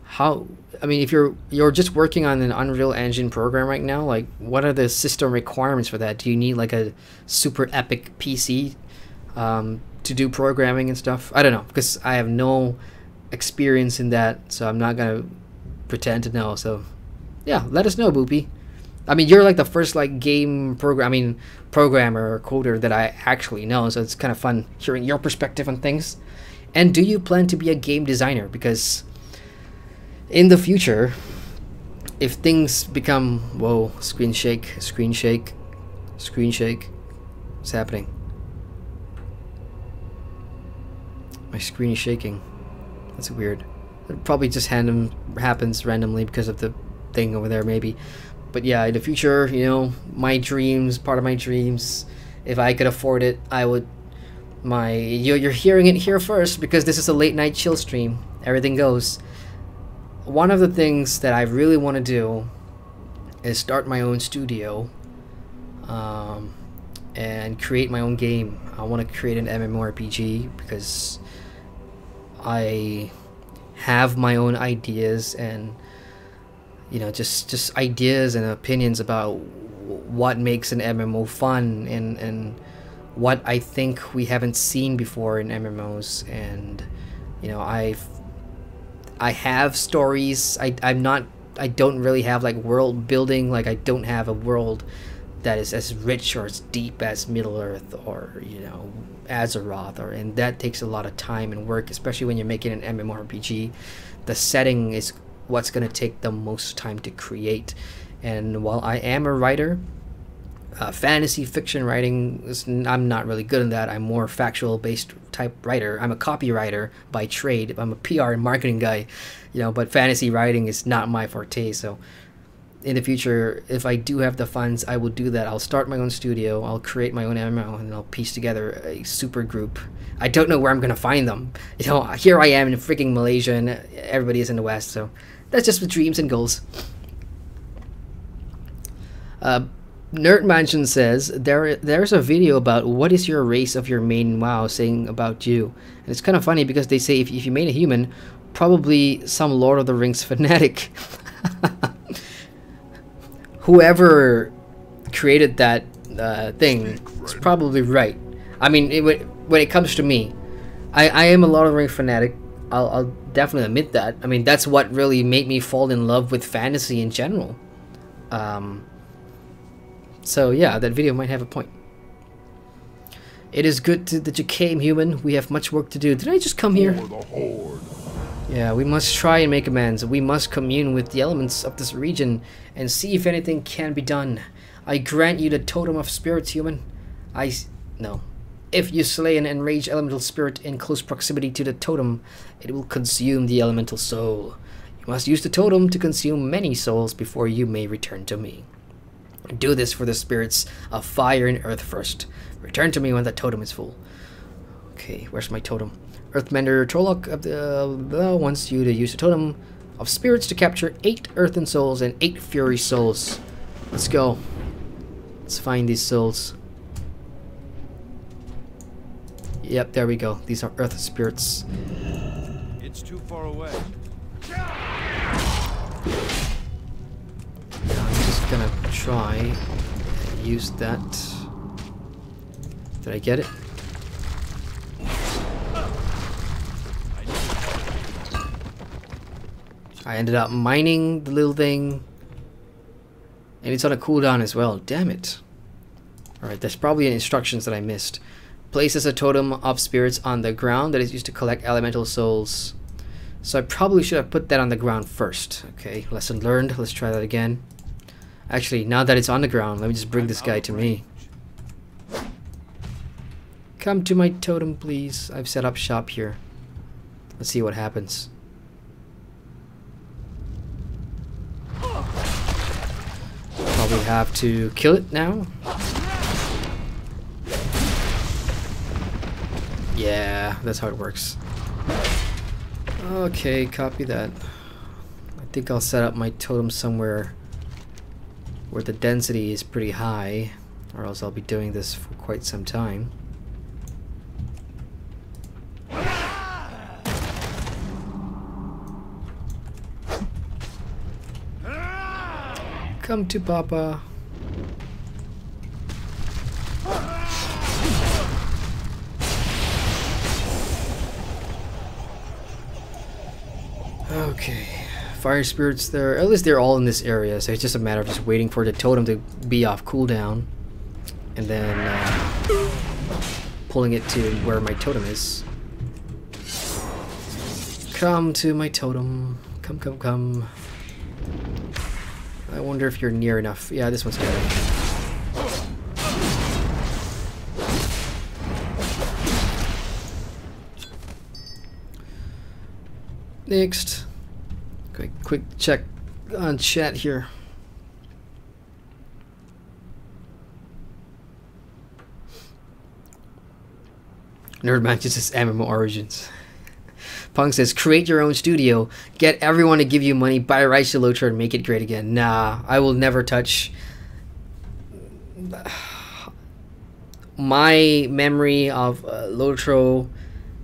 how? I mean, if you're just working on an Unreal Engine program right now, like, what are the system requirements for that? Do you need like a super epic PC to do programming and stuff? I don't know, because I have no experience in that, so I'm not gonna pretend to know. So yeah, let us know, Boopy. I mean, you're like the first like programmer or coder that I actually know, so it's kind of fun hearing your perspective on things. And do you plan to be a game designer? Because in the future, if things become, whoa, screen shake, what's happening? My screen is shaking. That's weird. It probably just happens randomly because of the thing over there, maybe. But yeah, in the future, you know, my dreams, part of my dreams, if I could afford it, I would. You're hearing it here first, because this is a late night chill stream. Everything goes. One of the things that I really want to do is start my own studio, and create my own game. I want to create an MMORPG because I have my own ideas and, you know, just ideas and opinions about what makes an MMO fun and what I think we haven't seen before in MMOs. And, you know, I have stories. I don't really have like world building. Like, I don't have a world that is as rich or as deep as Middle Earth or, you know, Azeroth, and that takes a lot of time and work, especially when you're making an MMORPG. The setting is what's going to take the most time to create. And while I am a writer, fantasy fiction writing I'm not really good in that. I'm more factual based type writer. I'm a copywriter by trade. I'm a PR and marketing guy, you know, but fantasy writing is not my forte. So in the future, if I do have the funds, I will do that. I'll start my own studio, I'll create my own MMO, and I'll piece together a super group. I don't know where I'm gonna find them. You know, here I am in freaking Malaysia and everybody is in the West, so that's just the dreams and goals. Nerd Mansion says there's a video about what is your race of your main WoW saying about you. And it's kind of funny because they say if you made a human, probably some Lord of the Rings fanatic. Whoever created that thing is probably right. I mean, when it comes to me, I am a Lord of the Rings fanatic. I'll definitely admit that. I mean, that's what really made me fall in love with fantasy in general. So yeah, that video might have a point. It is good that you came, human. We have much work to do. Did I just come here? Yeah, we must try and make amends. We must commune with the elements of this region and see if anything can be done. I grant you the totem of spirits, human. No. If you slay an enraged elemental spirit in close proximity to the totem, it will consume the elemental soul. You must use the totem to consume many souls before you may return to me. Do this for the spirits of fire and earth first. Return to me when the totem is full. Okay, where's my totem? Earthmender Trolloc wants you to use the totem of spirits to capture 8 earthen souls and 8 fury souls. Let's go. Let's find these souls. Yep, there we go. These are earth spirits. It's too far away. I'm just gonna try and use that. Did I get it? I ended up mining the little thing. And it's on a cooldown as well. Damn it. Alright, there's probably instructions that I missed. Places a totem of spirits on the ground that is used to collect elemental souls. So I probably should have put that on the ground first. Okay, lesson learned. Let's try that again. Actually, now that it's on the ground, let me just bring this guy to me. Come to my totem, please. I've set up shop here. Let's see what happens. probably have to kill it now. Yeah, that's how it works. Okay, copy that. I think I'll set up my totem somewhere where the density is pretty high, or else I'll be doing this for quite some time. Come to Papa. Okay, fire spirits there. At least they're all in this area, so it's just a matter of just waiting for the totem to be off cooldown, and then pulling it to where my totem is. Come to my totem. Come, come, come. I wonder if you're near enough. Yeah, this one's good. Next. Quick check on chat here. Nerd Matches is MMO Origins. Punk says, create your own studio, get everyone to give you money, buy rights to Lotro and make it great again. Nah, I will never touch. My memory of Lotro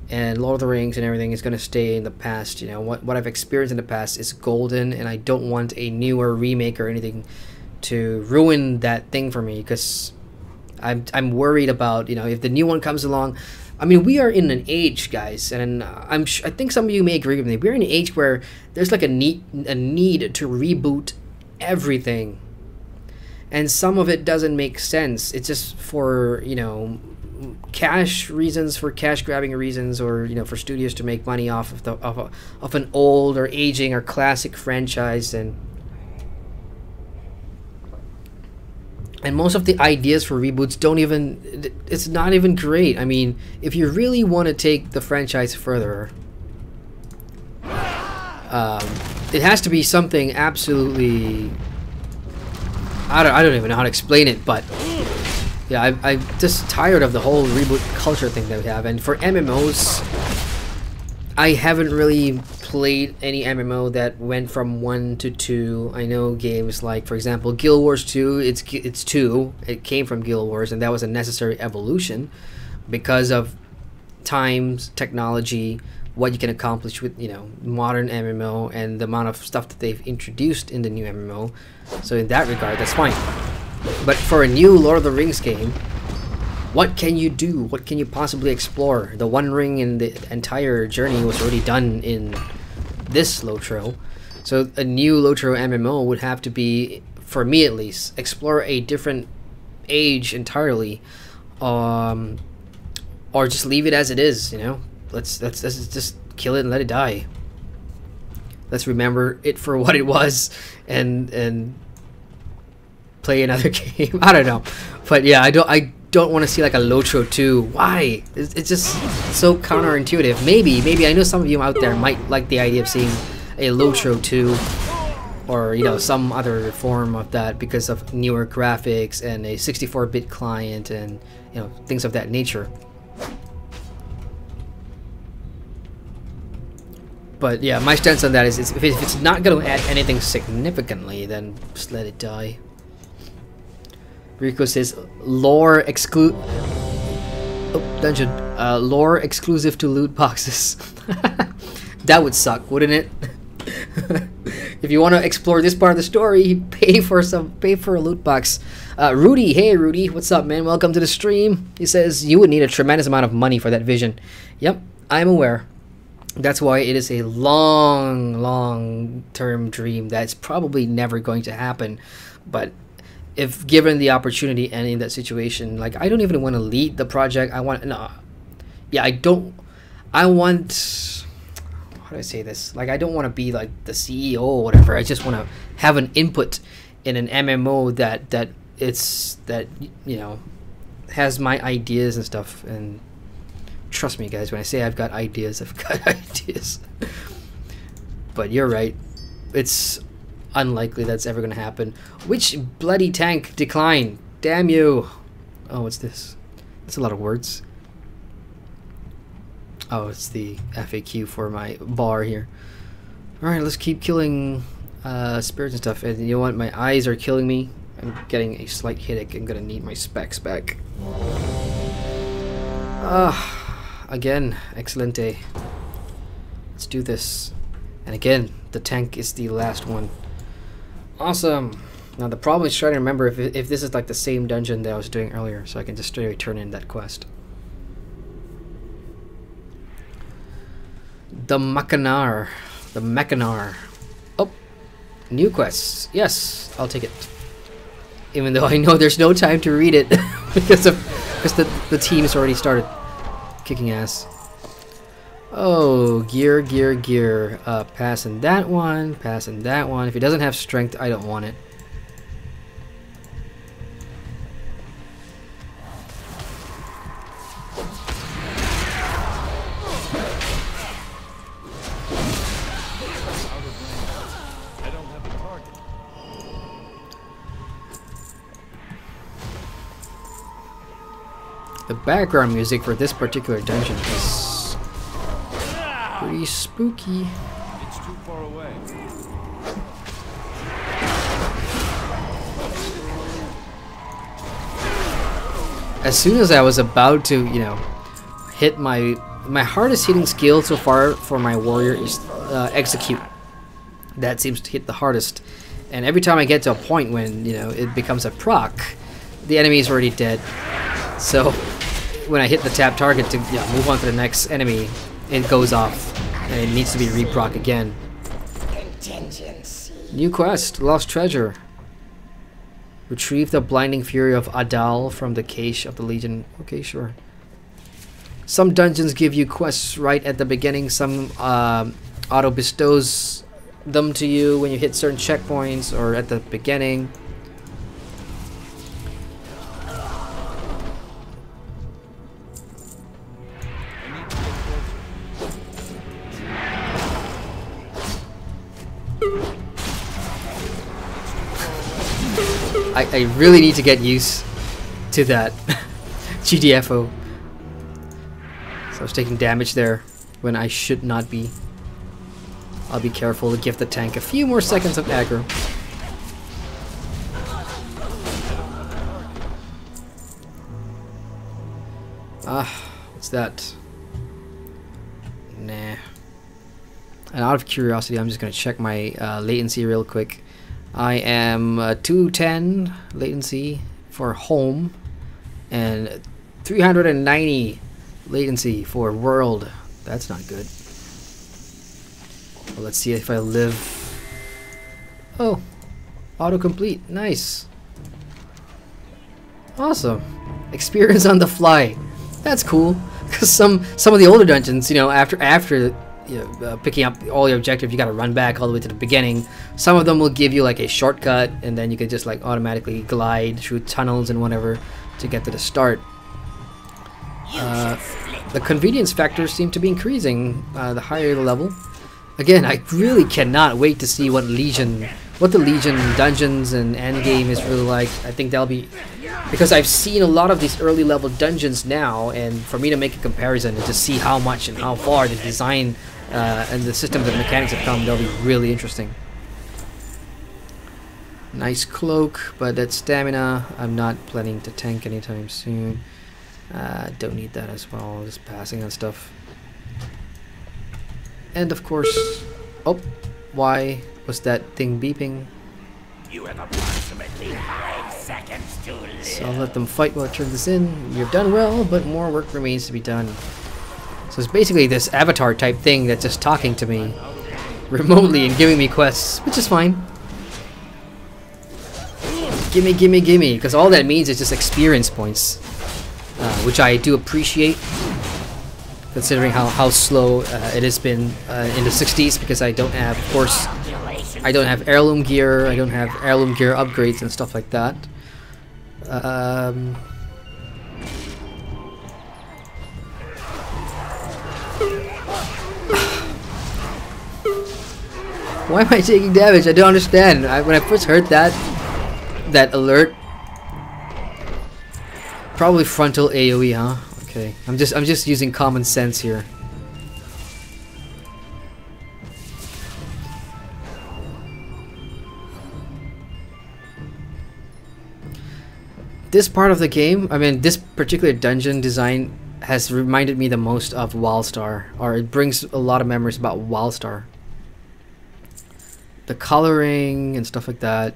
and Lord of the Rings and everything is going to stay in the past. You know, what I've experienced in the past is golden, and I don't want a newer remake or anything to ruin that thing for me, because I'm worried about, you know, if the new one comes along. I mean, we are in an age, guys, and I think some of you may agree with me. We're in an age where there's like a need to reboot everything, and some of it doesn't make sense. It's just for, you know, cash reasons, for cash grabbing reasons, or, you know, for studios to make money off of of an old or aging or classic franchise. And most of the ideas for reboots don't even, it's not even great. I mean, if you really want to take the franchise further, it has to be something absolutely, I don't even know how to explain it, but yeah, I'm just tired of the whole reboot culture thing that we have. And for MMOs, I haven't really played any MMO that went from 1 to 2. I know games like, for example, Guild Wars 2, it's 2. It came from Guild Wars, and that was a necessary evolution because of times, technology, what you can accomplish with, you know, modern MMO, and the amount of stuff that they've introduced in the new MMO. So in that regard, that's fine. But for a new Lord of the Rings game, what can you do? What can you possibly explore? The One Ring and the entire journey was already done in this Lotro. So a new Lotro MMO would have to be, for me at least, explore a different age entirely, or just leave it as it is. You know, let's just kill it and let it die. Let's remember it for what it was, and play another game. I don't know, but yeah, I don't want to see like a Lotro 2. Why? It's just so counterintuitive. Maybe I know some of you out there might like the idea of seeing a Lotro 2, or, you know, some other form of that, because of newer graphics and a 64-bit client and, you know, things of that nature. But yeah, my stance on that is if it's not going to add anything significantly, then just let it die. Rico says lore dungeon lore exclusive to loot boxes. That would suck, wouldn't it? If you want to explore this part of the story, pay for a loot box. Rudy, hey Rudy, what's up, man? Welcome to the stream. He says you would need a tremendous amount of money for that vision. Yep, I'm aware. That's why it is a long-term dream that's probably never going to happen. But if given the opportunity and in that situation, like, I don't even want to lead the project. I want, how do I say this? Like, I don't want to be like the CEO or whatever. I just want to have an input in an MMO that you know, has my ideas and stuff. And trust me, guys, when I say I've got ideas, I've got ideas. But you're right. It's unlikely that's ever gonna happen. Which bloody tank decline? Damn you! Oh, what's this? That's a lot of words. Oh, it's the FAQ for my bar here. Alright, let's keep killing spirits and stuff. And you know what? My eyes are killing me. I'm getting a slight headache. I'm gonna need my specs back. Again, excelente. Let's do this. And again, the tank is the last one. Awesome. Now the problem is trying to remember if this is like the same dungeon that I was doing earlier, so I can just straight away turn in that quest. The Machinar. The Machinar. Oh, new quests. Yes, I'll take it. Even though I know there's no time to read it because the team's already started kicking ass. Oh, gear. Passing that one. Passing that one. If it doesn't have strength, I don't want it. The background music for this particular dungeon is pretty spooky. It's too far away. As soon as I was about to, you know, hit my hardest hitting skill so far for my warrior is execute. That seems to hit the hardest. And every time I get to a point when, you know, it becomes a proc, the enemy is already dead. So when I hit the tap target to move on to the next enemy, it goes off and it needs to be reproc again. New quest, Lost Treasure. Retrieve the blinding fury of Adal from the cache of the Legion. Okay, sure. Some dungeons give you quests right at the beginning. Some auto bestows them to you when you hit certain checkpoints or at the beginning. I really need to get used to that GDFO. So I was taking damage there when I should not be. I'll be careful to give the tank a few more seconds of aggro. What's that? Nah. And out of curiosity, I'm just gonna check my latency real quick. I am 210 latency for home and 390 latency for world. That's not good. Well, let's see if I live. Oh, autocomplete. Nice. Awesome. Experience on the fly. That's cool. Because some of the older dungeons, you know, after picking up all your objectives, you gotta run back all the way to the beginning. Some of them will give you like a shortcut, and then you could just like automatically glide through tunnels and whatever to get to the start. The convenience factors seem to be increasing the higher the level. Again, I really cannot wait to see what the Legion dungeons and endgame is really like. I think that'll be, because I've seen a lot of these early level dungeons now, and for me to make a comparison and to see how much and how far the design and the systems and mechanics have come, that'll be really interesting. Nice cloak, but that's stamina. I'm not planning to tank anytime soon. Don't need that as well, just passing on stuff. And of course, oh, why was that thing beeping? You have approximately 5 seconds to live. So I'll let them fight while I turn this in. You've done well, but more work remains to be done. So it's basically this avatar type thing that's just talking to me remotely and giving me quests, which is fine. Gimme, gimme, gimme, because all that means is just experience points, which I do appreciate, considering how slow it has been in the 60s, because I don't have, of course, I don't have heirloom gear, I don't have heirloom gear upgrades and stuff like that. Why am I taking damage? I don't understand. When I first heard that alert, probably frontal AOE, huh? Okay, I'm just using common sense here. This part of the game, I mean, this particular dungeon design has reminded me the most of Wildstar, or it brings a lot of memories about Wildstar. The coloring and stuff like that.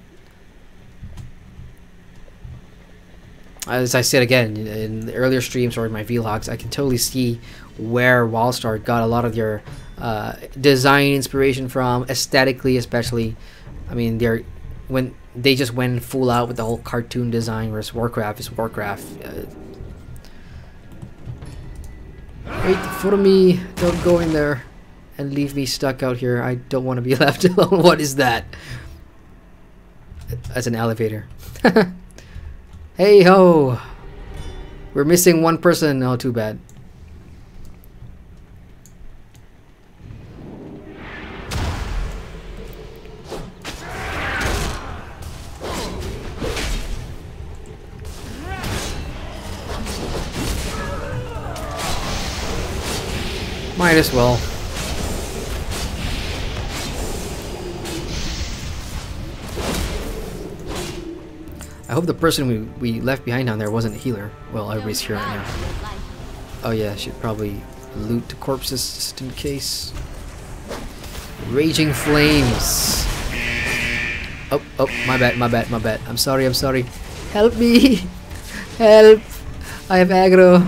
As I said again in the earlier streams or in my vlogs, I can totally see where Wildstar got a lot of their design inspiration from, aesthetically especially. I mean, when they just went full out with the whole cartoon design, whereas Warcraft is Warcraft. Wait for me! Don't go in there and leave me stuck out here. I don't want to be left alone. What is that? That's an elevator. Hey ho! We're missing one person. Oh, too bad. Might as well. I hope the person we left behind down there wasn't a healer. Well, everybody's here right now. Oh yeah, I should probably loot the corpses just in case. Raging flames. Oh, my bad. I'm sorry. Help me! Help! I have aggro.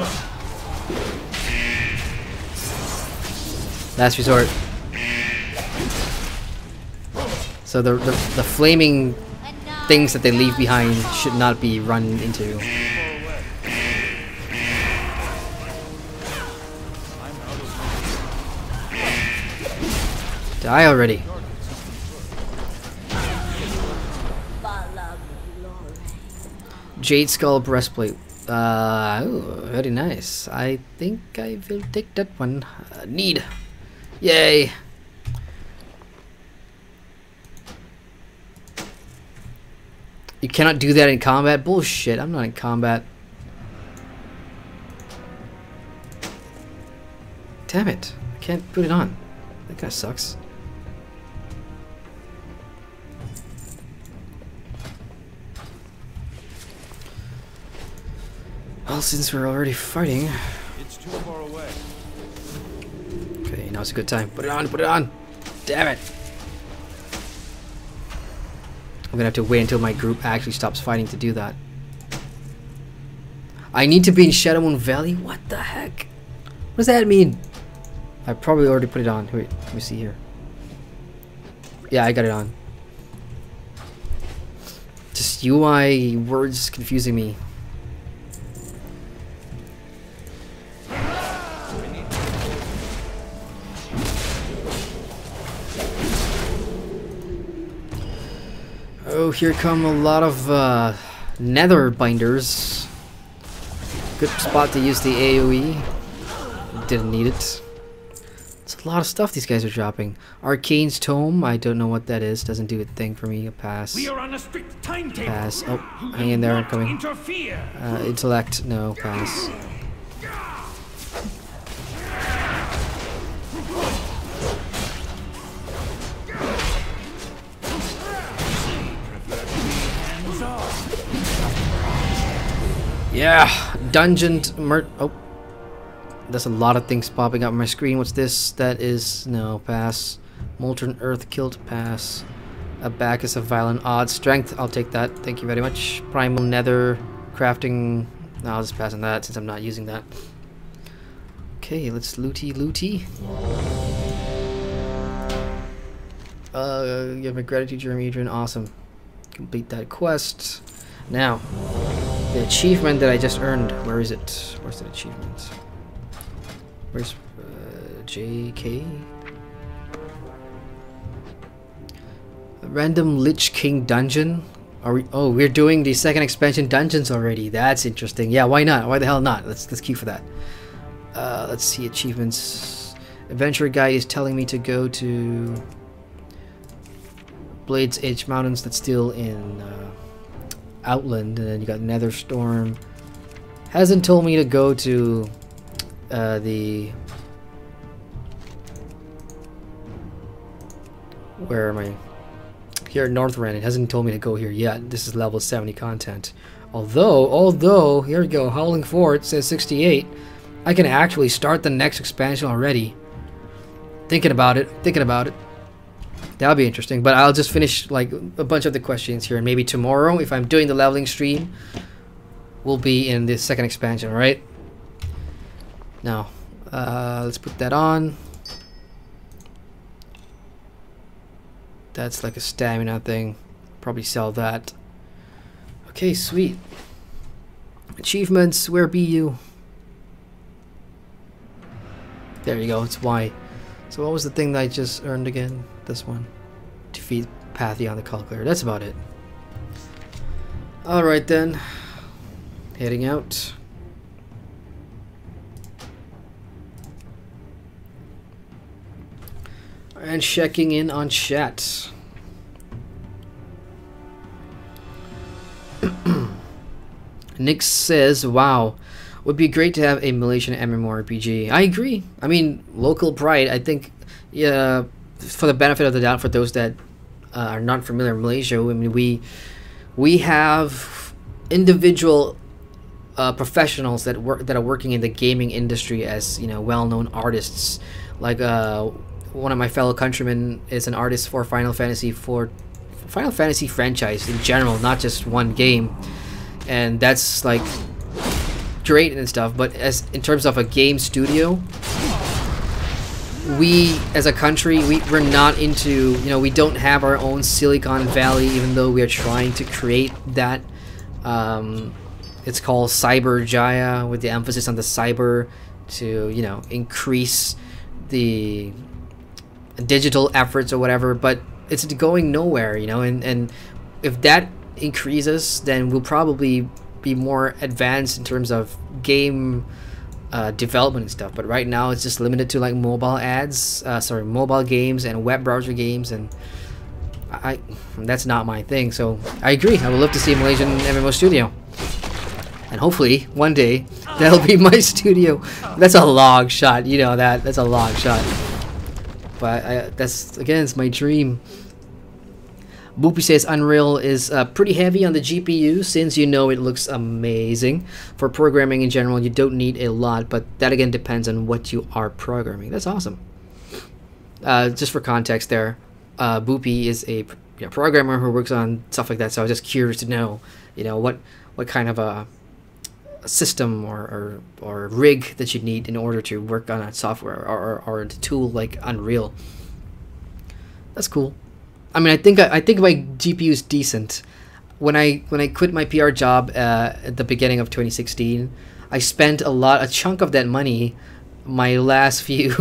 Last resort. So the flaming things that they leave behind should not be run into. Die already. Jade Skull Breastplate. Ooh, very nice. I think I will take that one. Need. Yay. You cannot do that in combat? Bullshit, I'm not in combat. Damn it. I can't put it on. That kinda sucks. Well, since we're already fighting... It's too far away. Okay, now's a good time. Put it on! Damn it! I'm gonna have to wait until my group actually stops fighting to do that. I need to be in Shadow Moon Valley? What the heck? What does that mean? I probably already put it on. Wait, let me see here. Yeah, I got it on. Just UI words confusing me. Oh, here come a lot of nether binders. Good spot to use the AoE. Didn't need it. It's a lot of stuff these guys are dropping. Arcane's Tome, I don't know what that is. Doesn't do a thing for me. A pass. We are on a strict timetable. Pass. Oh, hang in there. I'm coming. Interfere. Intellect. No. Pass. Yeah, dungeon oh, there's a lot of things popping up on my screen. What's this? That is no pass. Molten Earth Kilt pass. Abacus of Violent Odds Strength. I'll take that. Thank you very much. Primal Nether Crafting. No, I'll just pass on that since I'm not using that. Okay, let's looty. You have my gratitude, Jeremy Adrian. Awesome. Complete that quest. Now. The achievement that I just earned, where is it? Where's the achievement? Where's JK? A random Lich King dungeon? Are we? Oh, we're doing the second expansion dungeons already. That's interesting. Yeah, why not? Why the hell not? Let's queue for that. Let's see achievements. Adventure guide is telling me to go to Blades Edge Mountains, that's still in Outland, and then you got Netherstorm. Hasn't told me to go to the... Where am I? Here at Northrend. It hasn't told me to go here yet. This is level 70 content. Although, here we go, Howling Fort says 68. I can actually start the next expansion already. Thinking about it. That'll be interesting, but I'll just finish like a bunch of the questions here, and maybe tomorrow, if I'm doing the leveling stream, we'll be in the second expansion, alright? Now, let's put that on. That's like a stamina thing. Probably sell that. Okay, sweet. Achievements, where be you? There you go, it's Y. So what was the thing that I just earned again? This one. Defeat Pathy on the calculator. That's about it. Alright then. Heading out. And checking in on chat. Nick says, wow, would be great to have a Malaysian MMORPG. I agree. I mean, local pride, I think, yeah, for the benefit of the doubt, for those that are not familiar with Malaysia, I mean, we have individual professionals that are working in the gaming industry as, you know, well-known artists. Like one of my fellow countrymen is an artist for Final Fantasy franchise in general, not just one game, and that's like great and stuff. But as in terms of a game studio, we as a country, we're not into, you know, we don't have our own Silicon Valley, even though we are trying to create that. It's called Cyber Jaya, with the emphasis on the cyber to, you know, increase the digital efforts or whatever, but it's going nowhere, you know, and if that increases, then we'll probably be more advanced in terms of game development and stuff. But right now it's just limited to like mobile games and web browser games, and that's not my thing. So I agree, I would love to see a Malaysian MMO studio, and hopefully one day that'll be my studio. That's a long shot, you know that. That's a long shot. But that's, again, it's my dream. Boopy says Unreal is pretty heavy on the GPU, since you know it looks amazing. For programming in general, you don't need a lot, but that again depends on what you are programming. That's awesome. Just for context there, Boopy is a programmer who works on stuff like that, so I was just curious to know, you know, what kind of a system or rig that you need in order to work on that software or a tool like Unreal. That's cool. I mean, I think my GPU is decent. When I quit my PR job at the beginning of 2016, I spent a chunk of that money, my last few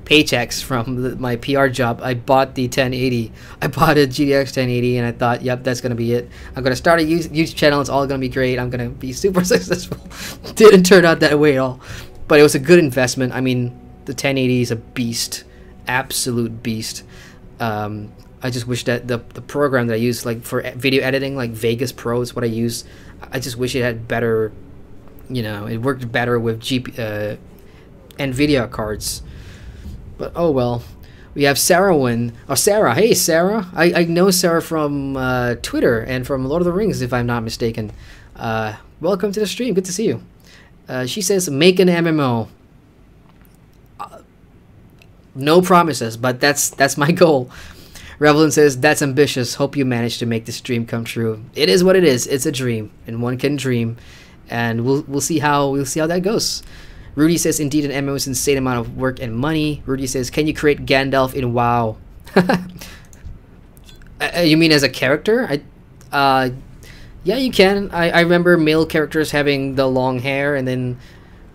paychecks from my PR job. I bought the 1080. I bought a GTX 1080, and I thought, yep, that's gonna be it. I'm gonna start a YouTube channel. It's all gonna be great. I'm gonna be super successful. Didn't turn out that way at all, but it was a good investment. I mean, the 1080 is a beast, absolute beast. I just wish that the program that I use, like for video editing, like Vegas Pro is what I use. I just wish it had better, you know, it worked better with NVIDIA cards. But oh well. We have Sarah. Sarah. Hey Sarah. I know Sarah from Twitter and from Lord of the Rings, if I'm not mistaken. Welcome to the stream. Good to see you. She says make an MMO. No promises, but that's my goal. Revelant says that's ambitious. Hope you manage to make this dream come true. It is what it is. It's a dream, and one can dream, and we'll see how that goes. Rudy says indeed an MMO is an insane amount of work and money. Rudy says, can you create Gandalf in WoW? You mean as a character? Yeah, you can. I remember male characters having the long hair, and then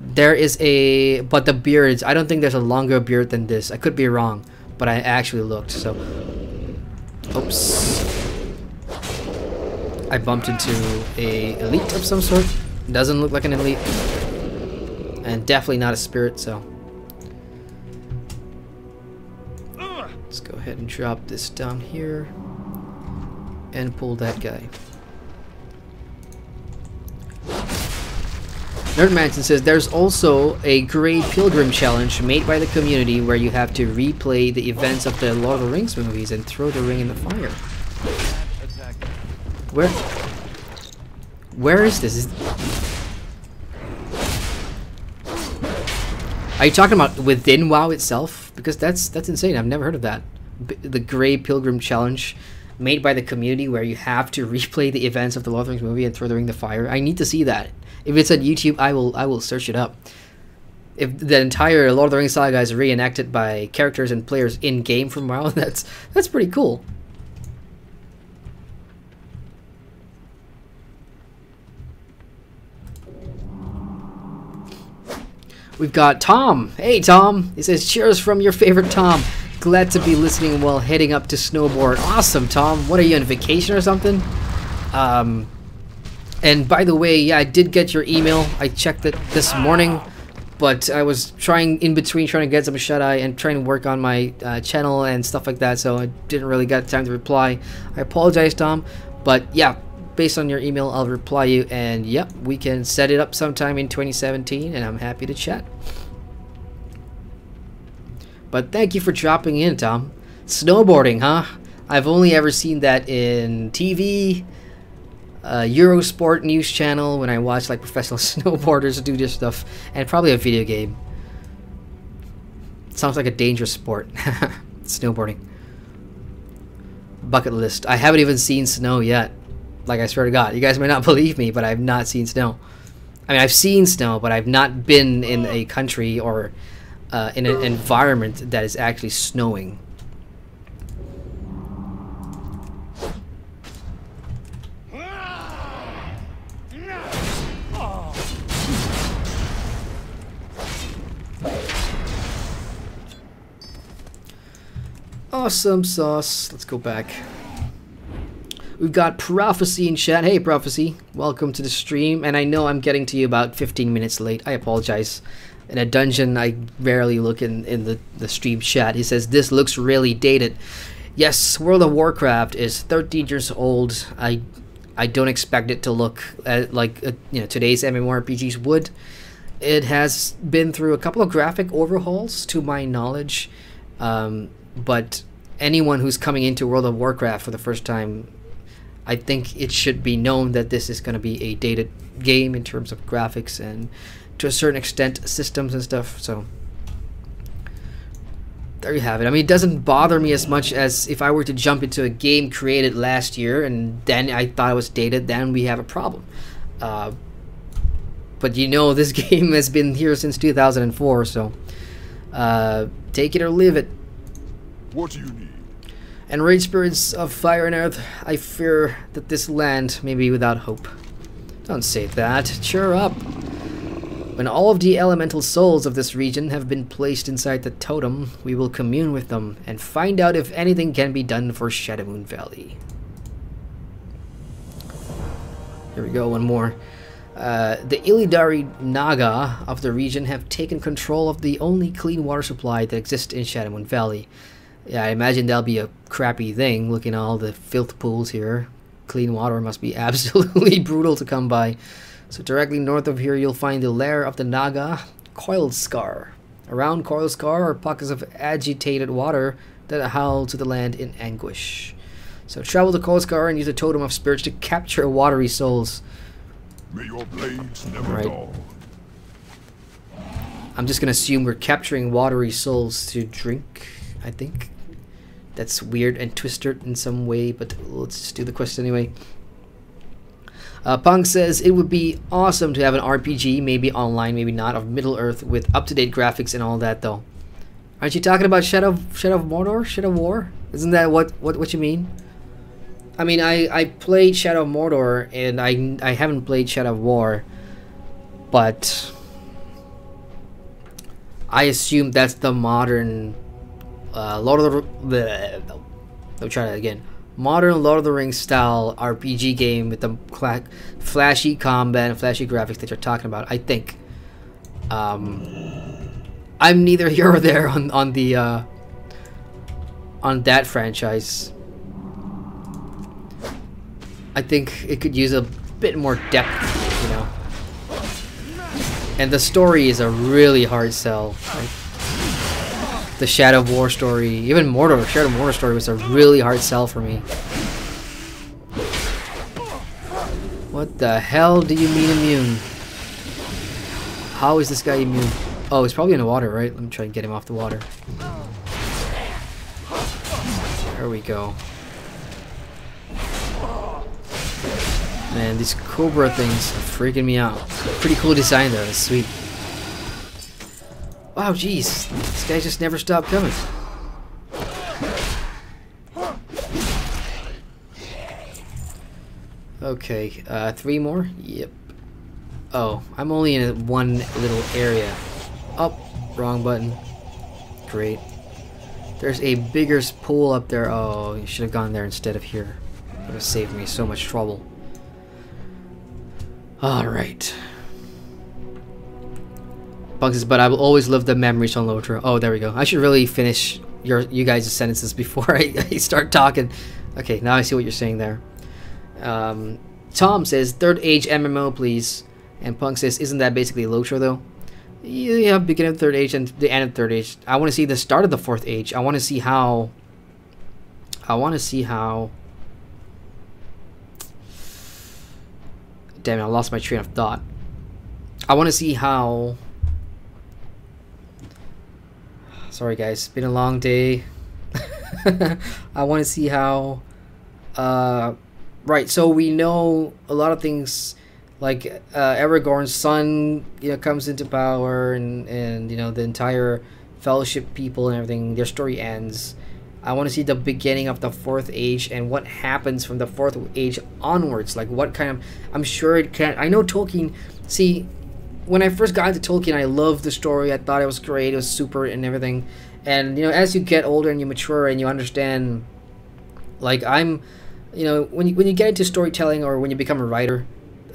there is but the beards, I don't think there's a longer beard than this. I could be wrong, but I actually looked. So oops, I bumped into a elite of some sort. Doesn't look like an elite, and definitely not a spirit. So let's go ahead and drop this down here. and pull that guy. Nerd Manson says there's also a Grey Pilgrim challenge made by the community where you have to replay the events of the Lord of the Rings movies and throw the ring in the fire. Where is this? Are you talking about within WoW itself? Because that's insane. I've never heard of that. The Grey Pilgrim challenge made by the community where you have to replay the events of the Lord of the Rings movie and throw the ring in the fire. I need to see that. If it's on YouTube, I will search it up. If the entire Lord of the Rings saga is reenacted by characters and players in game from WoW, that's pretty cool. We've got Tom. Hey Tom. He says cheers from your favorite Tom. Glad to be listening while heading up to snowboard. Awesome, Tom. What are you on vacation or something? And by the way, yeah, I did get your email. I checked it this morning, but I was trying to get some shut-eye and trying to work on my channel and stuff like that, so I didn't really get time to reply. I apologize, Tom, but yeah, based on your email, I'll reply you, and yep, we can set it up sometime in 2017, and I'm happy to chat. But thank you for dropping in, Tom. Snowboarding, huh? I've only ever seen that in TV, Eurosport news channel when I watch like professional snowboarders do this stuff, and probably a video game. Sounds like a dangerous sport. Snowboarding. Bucket list. I haven't even seen snow yet. Like, I swear to God, you guys might not believe me, but I've not seen snow. I mean, I've seen snow, but I've not been in a country or in an environment that is actually snowing. Awesome sauce. Let's go back. We've got Prophecy in chat. Hey Prophecy, welcome to the stream. And I know I'm getting to you about 15 minutes late. I apologize. In a dungeon, I rarely look in the stream chat. He says, this looks really dated. Yes, World of Warcraft is 13 years old. I don't expect it to look like you know, today's MMORPGs would. It has been through a couple of graphic overhauls, to my knowledge. But anyone who's coming into World of Warcraft for the first time, I think it should be known that this is going to be a dated game in terms of graphics and, to a certain extent, systems and stuff. So there you have it. I mean, it doesn't bother me as much as if I were to jump into a game created last year and then I thought it was dated, then we have a problem. But you know, this game has been here since 2004, so take it or leave it. What do you need? And Rage Spirits of Fire and Earth, I fear that this land may be without hope. Don't say that. Cheer up. When all of the elemental souls of this region have been placed inside the totem, we will commune with them and find out if anything can be done for Shadowmoon Valley. Here we go, one more. The Illidari Naga of the region have taken control of the only clean water supply that exists in Shadowmoon Valley. Yeah, I imagine that'll be a crappy thing, looking at all the filth pools here. Clean water must be absolutely brutal to come by. So directly north of here, you'll find the lair of the Naga, Coiled Scar. Around Coiled Scar are pockets of agitated water that howl to the land in anguish. So travel to Coiled Scar and use a totem of spirits to capture watery souls. May your blades never dull. I'm just gonna assume we're capturing watery souls to drink, I think. That's weird and twisted in some way, but let's just do the quest anyway. Punk says it would be awesome to have an RPG, maybe online, maybe not, of Middle-earth with up-to-date graphics and all that, though. Aren't you talking about Shadow of Mordor? Shadow of War? Isn't that what you mean? I mean, I played Shadow of Mordor, and I haven't played Shadow of War, but I assume that's the modern Lord of the... Let me try that again. Modern Lord of the Rings style RPG game with the flashy combat and flashy graphics that you're talking about, I think. I'm neither here or there on that franchise. I think it could use a bit more depth, you know. And the story is a really hard sell. Like, the Shadow of War story, even Mordor, Shadow of Mordor story was a really hard sell for me. What the hell do you mean immune? How is this guy immune? Oh, he's probably in the water, right? Let me try and get him off the water. There we go. Man, these Cobra things are freaking me out. Pretty cool design though, it's sweet. Wow, jeez, this guy just never stopped coming. Okay, 3 more? Yep. Oh, I'm only in one little area. Oh, wrong button. Great. There's a bigger pool up there. Oh, you should have gone there instead of here. It would have saved me so much trouble. Alright. Bugs says, but I will always live the memories on Lotra. Oh, there we go. I should really finish you guys' sentences before I start talking. Okay, now I see what you're saying there. Tom says, 3rd age MMO, please. And Punk says, isn't that basically Lotra, though? Yeah, beginning of 3rd age and the end of 3rd age. I want to see the start of the 4th age. I want to see how... Damn it, I lost my train of thought. I want to see how... Sorry guys, it's been a long day. I want to see how... Right, so we know a lot of things, like Aragorn's son, you know, comes into power, and you know, the entire Fellowship people and everything, their story ends. I want to see the beginning of the 4th age and what happens from the 4th age onwards. Like what kind of... I'm sure it can... I know Tolkien... See, when I first got into Tolkien, I loved the story. I thought it was great. It was super and everything. And, you know, as you get older and you mature and you understand... Like, I'm... You know, when you get into storytelling or when you become a writer...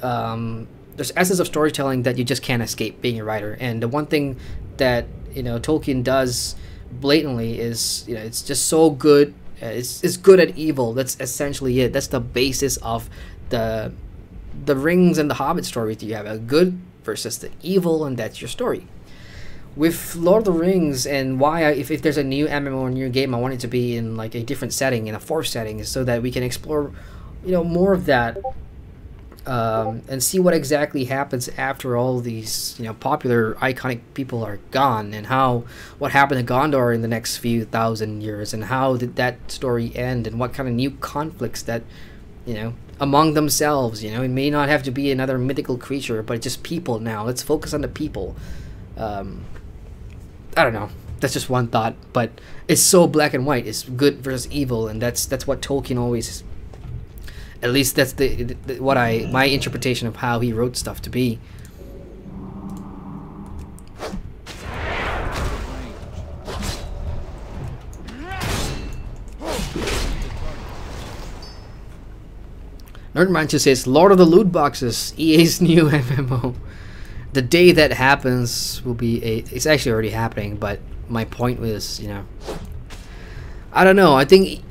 there's essence of storytelling that you just can't escape being a writer. And the one thing that, you know, Tolkien does... blatantly is, you know, it's just so good. It's good at evil. That's essentially it. That's the basis of the Rings and the Hobbit stories. You have a good versus the evil, and that's your story. With Lord of the Rings, and why if there's a new MMO or new game, I want it to be in like a different setting, in a forest setting, so that we can explore, you know, more of that. And see what exactly happens after all these, you know, popular iconic people are gone, and what happened to Gondor in the next few thousand years, and how did that story end, and what kind of new conflicts that, you know, among themselves. You know, it may not have to be another mythical creature, but just people now. Let's focus on the people. I don't know. That's just one thought, but it's so black and white. It's good versus evil, and that's what Tolkien always. At least that's my interpretation of how he wrote stuff to be. Nerdman just says, Lord of the Loot Boxes, EA's new MMO. The day that happens will be it's actually already happening, but my point was, you know, I don't know. I think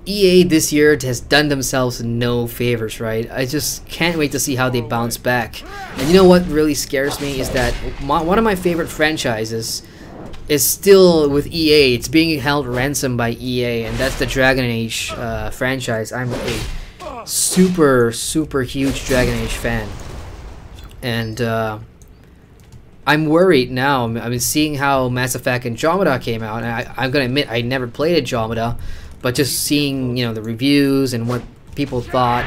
EA this year has done themselves no favors, right? I just can't wait to see how they bounce back. And you know what really scares me is that one of my favorite franchises is still with EA. It's being held ransom by EA, and that's the Dragon Age franchise. I'm a super huge Dragon Age fan, and I'm worried now. I mean, seeing how Mass Effect Andromeda came out, and I'm gonna admit I never played Andromeda. But just seeing, you know, the reviews and what people thought,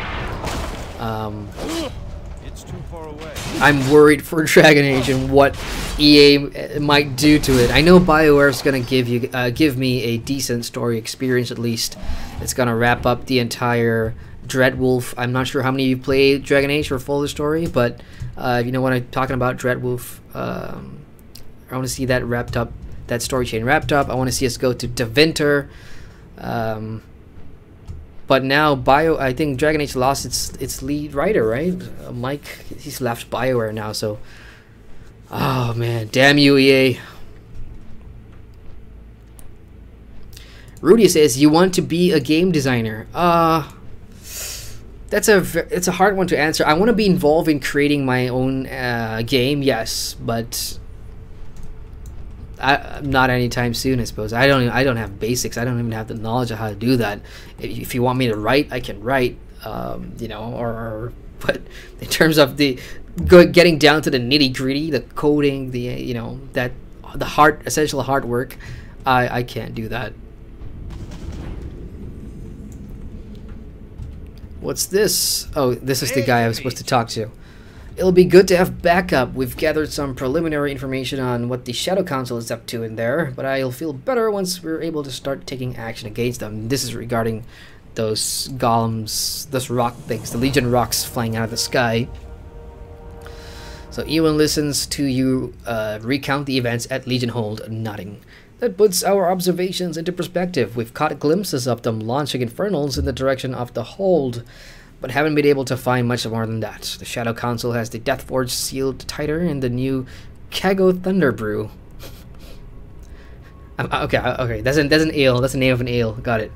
It's too far away. I'm worried for Dragon Age and what EA might do to it. I know BioWare's gonna give me a decent story experience at least. It's gonna wrap up the entire Dreadwolf. I'm not sure how many of you played Dragon Age or follow the story, but you know what I'm talking about, Dreadwolf. I want to see that wrapped up, that story chain wrapped up. I want to see us go to Devinter. But now I think Dragon Age lost its lead writer, right? Mike, he's left BioWare now, so oh man, damn you, EA. Rudy says, you want to be a game designer. it's a hard one to answer. I want to be involved in creating my own game, yes, but not anytime soon, I suppose. I don't have basics. I don't even have the knowledge of how to do that. If you want me to write, I can write, you know, but in terms of getting down to the nitty-gritty, the coding, the you know, that the essential hard work, I can't do that. What's this? Oh, this is the guy I was supposed to talk to. It'll be good to have backup. We've gathered some preliminary information on what the Shadow Council is up to in there, but I'll feel better once we're able to start taking action against them. This is regarding those golems, those rock things, the Legion rocks flying out of the sky. So Ewan listens to you recount the events at Legion Hold, nodding. That puts our observations into perspective. We've caught glimpses of them launching infernals in the direction of the Hold, but haven't been able to find much more than that. The Shadow Council has the Death Forge sealed tighter in the new Kago Thunder Brew. Okay, that's an ale. That's the name of an ale. Got it.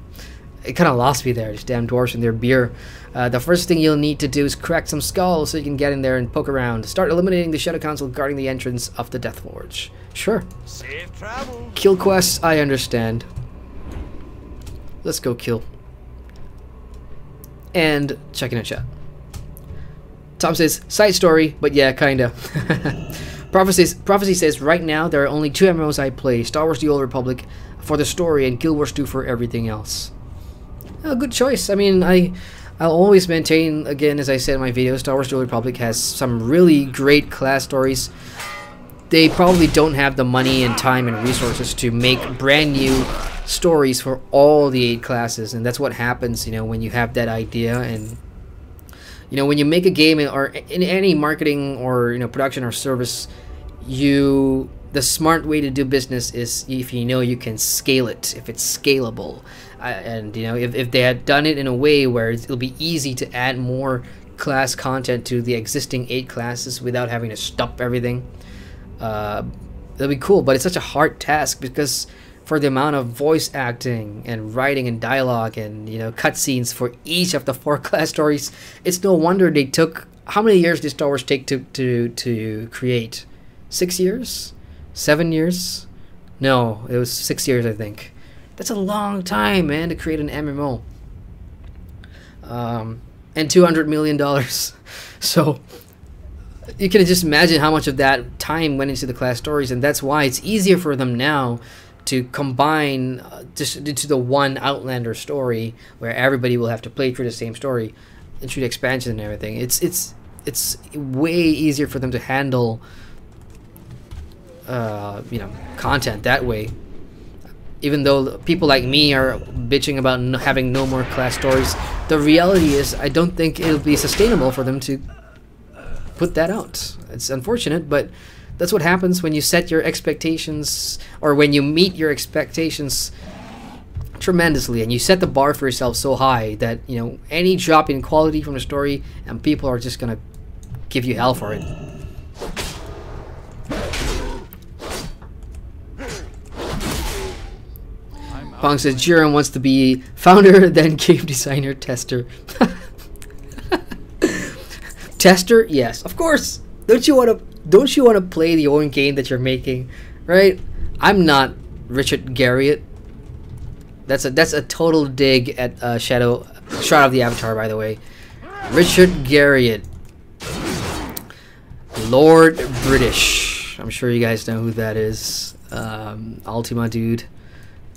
It kind of lost me there. These damn dwarves and their beer. The first thing you'll need to do is crack some skulls so you can get in there and poke around. Start eliminating the Shadow Council guarding the entrance of the Death Forge. Sure. Safe travel. Kill quests, I understand. Let's go kill. And checking in chat. Tom says, side story, but yeah, kinda. Prophecy says, right now there are only 2 MMOs I play. Star Wars The Old Republic for the story and Guild Wars 2 for everything else. A good choice. I mean, I'll always maintain, again, as I said in my video, Star Wars The Old Republic has some really great class stories. They probably don't have the money and time and resources to make brand new stories for all the 8 classes, and that's what happens, you know, when you have that idea. And you know, when you make a game or in any marketing or, you know, production or service, the smart way to do business is if you know you can scale it, if it's scalable. And you know, if they had done it in a way where it'll be easy to add more class content to the existing 8 classes without having to stop everything, that'd be cool. But it's such a hard task because for the amount of voice acting and writing and dialogue and, you know, cutscenes for each of the 4 class stories, it's no wonder they took. How many years did Star Wars take to create? 6 years? 7 years? No, it was 6 years, I think. That's a long time, man, to create an MMO. And $200 million. So you can just imagine how much of that time went into the class stories, and that's why it's easier for them now to combine just into the one Outlander story where everybody will have to play through the same story and through the expansion and everything. It's way easier for them to handle you know, content that way. Even though people like me are bitching about having no more class stories, the reality is I don't think it'll be sustainable for them to put that out. It's unfortunate, but that's what happens when you set your expectations, or when you meet your expectations tremendously and you set the bar for yourself so high that, you know, any drop in quality from the story and people are just gonna give you hell for it. Pong says Jiren wants to be founder, then game designer, tester. Tester? Yes, of course. Don't you want to play the own game that you're making, right? I'm not Richard Garriott. That's a total dig at Shroud of the Avatar, by the way. Richard Garriott, Lord British. I'm sure you guys know who that is. Ultima dude.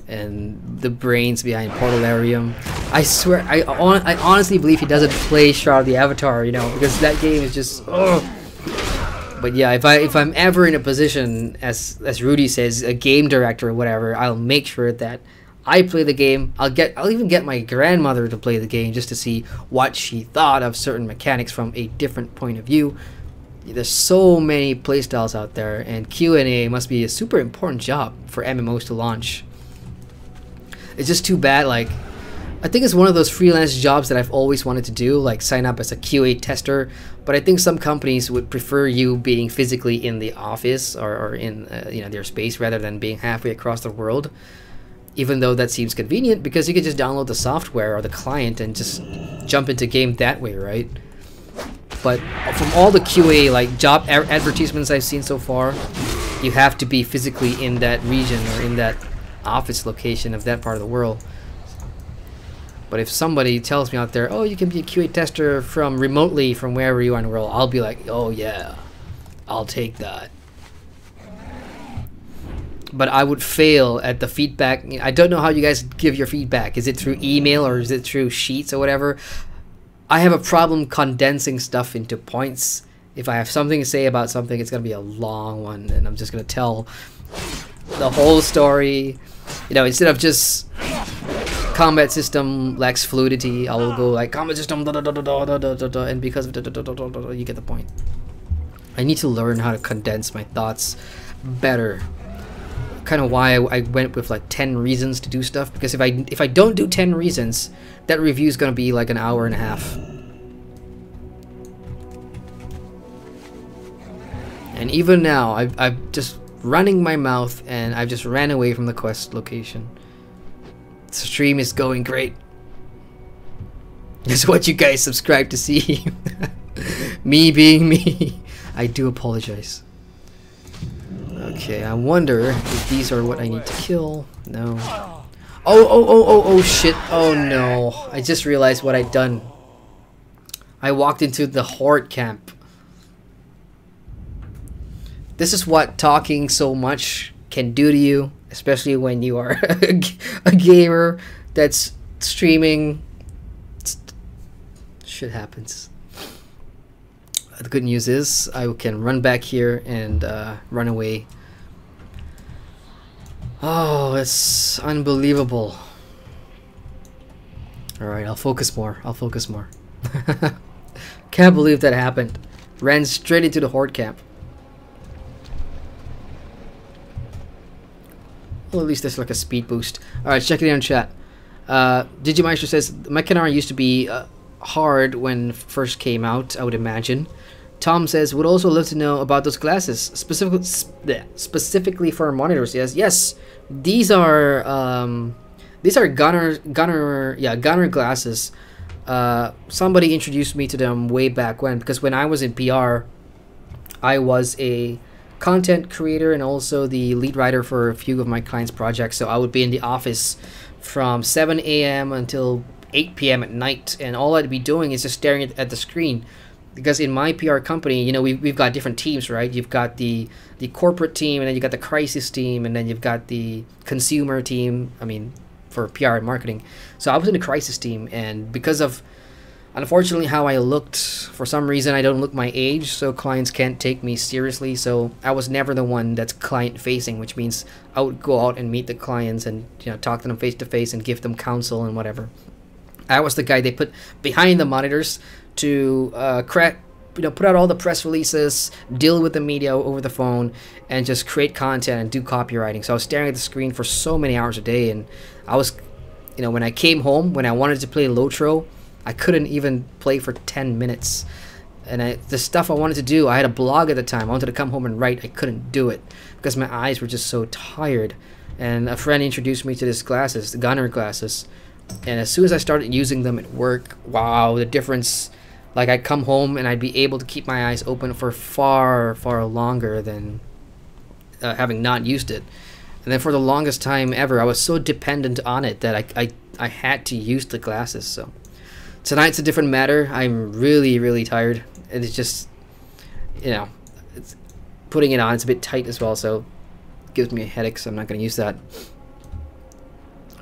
And the brains behind Portalarium. I swear, I honestly believe he doesn't play Shroud of the Avatar, you know, because that game is just, ugh. But yeah, if I'm ever in a position, as Rudy says, a game director or whatever, I'll make sure that I play the game. I'll even get my grandmother to play the game just to see what she thought of certain mechanics from a different point of view. There's so many playstyles out there, and Q&A must be a super important job for MMOs to launch. It's just too bad, like, I think it's one of those freelance jobs that I've always wanted to do, like sign up as a QA tester, but I think some companies would prefer you being physically in the office or in you know, their space rather than being halfway across the world. Even though that seems convenient because you can just download the software or the client and just jump into game that way, right? But from all the QA like job advertisements I've seen so far, you have to be physically in that region or in that office location of that part of the world. But if somebody tells me out there, oh, you can be a QA tester from remotely from wherever you are in the world, I'll be like, oh yeah, I'll take that. But I would fail at the feedback. I don't know how you guys give your feedback. Is it through email or is it through sheets or whatever? I have a problem condensing stuff into points. If I have something to say about something, it's going to be a long one, and I'm just going to tell the whole story. You know, instead of just combat system lacks fluidity, I will go like combat system and because of you get the point. I need to learn how to condense my thoughts better. Kind of why I went with like 10 reasons to do stuff, because if I don't do 10 reasons, that review is gonna be like an hour and a half. And even now, I'm just running my mouth and I've just ran away from the quest location. The stream is going great. That's what you guys subscribe to see. Me being me. I do apologize. Okay, I wonder if these are what I need to kill. No. Oh shit. Oh no. I just realized what I'd done. I walked into the horde camp. This is what talking so much can do to you, especially when you are a gamer that's streaming. Shit happens. The good news is I can run back here and run away. Oh, it's unbelievable. Alright, I'll focus more. I'll focus more. Can't believe that happened. Ran straight into the horde camp. Well, at least there's like a speed boost. Alright, check it out in chat. Digimeister says, Mechanara used to be hard when first came out, I would imagine. Tom says, would also love to know about those glasses, specifically for monitors. Yes. These are gunner glasses. Somebody introduced me to them way back when, because when I was in PR, I was a content creator and also the lead writer for a few of my clients' projects. So I would be in the office from 7 a.m. until 8 p.m. at night, and all I'd be doing is just staring at the screen. Because in my PR company, you know, we've got different teams, right? You've got the corporate team, and then you've got the crisis team, and then you've got the consumer team, I mean, for PR and marketing. So I was in the crisis team, and because of, unfortunately, how I looked, for some reason, I don't look my age, so clients can't take me seriously. So I was never the one that's client-facing, which means I would go out and meet the clients and, you know, talk to them face-to-face and give them counsel and whatever. I was the guy they put behind the monitors to put out all the press releases, deal with the media over the phone, and just create content and do copywriting. So I was staring at the screen for so many hours a day, and I was, you know, when I came home, when I wanted to play Lotro, I couldn't even play for 10 minutes. And the stuff I wanted to do, I had a blog at the time. I wanted to come home and write. I couldn't do it because my eyes were just so tired. And a friend introduced me to these glasses, the Gunner glasses. And as soon as I started using them at work, wow, the difference. Like, I'd come home and I'd be able to keep my eyes open for far, far longer than having not used it. And then for the longest time ever, I was so dependent on it that I had to use the glasses. So tonight's a different matter. I'm really, really tired. And it's just, you know, putting it on, it's a bit tight as well, so it gives me a headache, so I'm not going to use that.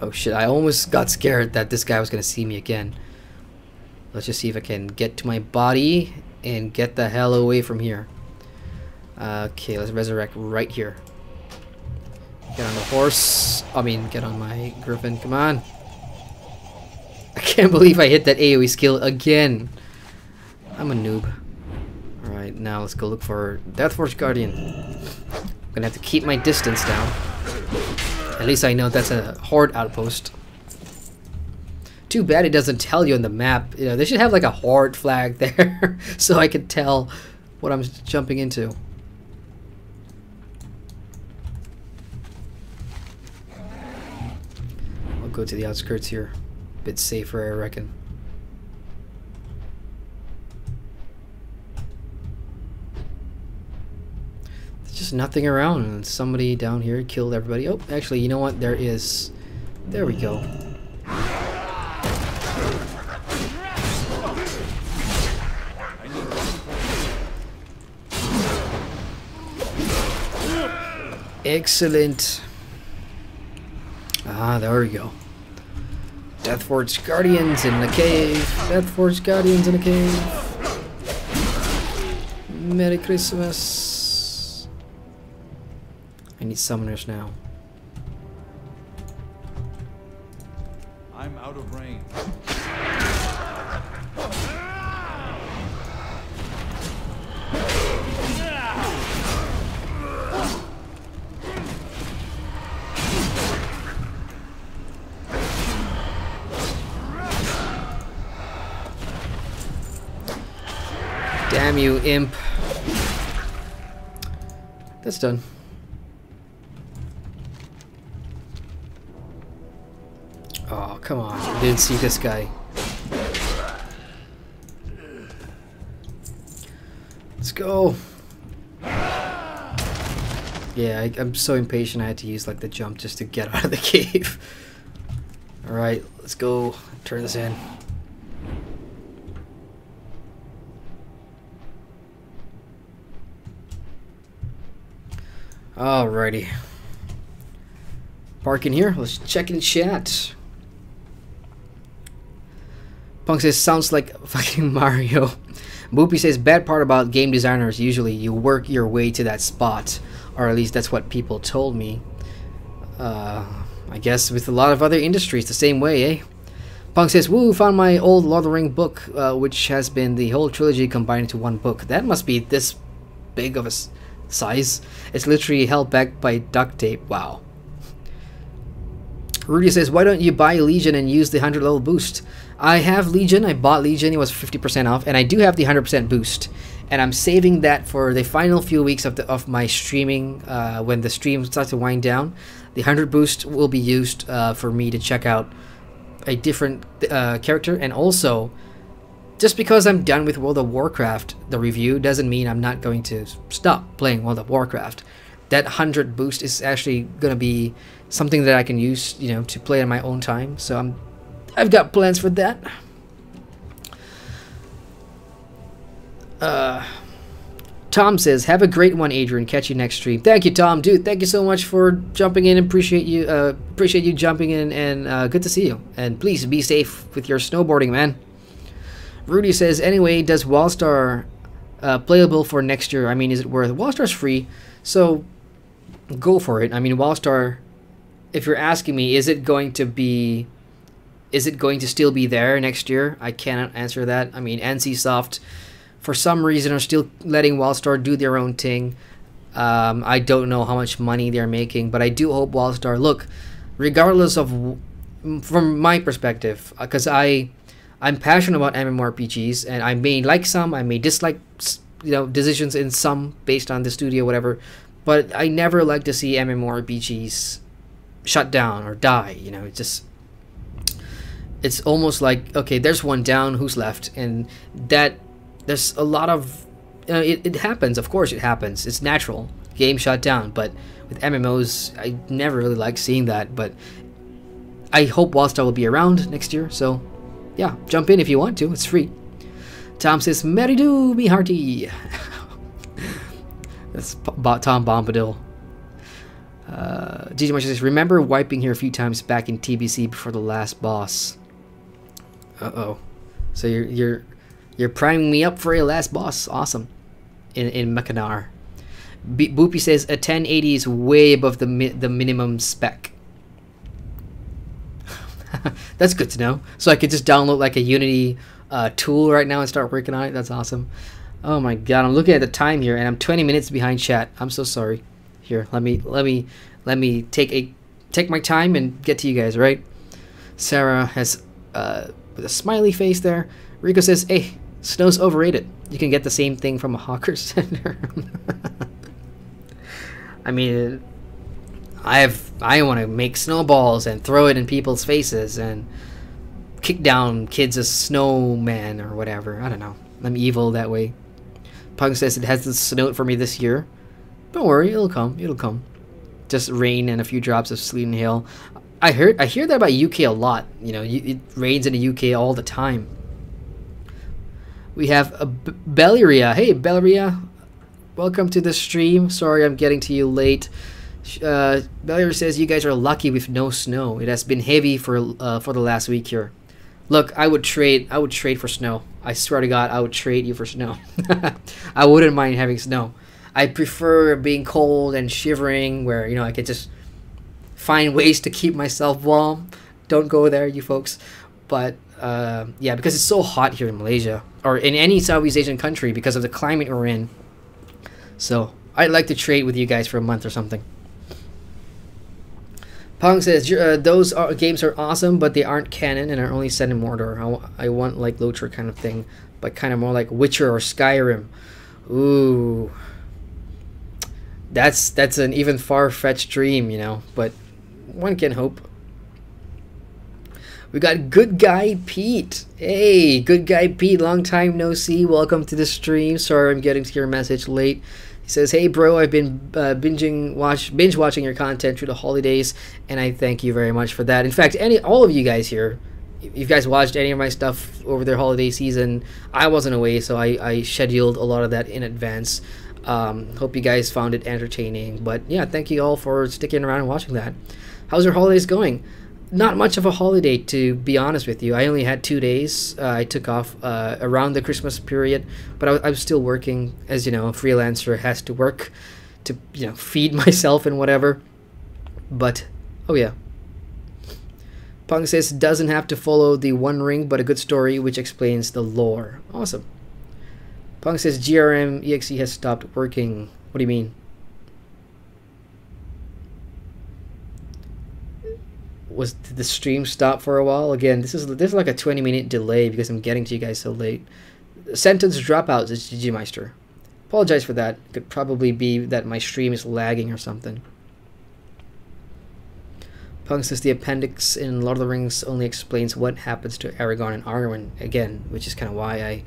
Oh shit, I almost got scared that this guy was going to see me again. Let's just see if I can get to my body and get the hell away from here. Okay, let's resurrect right here. Get on the horse. I mean, get on my griffin. Come on. I can't believe I hit that AoE skill again. I'm a noob. Alright, now let's go look for Deathforce Guardian. I'm gonna have to keep my distance down. At least I know that's a horde outpost. Too bad it doesn't tell you on the map. You know, they should have like a horde flag there so I can tell what I'm jumping into. go to the outskirts here. Bit safer, I reckon. There's just nothing around, and somebody down here killed everybody. Oh, actually, you know what? There is. There we go. Excellent. Ah, there we go. Deathforge Guardians in the cave. Deathforge Guardians in the cave. Merry Christmas. I need summoners now. I'm out of range. Damn you, imp. That's done. Oh, come on. I didn't see this guy. Let's go. Yeah, I'm so impatient I had to use like the jump just to get out of the cave. Alright, let's go. Turn this in. Alrighty. Park in here. Let's check in chat. Punk says, sounds like fucking Mario. Boopy says, bad part about game designers, usually you work your way to that spot. Or at least that's what people told me. I guess with a lot of other industries, the same way, eh? Punk says, woo, found my old Lord of the Ring book, which has been the whole trilogy combined into one book. That must be this big of a size. It's literally held back by duct tape. Wow. Rudy says, why don't you buy Legion and use the 100 level boost? I have Legion. I bought Legion. It was 50% off, and I do have the 100% boost. And I'm saving that for the final few weeks of my streaming. When the stream starts to wind down, the 100 boost will be used for me to check out a different character. And also, just because I'm done with World of Warcraft, the review doesn't mean I'm not going to stop playing World of Warcraft. That 100 boost is actually going to be something that I can use, you know, to play in my own time. So I've got plans for that. Tom says, have a great one, Adrian. Catch you next stream. Thank you, Tom. Dude, thank you so much for jumping in. Appreciate you jumping in, and good to see you. And please be safe with your snowboarding, man. Rudy says, anyway, does Wildstar playable for next year? I mean, is it worth it? Wildstar's free, so go for it. I mean, Wildstar, if you're asking me, is it going to still be there next year? I cannot answer that. I mean, NCSoft, for some reason, are still letting Wildstar do their own thing. I don't know how much money they're making, but I do hope Wildstar, look, regardless of, from my perspective, because I'm passionate about MMORPGs, and I may like some, I may dislike, you know, decisions in some based on the studio, whatever, but I never like to see MMORPGs shut down or die. You know, it's almost like, okay, there's one down, who's left? And that there's a lot of, you know, it happens. Of course, it happens. It's natural. Game shut down, but with MMOs, I never really like seeing that. But I hope Wildstar will be around next year. So yeah, jump in if you want to. It's free. Tom says, Merry do be hearty. That's Tom Bombadil. DJ Marshall says, remember wiping here a few times back in TBC before the last boss. Uh-oh. So you're priming me up for a last boss. Awesome. In Mechanar. Boopy says, a 1080 is way above the minimum spec. That's good to know. So I could just download like a Unity tool right now and start working on it. That's awesome. Oh my god, I'm looking at the time here and I'm 20 minutes behind chat. I'm so sorry. Here, let me take my time and get to you guys, right? Sarah has with a smiley face there. Rico says, hey, snow's overrated. You can get the same thing from a hawker center. I mean, I want to make snowballs and throw it in people's faces and kick down kids as snowman or whatever. I don't know. I'm evil that way. Pug says it hasn't snowed for me this year. Don't worry, it'll come. It'll come. Just rain and a few drops of sleet and hail. I hear that about UK a lot. You know, it rains in the UK all the time. We have a Belleria. Hey, Belleria. Welcome to the stream. Sorry I'm getting to you late. Belleria says you guys are lucky with no snow. It has been heavy for the last week here. Look, I would trade for snow. I swear to God, I would trade you for snow. I wouldn't mind having snow. I prefer being cold and shivering where, you know, I could just find ways to keep myself warm. Don't go there, you folks. But yeah, because it's so hot here in Malaysia or in any Southeast Asian country because of the climate we're in. So I'd like to trade with you guys for a month or something. Pong says those games are awesome, but they aren't canon and are only set in Mordor. I want like Lothar kind of thing, but kind of more like Witcher or Skyrim. Ooh, that's an even far-fetched dream, you know. But one can hope. We got Good Guy Pete. Hey, Good Guy Pete, long time no see. Welcome to the stream. Sorry I'm getting to your message late. He says, hey bro, I've been binge watching your content through the holidays, and I thank you very much for that. In fact, all of you guys here, if you guys watched any of my stuff over their holiday season, I wasn't away, so I scheduled a lot of that in advance. Hope you guys found it entertaining. But yeah, thank you all for sticking around and watching that. How's your holidays going? Not much of a holiday, to be honest with you. I only had 2 days. I took off around the Christmas period, but I was still working. As you know, a freelancer has to work to, you know, feed myself and whatever. But oh yeah, Pong says doesn't have to follow the One Ring, but a good story which explains the lore. Awesome. Pong says GRM EXE has stopped working. What do you mean? Did the stream stop for a while? Again, there's like a 20-minute delay because I'm getting to you guys so late. Sentence dropouts is GG Meister. Apologize for that. Could probably be that my stream is lagging or something. Punk says the appendix in Lord of the Rings only explains what happens to Aragorn and Arwen again, which is kind of why I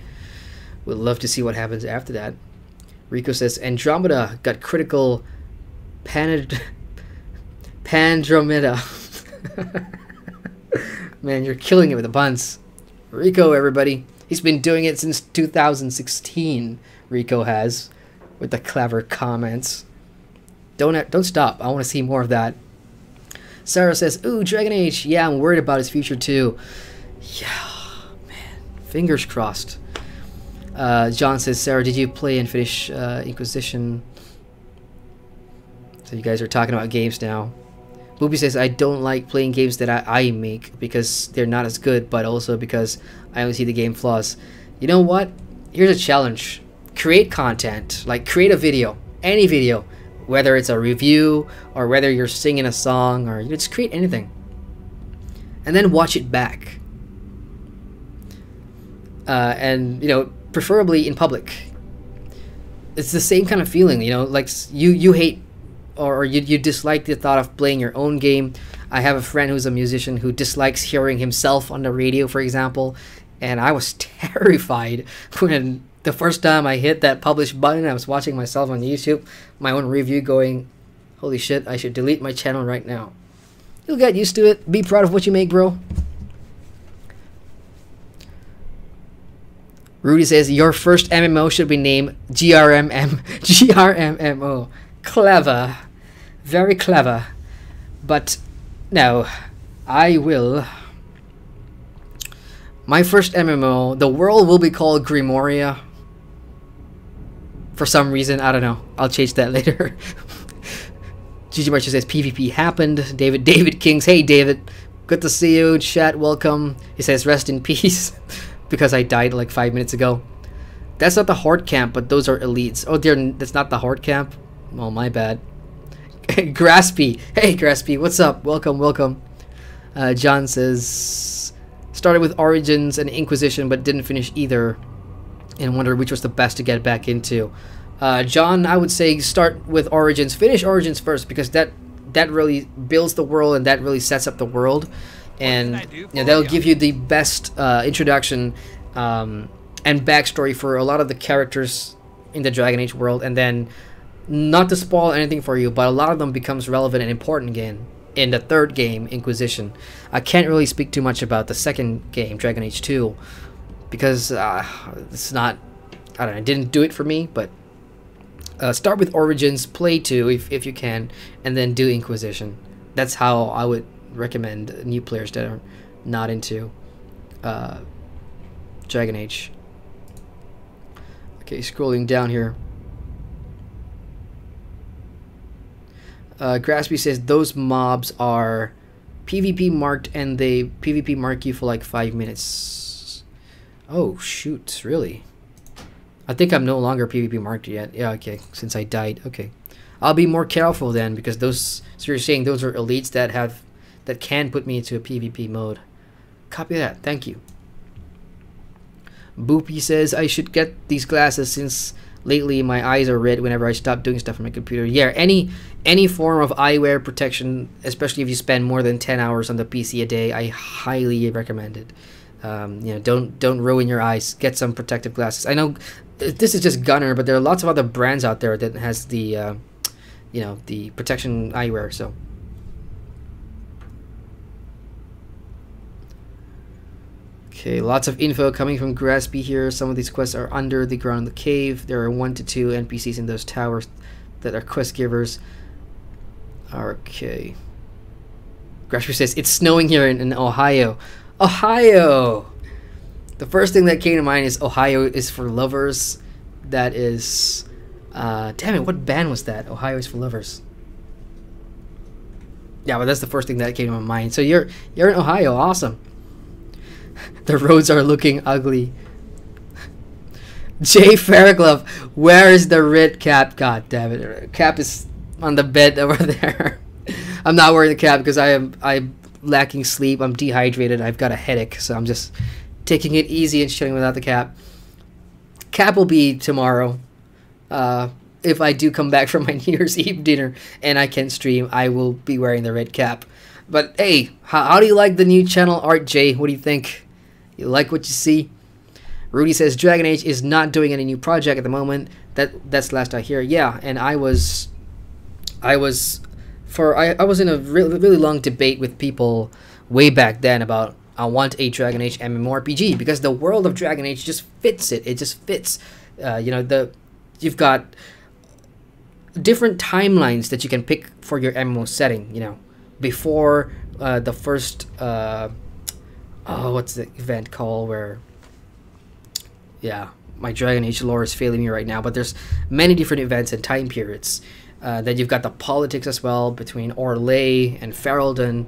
would love to see what happens after that. Rico says Andromeda got critical Pandromeda. Man, you're killing it with the puns. Rico, everybody. He's been doing it since 2016. Rico has, with the clever comments. Don't stop. I want to see more of that. Sarah says, ooh, Dragon Age. Yeah, I'm worried about his future too. Yeah, man. Fingers crossed. John says, Sarah, did you play and finish Inquisition? So you guys are talking about games now. Booby says, I don't like playing games that I make because they're not as good, but also because I only see the game flaws. You know what? Here's a challenge. Create content. Like, create a video. Any video. Whether it's a review, or whether you're singing a song, or you just create anything. And then watch it back. And, you know, preferably in public. It's the same kind of feeling, you know, like you hate or you dislike the thought of playing your own game. I have a friend who's a musician who dislikes hearing himself on the radio, for example, and I was terrified when the first time I hit that publish button. I was watching myself on YouTube, my own review, going, holy shit, I should delete my channel right now. You'll get used to it. Be proud of what you make, bro. Rudy says, your first MMO should be named GRMMO. Clever. Very clever. But no, I will. My first MMO, the world will be called Grimoria. For some reason, I don't know. I'll change that later. GG Marcher says PvP happened. David Kings. Hey David. Good to see you. Chat, welcome. He says rest in peace. Because I died like 5 minutes ago. That's not the Horde camp, but those are elites. Oh dear, that's not the Horde camp? Oh, my bad. Graspy. Hey, Graspy, what's up? Welcome, welcome. John says, started with Origins and Inquisition, but didn't finish either. And wondered which was the best to get back into. John, I would say start with Origins. Finish Origins first, because that that really builds the world, and that really sets up the world, and that'll give you the best introduction and backstory for a lot of the characters in the Dragon Age world. And then, not to spoil anything for you, but a lot of them becomes relevant and important again in the third game, Inquisition. I can't really speak too much about the second game, Dragon Age 2, because it's not, I don't know, it didn't do it for me. But start with Origins, play 2 if you can, and then do Inquisition. That's how I would recommend new players that are not into Dragon Age. Okay, scrolling down here. Graspy says those mobs are PvP marked, and they PvP mark you for like 5 minutes. Oh shoot, really? I think I'm no longer PvP marked yet. Yeah, okay, since I died. Okay, I'll be more careful then, because those, so you're saying those are elites that can put me into a PvP mode. Copy that, thank you. Boopy says I should get these glasses since lately my eyes are red whenever I stop doing stuff on my computer. Yeah, any form of eyewear protection, especially if you spend more than 10 hours on the PC a day, I highly recommend it. You know, don't ruin your eyes. Get some protective glasses. I know this is just Gunner, but there are lots of other brands out there that has the you know, the protection eyewear. So okay, lots of info coming from Graspy here. Some of these quests are under the ground in the cave. There are 1 to 2 NPCs in those towers that are quest givers. Okay. Graspy says it's snowing here in Ohio. Ohio! The first thing that came to mind is Ohio is for lovers. That is... damn it, what band was that? Ohio is for lovers. Yeah, but that's the first thing that came to my mind. So you're in Ohio, awesome. The roads are looking ugly. Jay Fairglove, where is the red cap? God damn it. Cap is on the bed over there. I'm not wearing the cap because I'm lacking sleep. I'm dehydrated. I've got a headache, so I'm just taking it easy and chilling without the cap. Cap will be tomorrow. If I do come back from my New Year's Eve dinner and I can stream, I will be wearing the red cap. But hey, how do you like the new channel art, Jay? What do you think? You like what you see? Rudy says Dragon Age is not doing any new project at the moment. That's last I hear. Yeah, and I was in a really long debate with people way back then about I want a Dragon Age MMORPG, because the world of Dragon Age just fits it. It just fits. You know, you've got different timelines that you can pick for your MMO setting. You know, before the first what's the event called where, yeah, my Dragon Age lore is failing me right now, but there's many different events and time periods. Then you've got the politics as well between Orlais and Ferelden,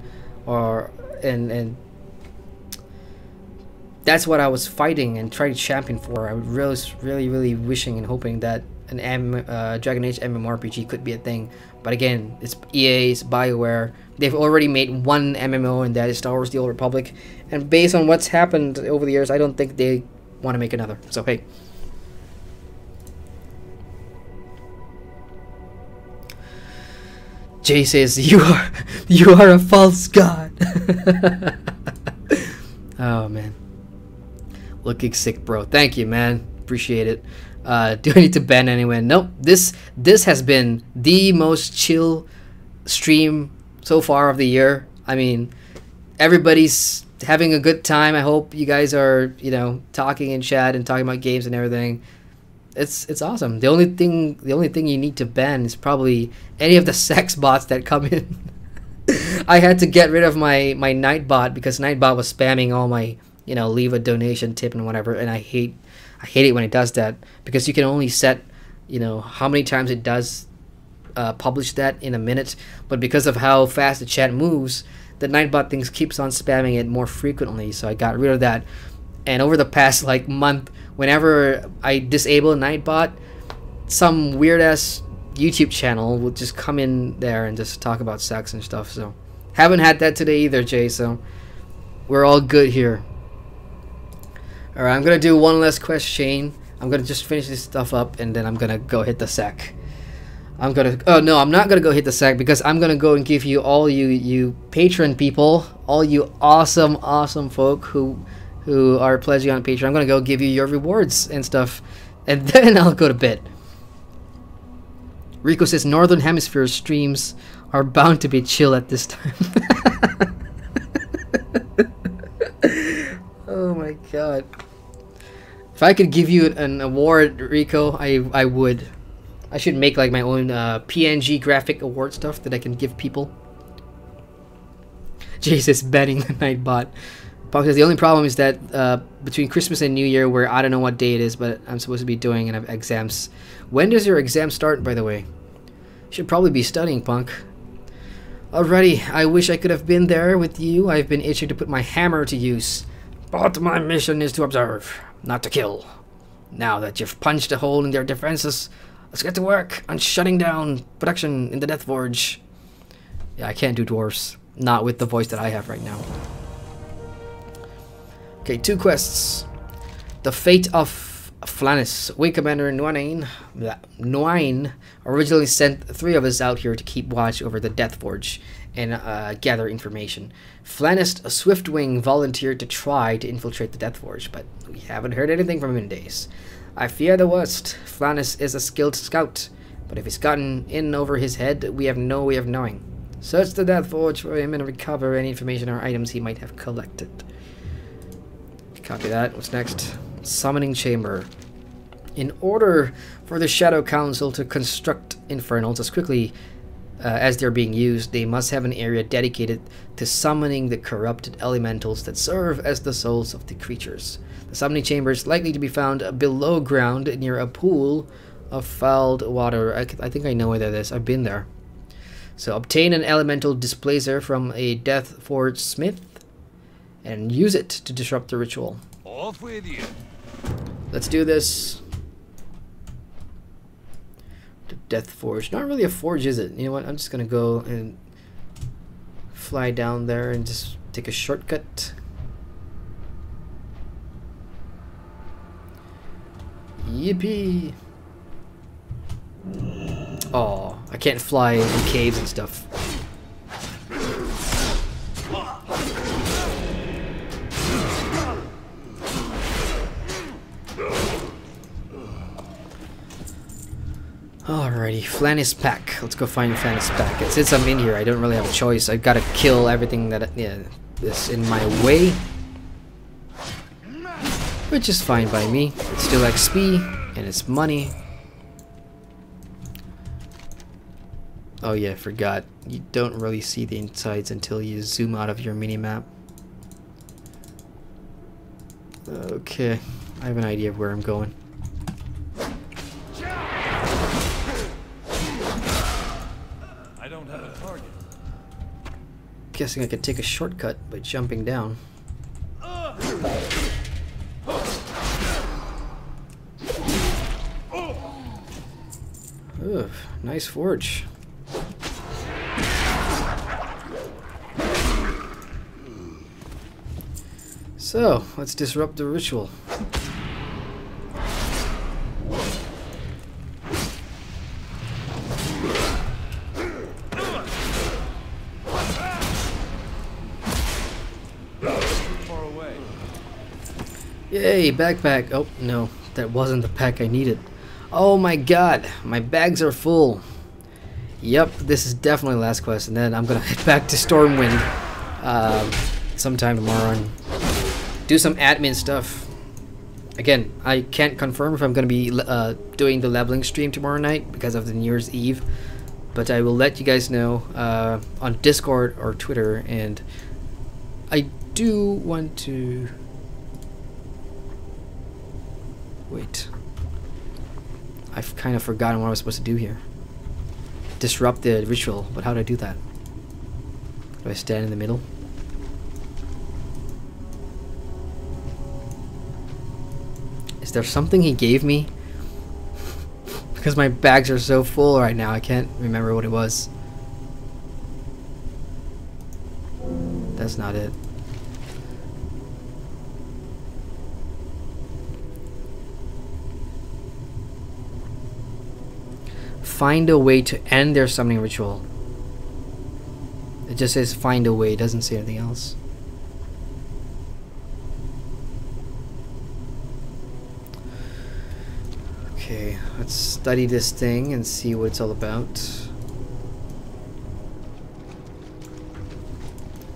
and that's what I was fighting and trying to champion for. I was really wishing and hoping that an Dragon Age MMORPG could be a thing. But again, it's EA, it's BioWare. They've already made one MMO, and that is Star Wars: The Old Republic. And based on what's happened over the years, I don't think they want to make another. So hey. Jay says you are a false god. Oh man, looking sick, bro. Thank you, man. Appreciate it. Do I need to ban anyone? Nope. This has been the most chill stream so far of the year. I mean, everybody's having a good time. I hope you guys are, you know, talking in chat and talking about games and everything. It's awesome. The only thing you need to ban is probably any of the sex bots that come in. I had to get rid of my Nightbot because Nightbot was spamming all my, you know, leave a donation tip and whatever, and I hate it when it does that, because you can only set, you know, how many times it does publish that in a minute, but because of how fast the chat moves, the Nightbot things keeps on spamming it more frequently. So I got rid of that, and over the past like month, whenever I disable Nightbot, some weird ass YouTube channel will just come in there and just talk about sex and stuff. So haven't had that today either, Jay, so we're all good here. Alright, I'm gonna do one last quest chain. I'm gonna just finish this stuff up and then I'm gonna go hit the sack. I'm gonna. Oh no, I'm not gonna go hit the sack because I'm gonna go and give you all you patron people, all you awesome folk who are pledging on Patreon. I'm gonna go give you your rewards and stuff, and then I'll go to bed. Rico says Northern Hemisphere streams are bound to be chill at this time. Oh my god! If I could give you an award, Rico, I would. I should make like my own PNG graphic award stuff that I can give people. Jesus, banning the Nightbot. Because the only problem is that between Christmas and New Year, where I don't know what day it is, but I'm supposed to be doing and I have exams. When does your exam start, by the way? Should probably be studying, punk. Alrighty, I wish I could have been there with you. I've been itching to put my hammer to use. But my mission is to observe, not to kill. Now that you've punched a hole in their defenses, let's get to work on shutting down production in the Death Forge. Yeah, I can't do dwarves. Not with the voice that I have right now. Okay, 2 quests. The Fate of Flannis. Wing Commander Nuain originally sent 3 of us out here to keep watch over the Death Forge and gather information. Flannis, a Swiftwing, volunteered to try to infiltrate the Death Forge, but we haven't heard anything from him in days. I fear the worst. Flannis is a skilled scout, but if he's gotten in over his head, we have no way of knowing. Search the Death Forge for him and recover any information or items he might have collected. Copy that. What's next? Summoning Chamber. In order for the Shadow Council to construct infernals as quickly as they're being used, they must have an area dedicated to summoning the corrupted elementals that serve as the souls of the creatures. The summoning chamber is likely to be found below ground near a pool of fouled water. I think I know where that is. I've been there. So obtain an elemental displacer from a Death Forge smith and use it to disrupt the ritual. Off with you. Let's do this. The Death Forge. Not really a forge, is it? You know what? I'm just gonna go and fly down there and just take a shortcut. Yippee! Oh, I can't fly in caves and stuff. Alrighty, Flannis Pack. Let's go find Flannis Pack. Since I'm in here, I don't really have a choice. I've got to kill everything that is in my way. Which is fine by me. It's still XP, and it's money. Oh yeah, I forgot. You don't really see the insides until you zoom out of your minimap. Okay, I have an idea of where I'm going. I don't have a target. Guessing I could take a shortcut by jumping down. Ugh, nice forge. So, let's disrupt the ritual. Far away. Yay, backpack. Oh, no, that wasn't the pack I needed. Oh my god, my bags are full. Yep, this is definitely the last quest, and then I'm gonna head back to Stormwind sometime tomorrow and do some admin stuff. Again, I can't confirm if I'm gonna be doing the leveling stream tomorrow night because of the New Year's Eve, but I will let you guys know on Discord or Twitter. And I do want to wait. I've kind of forgotten what I was supposed to do here. Disrupt the ritual, but how do I do that? Do I stand in the middle? Is there something he gave me? Because my bags are so full right now, I can't remember what it was. That's not it. find a way to end their summoning ritual. It just says find a way, it doesn't say anything else. Okay, let's study this thing and see what it's all about.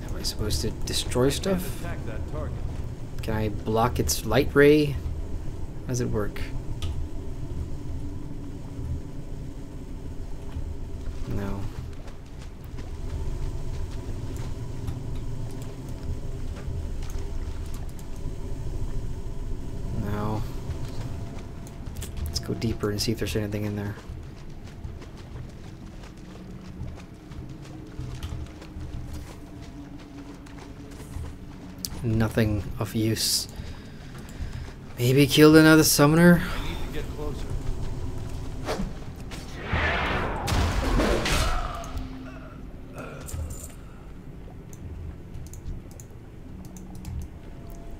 Am I supposed to destroy stuff? Can I block its light ray? How does it work? No. No. Let's go deeper and see if there's anything in there. Nothing of use. Maybe killed another summoner?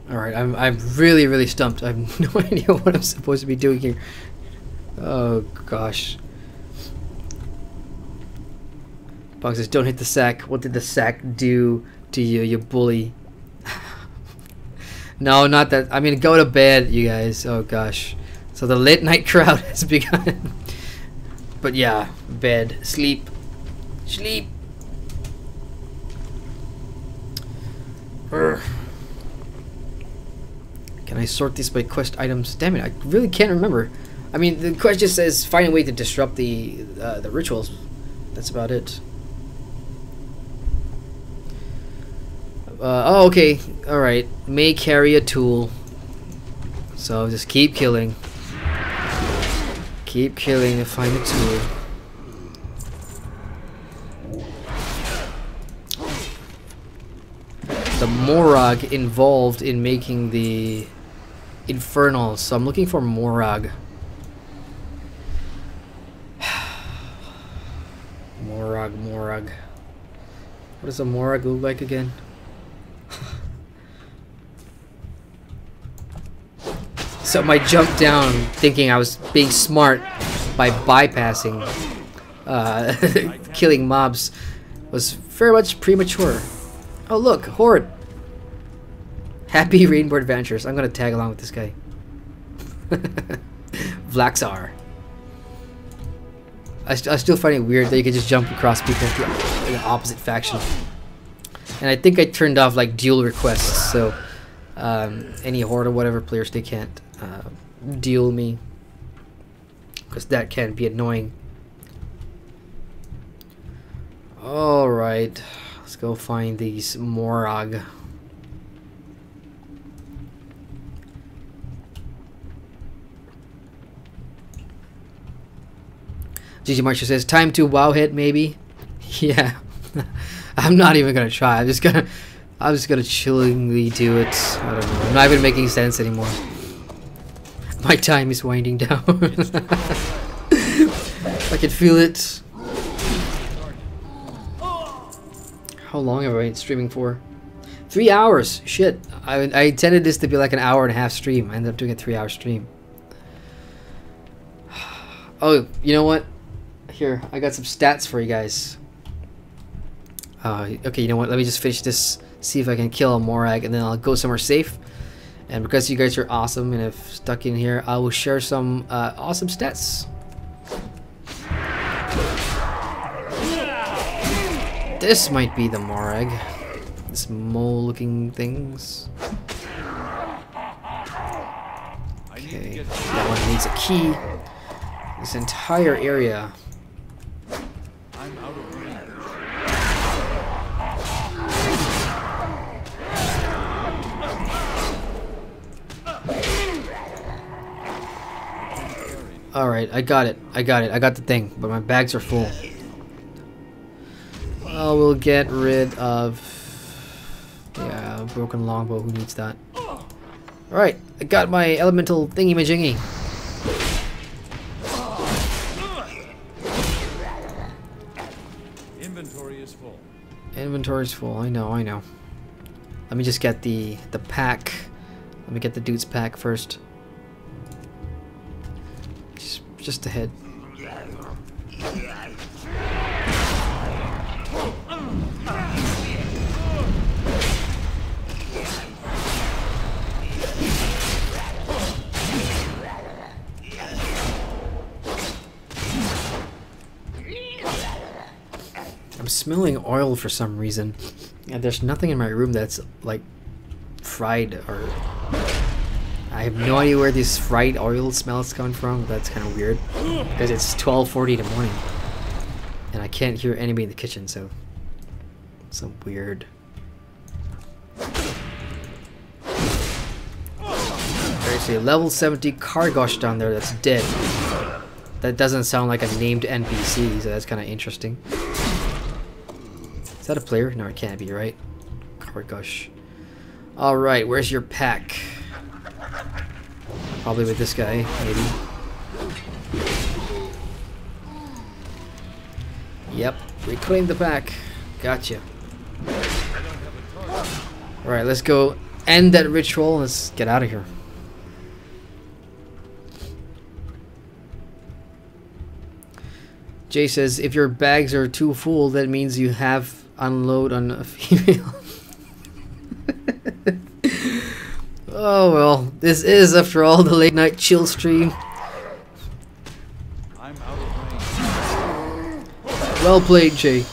Alright, I'm really stumped. I have no idea what I'm supposed to be doing here. Oh gosh. Bug says, don't hit the sack. What did the sack do to you, you bully? No, not that. I mean, go to bed, you guys. Oh gosh. So the late night crowd has begun. But yeah, bed, sleep, sleep. Urgh. Can I sort these by quest items? Damn it, I really can't remember. I mean, the quest just says find a way to disrupt the rituals. That's about it. Oh, okay. Alright. May carry a tool. So just keep killing. Keep killing to find a tool. The Morag involved in making the Infernal, so I'm looking for Morag. Morag. What does a Morag look like again? So I jumped down thinking I was being smart by bypassing killing mobs was very much premature. Oh look, Horde! Happy Rainbow Adventures. I'm gonna tag along with this guy. Vlaxar. I still find it weird that you can just jump across people in the opposite faction. And I think I turned off like duel requests, so any Horde or whatever players, they can't duel me, because that can be annoying. Alright, let's go find these Morag. GG Marshall says, time to wowhead maybe? Yeah. I'm not even gonna try. I'm just gonna chillingly do it. I don't know. I'm not even making sense anymore. My time is winding down. I can feel it. How long have I been streaming for? 3 hours. Shit. I intended this to be like an hour-and-a-half stream. I ended up doing a 3-hour stream. Oh, you know what? Here, I got some stats for you guys. Okay, you know what? Let me just finish this. See if I can kill a Morag, and then I'll go somewhere safe. And because you guys are awesome and have stuck in here, I will share some awesome stats. This might be the Morag. This mole-looking things. Okay, that one needs a key. This entire area. Alright, I got it. I got the thing, but my bags are full. Well, we'll get rid of... yeah, broken longbow. Who needs that? Alright, I got my elemental thingy-majingy. Inventory is full. Inventory's full. I know. Let me just get the pack. Let me get the dude's pack first. Just ahead. I'm smelling oil for some reason. And there's nothing in my room that's like fried or... I have no idea where this fried oil smell is coming from. That's kind of weird because it's 12:40 in the morning and I can't hear anybody in the kitchen, so some weird. There's a level 70 Kargosh down there that's dead. That doesn't sound like a named NPC, so that's kind of interesting. Is that a player? No, it can't be, right? Kargosh. Alright, where's your pack? Probably with this guy, maybe. Yep, reclaim the pack. Gotcha. Alright, let's go end that ritual. Let's get out of here. Jay says, if your bags are too full, that means you have unload on a female. Oh well, this is, after all, the late night chill stream. I'm out of range. Well played, Jay.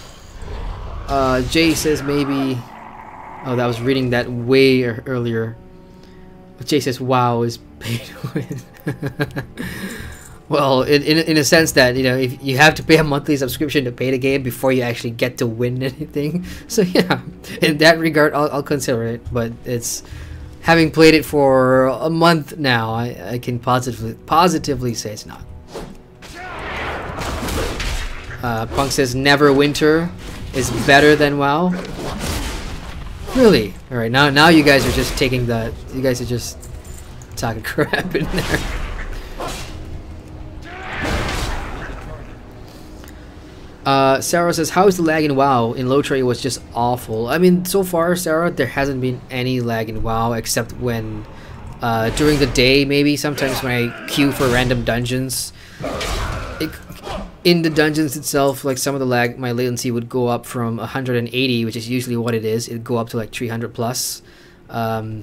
Jay says maybe... Oh, that was reading that way earlier. Jay says, wow, is pay to win. Well, in a sense that, you know, if you have to pay a monthly subscription to pay the game before you actually get to win anything. So yeah, in that regard, I'll consider it. But it's... Having played it for a month now, I can positively say it's not. Punk says Neverwinter is better than WoW. Really? All right, now you guys are just taking the. You guys are just talking crap in there. Sarah says, how is the lag in WoW? In Lotra it was just awful. I mean, so far, Sarah, there hasn't been any lag in WoW except when during the day, maybe sometimes when I queue for random dungeons. In the dungeons itself, like some of the lag, my latency would go up from 180, which is usually what it is. It'd go up to like 300 plus. So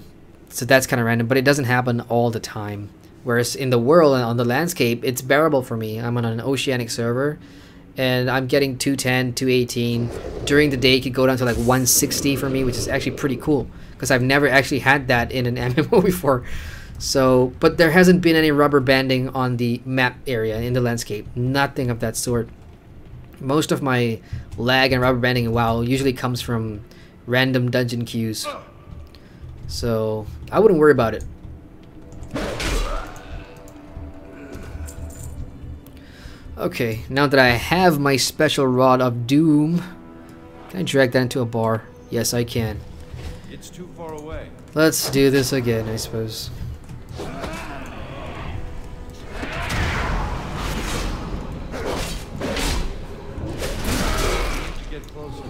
that's kind of random, but it doesn't happen all the time. Whereas in the world and on the landscape, it's bearable for me. I'm on an oceanic server. And I'm getting 210, 218. During the day, it could go down to like 160 for me, which is actually pretty cool. Because I've never actually had that in an MMO before. So, but there hasn't been any rubber banding on the map area, in the landscape. Nothing of that sort. Most of my lag and rubber banding in WoW usually comes from random dungeon queues. So, I wouldn't worry about it. Okay, now that I have my special Rod of Doom, can I drag that into a bar? Yes, I can. It's too far away. Let's do this again, I suppose. Get closer.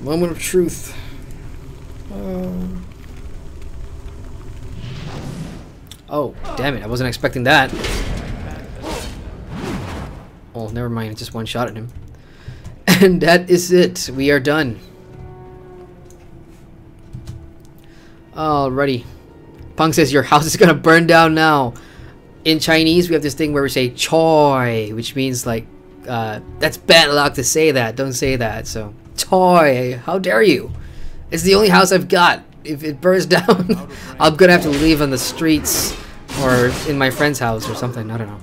Moment of truth. Oh, damn it, I wasn't expecting that. Oh, never mind, I just one shot at him. And that is it. We are done. Alrighty. Punk says your house is gonna burn down now. In Chinese, we have this thing where we say choi, which means like, that's bad luck to say that. Don't say that. So, choi, how dare you? It's the only house I've got. If it burns down, I'm gonna have to leave on the streets or in my friend's house or something. I don't know.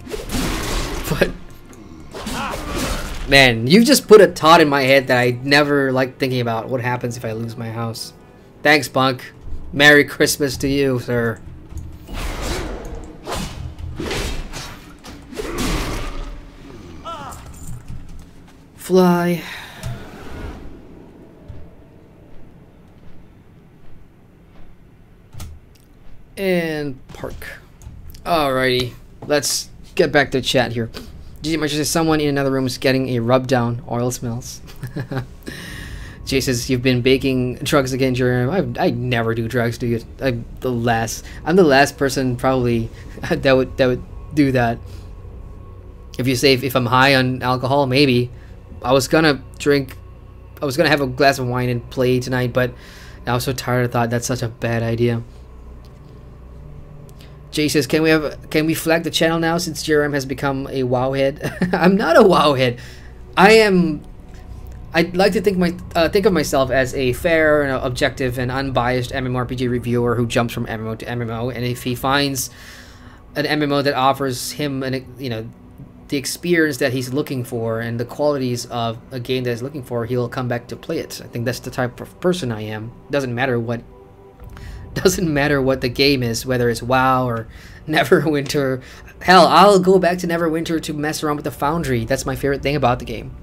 But man, you just put a thought in my head that I never liked thinking about. What happens if I lose my house? Thanks, Punk. Merry Christmas to you, sir. Fly. And park. Alrighty, let's get back to chat here. GG Much says someone in another room is getting a rub down. Oil smells. Jay says you've been baking drugs again, Jeremy. I never do drugs, dude. I'm the last person probably that would do that. If you say if I'm high on alcohol, maybe. I was gonna have a glass of wine and play tonight, but I was so tired. I thought that's such a bad idea. Jay says, can we flag the channel now since Jerem has become a WoW head? I'm not a WoW head. I'd like to think of myself as a fair and objective and unbiased MMORPG reviewer who jumps from MMO to MMO, and if he finds an MMO that offers him the experience that he's looking for and the qualities of a game that he's looking for, he'll come back to play it. I think that's the type of person I am. Doesn't matter what the game is, whether it's WoW or Neverwinter. Hell, I'll go back to Neverwinter to mess around with the Foundry. That's my favorite thing about the game.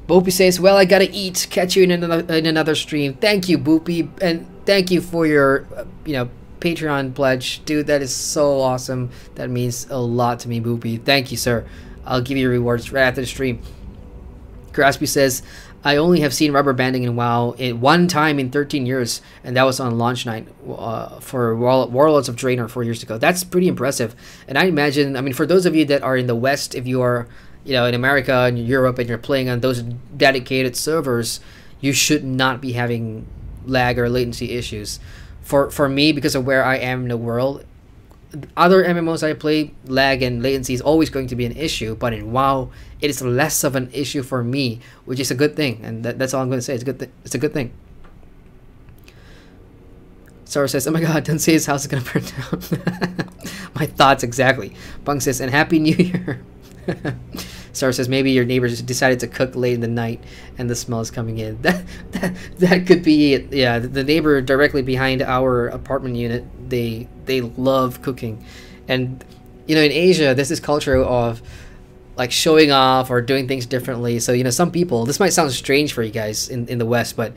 Boopy says, well, I gotta eat. Catch you in another stream. Thank you, Boopy, and thank you for your Patreon pledge. Dude, that is so awesome. That means a lot to me, Boopy. Thank you, sir. I'll give you rewards right after the stream. Graspy says, I only have seen rubber banding in WoW one time in 13 years, and that was on launch night for Warlords of Draenor 4 years ago. That's pretty impressive. And I imagine, I mean, for those of you that are in the West, if you are, in America and Europe and you're playing on those dedicated servers, you should not be having lag or latency issues. For me, because of where I am in the world, other MMOs I play, lag and latency is always going to be an issue, but in WoW, it is less of an issue for me, which is a good thing, and that's all I'm going to say. It's a good thing. Sarah says, oh my god, don't say his house is going to burn down. My thoughts exactly. Bung says, and Happy New Year. Sarah says, maybe your neighbors decided to cook late in the night and the smell is coming in. That could be it. Yeah, the neighbor directly behind our apartment unit, they love cooking. And in Asia, there's this culture of like showing off or doing things differently. So some people, this might sound strange for you guys in the West, but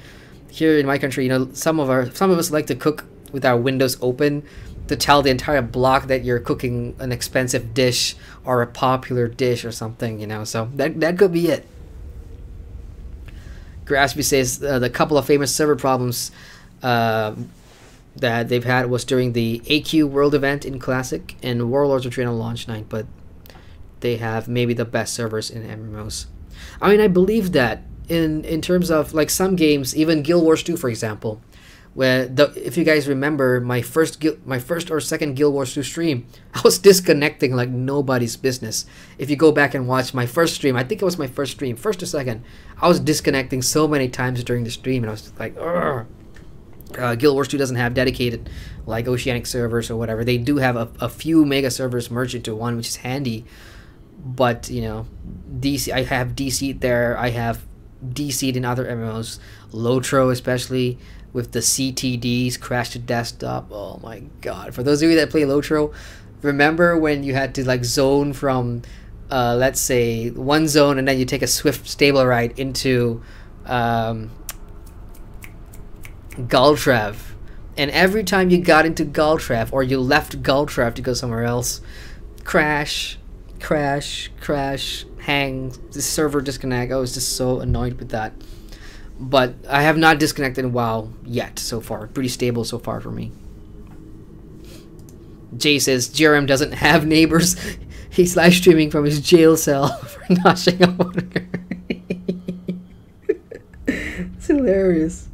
here in my country, some of us like to cook with our windows open to tell the entire block that you're cooking an expensive dish or a popular dish or something, so that could be it. Graspy says the couple of famous server problems that they've had was during the AQ World event in Classic and Warlords of Draenor launch night, but they have maybe the best servers in MMOs. I mean, I believe that in terms of like some games, even Guild Wars 2, for example, where if you guys remember my first or second Guild Wars 2 stream, I was disconnecting like nobody's business. If you go back and watch my first stream, I think it was my first stream, first or second, I was disconnecting so many times during the stream, and I was like, Guild Wars 2 doesn't have dedicated like Oceanic servers or whatever. They do have a few mega servers merged into one, which is handy. But DC, I have DC'd there. I have DC'd in other MMOs, Lotro especially, with the CTDs, crash to desktop. Oh my god. For those of you that play Lotro, remember when you had to like zone from let's say one zone and then you take a swift stable ride into Galtrav, and every time you got into Galtrav or you left Galtrav to go somewhere else, crash, hang, the server disconnect. I was just so annoyed with that. But I have not disconnected in WoW yet so far. Pretty stable so far for me. Jay says Jerem doesn't have neighbors. He's live streaming from his jail cell for noshing a water. It's hilarious.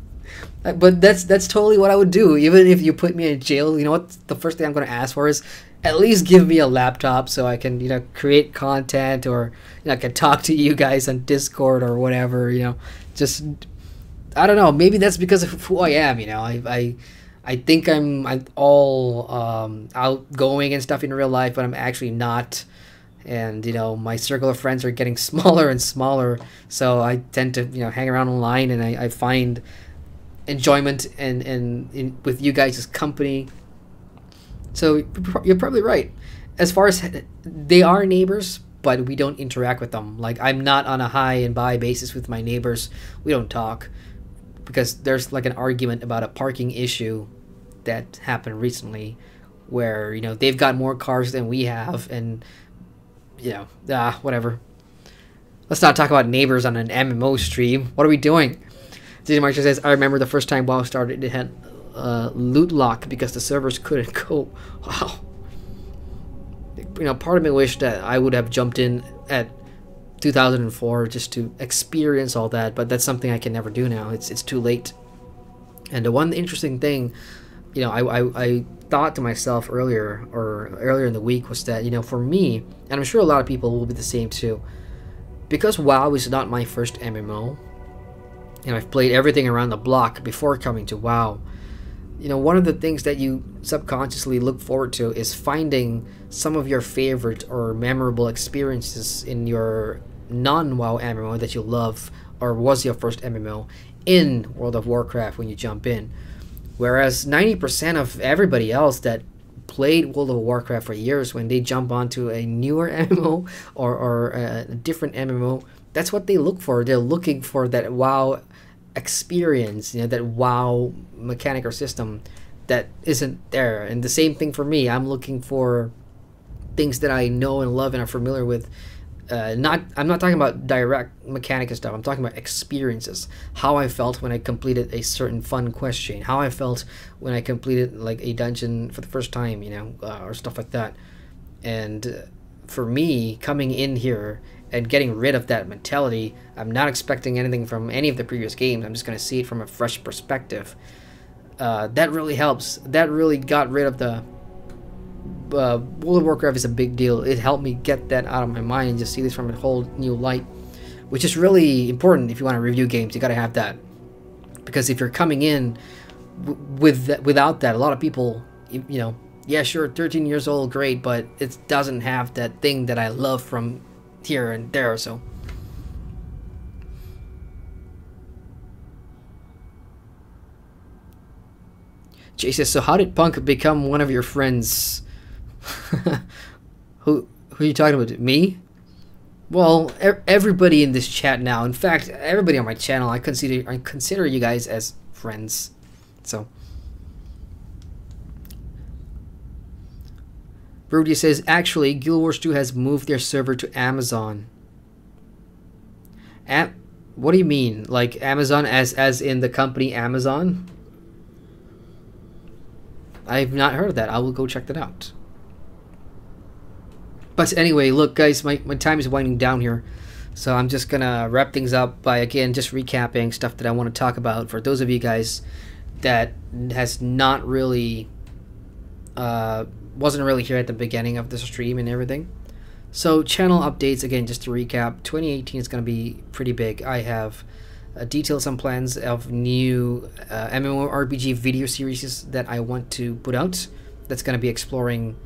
But that's totally what I would do. Even if you put me in jail, you know what? The first thing I'm going to ask for is at least give me a laptop so I can, create content, or I can talk to you guys on Discord or whatever. Just I don't know. Maybe that's because of who I am. I think I'm all outgoing and stuff in real life, but I'm actually not. And my circle of friends are getting smaller and smaller, so I tend to hang around online, and I find enjoyment in with you guys' company. So you're probably right. As far as they are neighbors, but we don't interact with them. Like, I'm not on a high and by basis with my neighbors. We don't talk because there's like an argument about a parking issue that happened recently where they've got more cars than we have, and whatever. Let's not talk about neighbors on an MMO stream. What are we doing? DJ Marshall says, I remember the first time WoW started, it had loot lock because the servers couldn't go. Wow. You know, part of me wished that I would have jumped in at 2004 just to experience all that, but that's something I can never do now. It's too late. And the one interesting thing, you know, I thought to myself earlier in the week was that, you know, for me, and I'm sure a lot of people will be the same too, because WoW is not my first MMO, and I've played everything around the block before coming to WoW. You know, one of the things that you subconsciously look forward to is finding some of your favorite or memorable experiences in your non-WoW MMO that you love or was your first MMO in World of Warcraft when you jump in. Whereas 90% of everybody else that played World of Warcraft for years, when they jump onto a newer MMO or a different MMO, that's what they look for. They're looking for that WoW experience, you know, that WoW mechanic or system that isn't there. And the same thing for me. I'm looking for things that I know and love and are familiar with. I'm not talking about direct mechanic and stuff. I'm talking about experiences. How I felt when I completed a certain fun quest chain. How I felt when I completed like a dungeon for the first time, you know, or stuff like that. And for me, coming in here and getting rid of that mentality, I'm not expecting anything from any of the previous games. I'm just going to see it from a fresh perspective. That really helps. That really got rid of the... World of Warcraft is a big deal. It helped me get that out of my mind and just see this from a whole new light, which is really important if you want to review games. You got to have that, because if you're coming in without that, a lot of people, you know, yeah, sure, 13 years old, great, but it doesn't have that thing that I love from here and there. So Jay says, so how did Punk become one of your friends? who are you talking about? Me? Well, everybody in this chat now. In fact, everybody on my channel, I consider you guys as friends. So, Brody says, actually, Guild Wars 2 has moved their server to Amazon. What do you mean? Like Amazon as in the company Amazon? I've not heard of that. I will go check that out. But anyway, look guys, my time is winding down here. So I'm just gonna wrap things up by, again, just recapping stuff that I want to talk about for those of you guys that has not really wasn't really here at the beginning of the stream and everything. So channel updates, again, just to recap, 2018 is going to be pretty big. I have details and plans of new MMORPG video series that I want to put out. That's going to be exploring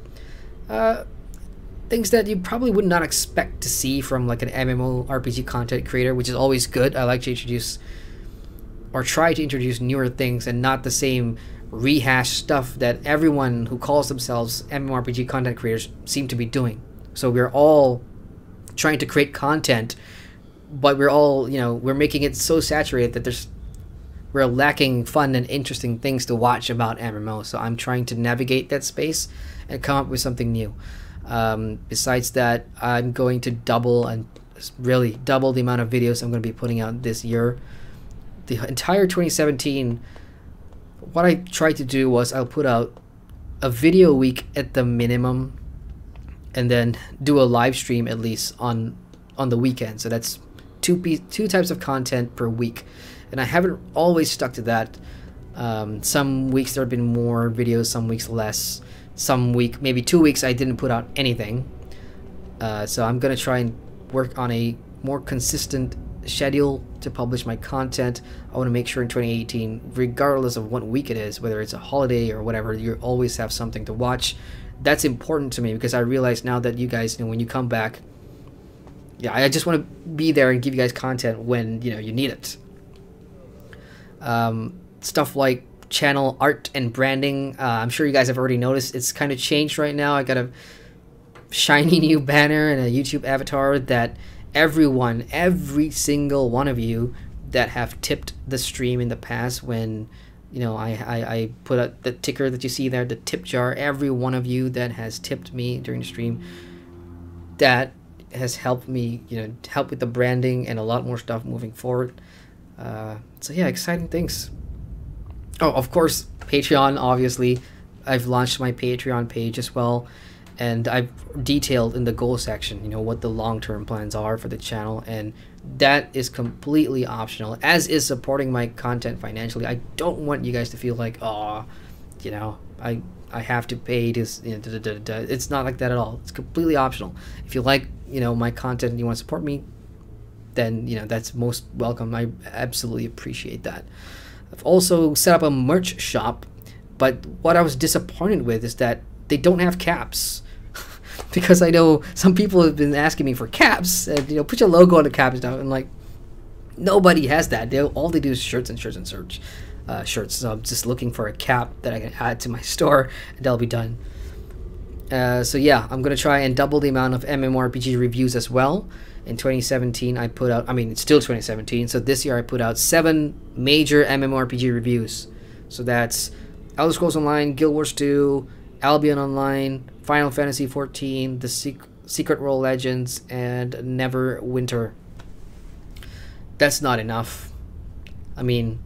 things that you probably would not expect to see from like an MMORPG content creator, which is always good. I like to introduce or try to introduce newer things and not the same rehash stuff that everyone who calls themselves MMORPG content creators seem to be doing. So we're all trying to create content, but we're all, you know, we're making it so saturated that we're lacking fun and interesting things to watch about MMO. So I'm trying to navigate that space and come up with something new. Besides that, I'm going to double the amount of videos I'm going to be putting out this year. The entire 2017, what I tried to do was I'll put out a video a week at the minimum, and then do a live stream at least on the weekend. So that's two types of content per week, and I haven't always stuck to that. Some weeks there have been more videos, some weeks less. Some week, maybe 2 weeks, I didn't put out anything. So I'm gonna try and work on a more consistent schedule to publish my content. I want to make sure in 2018, regardless of what week it is, whether it's a holiday or whatever, you always have something to watch. That's important to me because I realize now that you guys, you know, when you come back, yeah, I just want to be there and give you guys content when, you know, you need it. Stuff like channel art and branding, I'm sure you guys have already noticed it's kind of changed right now. I got a shiny new banner and a YouTube avatar that every single one of you that have tipped the stream in the past, when, you know, I put out the ticker that you see there, the tip jar, every one of you that has tipped me during the stream, that has helped me, you know, help with the branding and a lot more stuff moving forward. So yeah, exciting things. Oh, of course, Patreon, obviously. I've launched my Patreon page as well, and I've detailed in the goal section, you know, what the long-term plans are for the channel, and that is completely optional, as is supporting my content financially. I don't want you guys to feel like, oh, you know, I have to pay this, you know, It's not like that at all. It's completely optional. If you like, you know, my content and you want to support me, then, you know, that's most welcome. I absolutely appreciate that. I've also set up a merch shop, but what I was disappointed with is that they don't have caps. Because I know some people have been asking me for caps, and, you know, put your logo on the cap and stuff, and like, nobody has that. All they do is shirts and shirts and shirts. So I'm just looking for a cap that I can add to my store, and that'll be done. So yeah, I'm gonna try and double the amount of MMORPG reviews as well. In 2017, I put out, I mean, it's still 2017, so this year I put out 7 major MMORPG reviews. So that's Elder Scrolls Online, Guild Wars 2, Albion Online, Final Fantasy XIV, The Secret World Legends, and Neverwinter. That's not enough. I mean,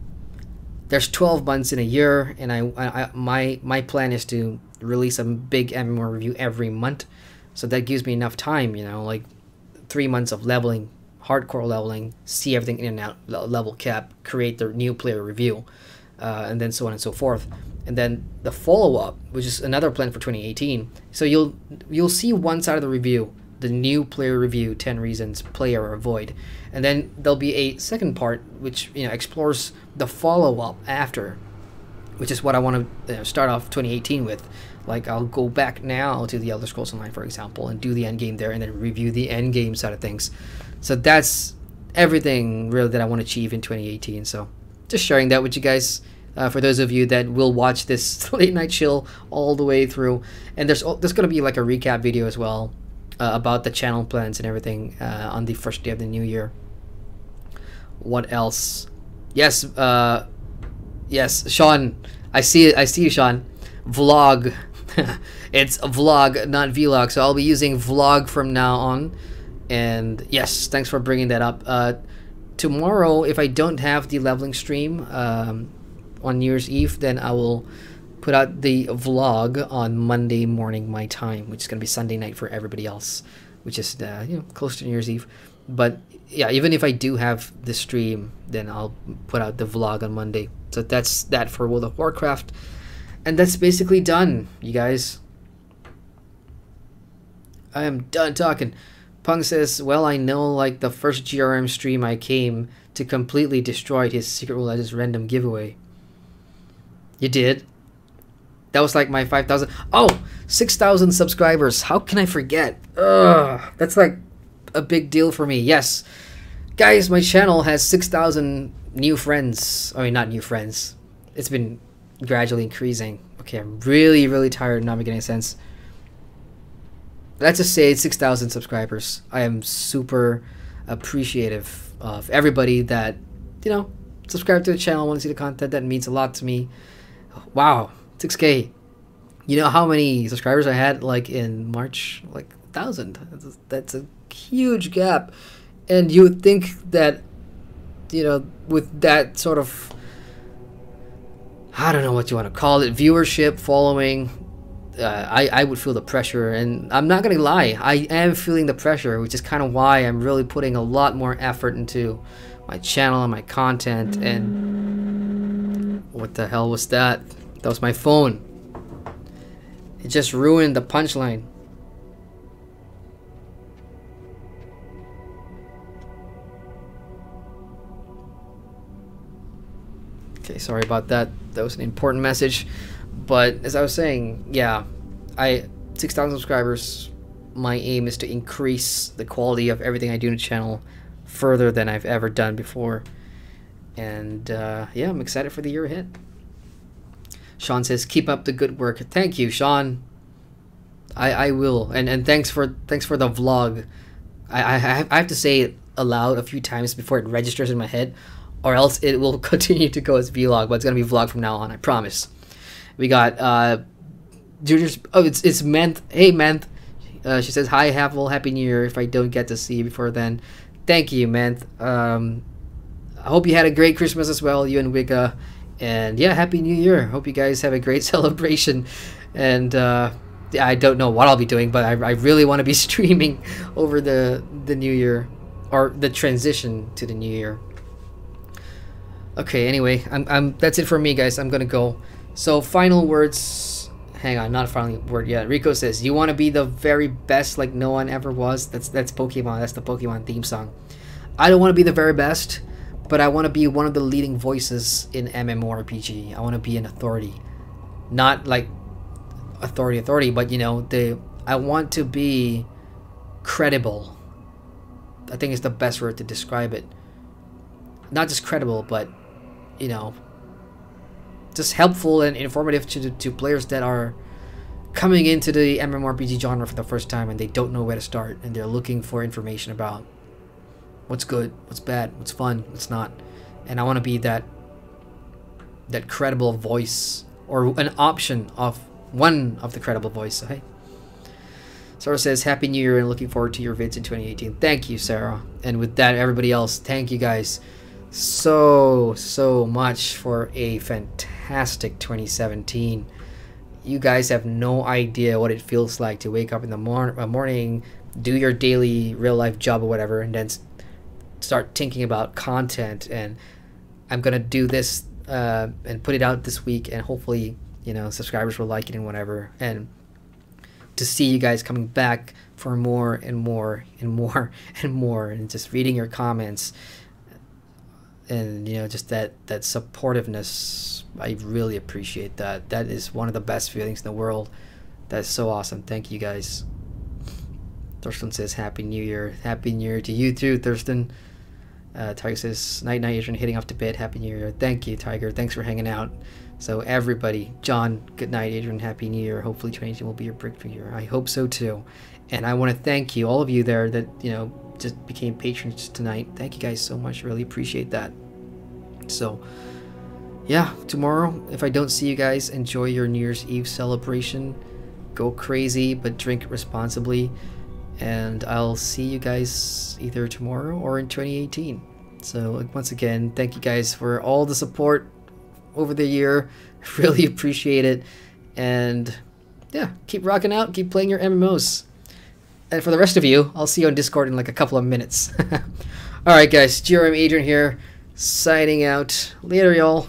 there's 12 months in a year, and my plan is to release a big MMO review every month. So that gives me enough time, you know, like 3 months of leveling, hardcore leveling, see everything in and out, level cap, create the new player review, and then so on and so forth. And then the follow-up, which is another plan for 2018. So you'll see one side of the review, the new player review, 10 reasons play or avoid, and then there'll be a second part which, you know, explores the follow-up after, which is what I want to start off 2018 with. Like, I'll go back now to the Elder Scrolls Online, for example, and do the end game there, and then review the end game side of things. So that's everything really that I want to achieve in 2018. So just sharing that with you guys. For those of you that will watch this late night chill all the way through, and there's going to be like a recap video as well about the channel plans and everything on the first day of the new year. What else? Yes, yes, Sean, I see you, Sean. Vlog. It's a vlog, not vlog, so I'll be using vlog from now on. And yes, thanks for bringing that up. Tomorrow, if I don't have the leveling stream on New Year's Eve, then I will put out the vlog on Monday morning my time, which is going to be Sunday night for everybody else, which is you know, close to New Year's Eve. But yeah, even if I do have the stream, then I'll put out the vlog on Monday. So that's that for World of Warcraft. And that's basically done, you guys. I am done talking. Punk says, well, I know, like, the first GRM stream I came to completely destroyed his Secret World Legends random giveaway. You did? That was like my 5,000. Oh, 6,000 subscribers. How can I forget? Ugh, that's like a big deal for me. Yes. Guys, my channel has 6,000 new friends. I mean, not new friends. It's been gradually increasing. Okay, I'm really, really tired of not making any sense. Let's just say 6,000 subscribers. I am super appreciative of everybody that, you know, subscribe to the channel, want to see the content. That means a lot to me. Wow, 6K. You know how many subscribers I had like in March? Like 1,000. That's a huge gap. And you would think that, you know, with that sort of, I don't know what you want to call it, viewership, following, I would feel the pressure. And I'm not going to lie, I am feeling the pressure, which is kind of why I'm really putting a lot more effort into my channel and my content. And what the hell was that? That was my phone. It just ruined the punchline. Okay, sorry about that. That was an important message. But as I was saying, yeah, 6,000 subscribers. My aim is to increase the quality of everything I do in the channel further than I've ever done before. And yeah, I'm excited for the year ahead. Sean says, keep up the good work. Thank you, Sean. I will. And thanks for the vlog. I have to say it aloud a few times before it registers in my head, or else it will continue to go as vlog, but it's gonna be vlog from now on, I promise. We got Junior's, oh, it's Menth. Hey Menth. She says, hi Havel, happy new year if I don't get to see you before then. Thank you, Menth. I hope you had a great Christmas as well, you and Wicca. And yeah, Happy New Year. Hope you guys have a great celebration. And yeah, I don't know what I'll be doing, but I really want to be streaming over the New Year, or the transition to the New Year. Okay, anyway, that's it for me, guys. I'm gonna go. So final words. Hang on, not final word yet. Rico says, "You want to be the very best, like no one ever was." That's Pokemon. That's the Pokemon theme song. I don't want to be the very best, but I want to be one of the leading voices in MMORPG. I want to be an authority, not like authority, but you know, I want to be credible. I think it's the best word to describe it. Not just credible, but you know, just helpful and informative to players that are coming into the MMORPG genre for the first time and they don't know where to start, and they're looking for information about what's good, what's bad, what's fun, what's not. And I want to be that credible voice, or an option of one of the credible voice. So hey, Sarah says, "Happy New Year and looking forward to your vids in 2018." Thank you, Sarah. And with that, everybody else, thank you guys so much for a fantastic 2017. You guys have no idea what it feels like to wake up in the morning, do your daily real life job or whatever, and then start thinking about content, and I'm gonna do this and put it out this week, and hopefully, you know, subscribers will like it and whatever. And to see you guys coming back for more and more and more and more, and just reading your comments, and you know, just that supportiveness, I really appreciate that. That is one of the best feelings in the world. That's so awesome. Thank you guys. Thurston says, "Happy New Year." Happy New Year to you too, Thurston. Tiger says, "Night night, Adrian, heading off to bed. Happy New Year." Thank you, Tiger. Thanks for hanging out. So everybody, John, good night, Adrian. Happy New Year. Hopefully 2018 will be your breakthrough year. I hope so too. And I want to thank you, all of you there that, you know, just became patrons tonight. Thank you guys so much. Really appreciate that. So yeah, tomorrow, if I don't see you guys, enjoy your New Year's Eve celebration. Go crazy, but drink responsibly. And I'll see you guys either tomorrow or in 2018. So once again, thank you guys for all the support over the year. Really appreciate it. And yeah, keep rocking out, keep playing your MMOs. And for the rest of you, I'll see you on Discord in like a couple of minutes. Alright guys, GRM Adrian here, signing out. Later y'all.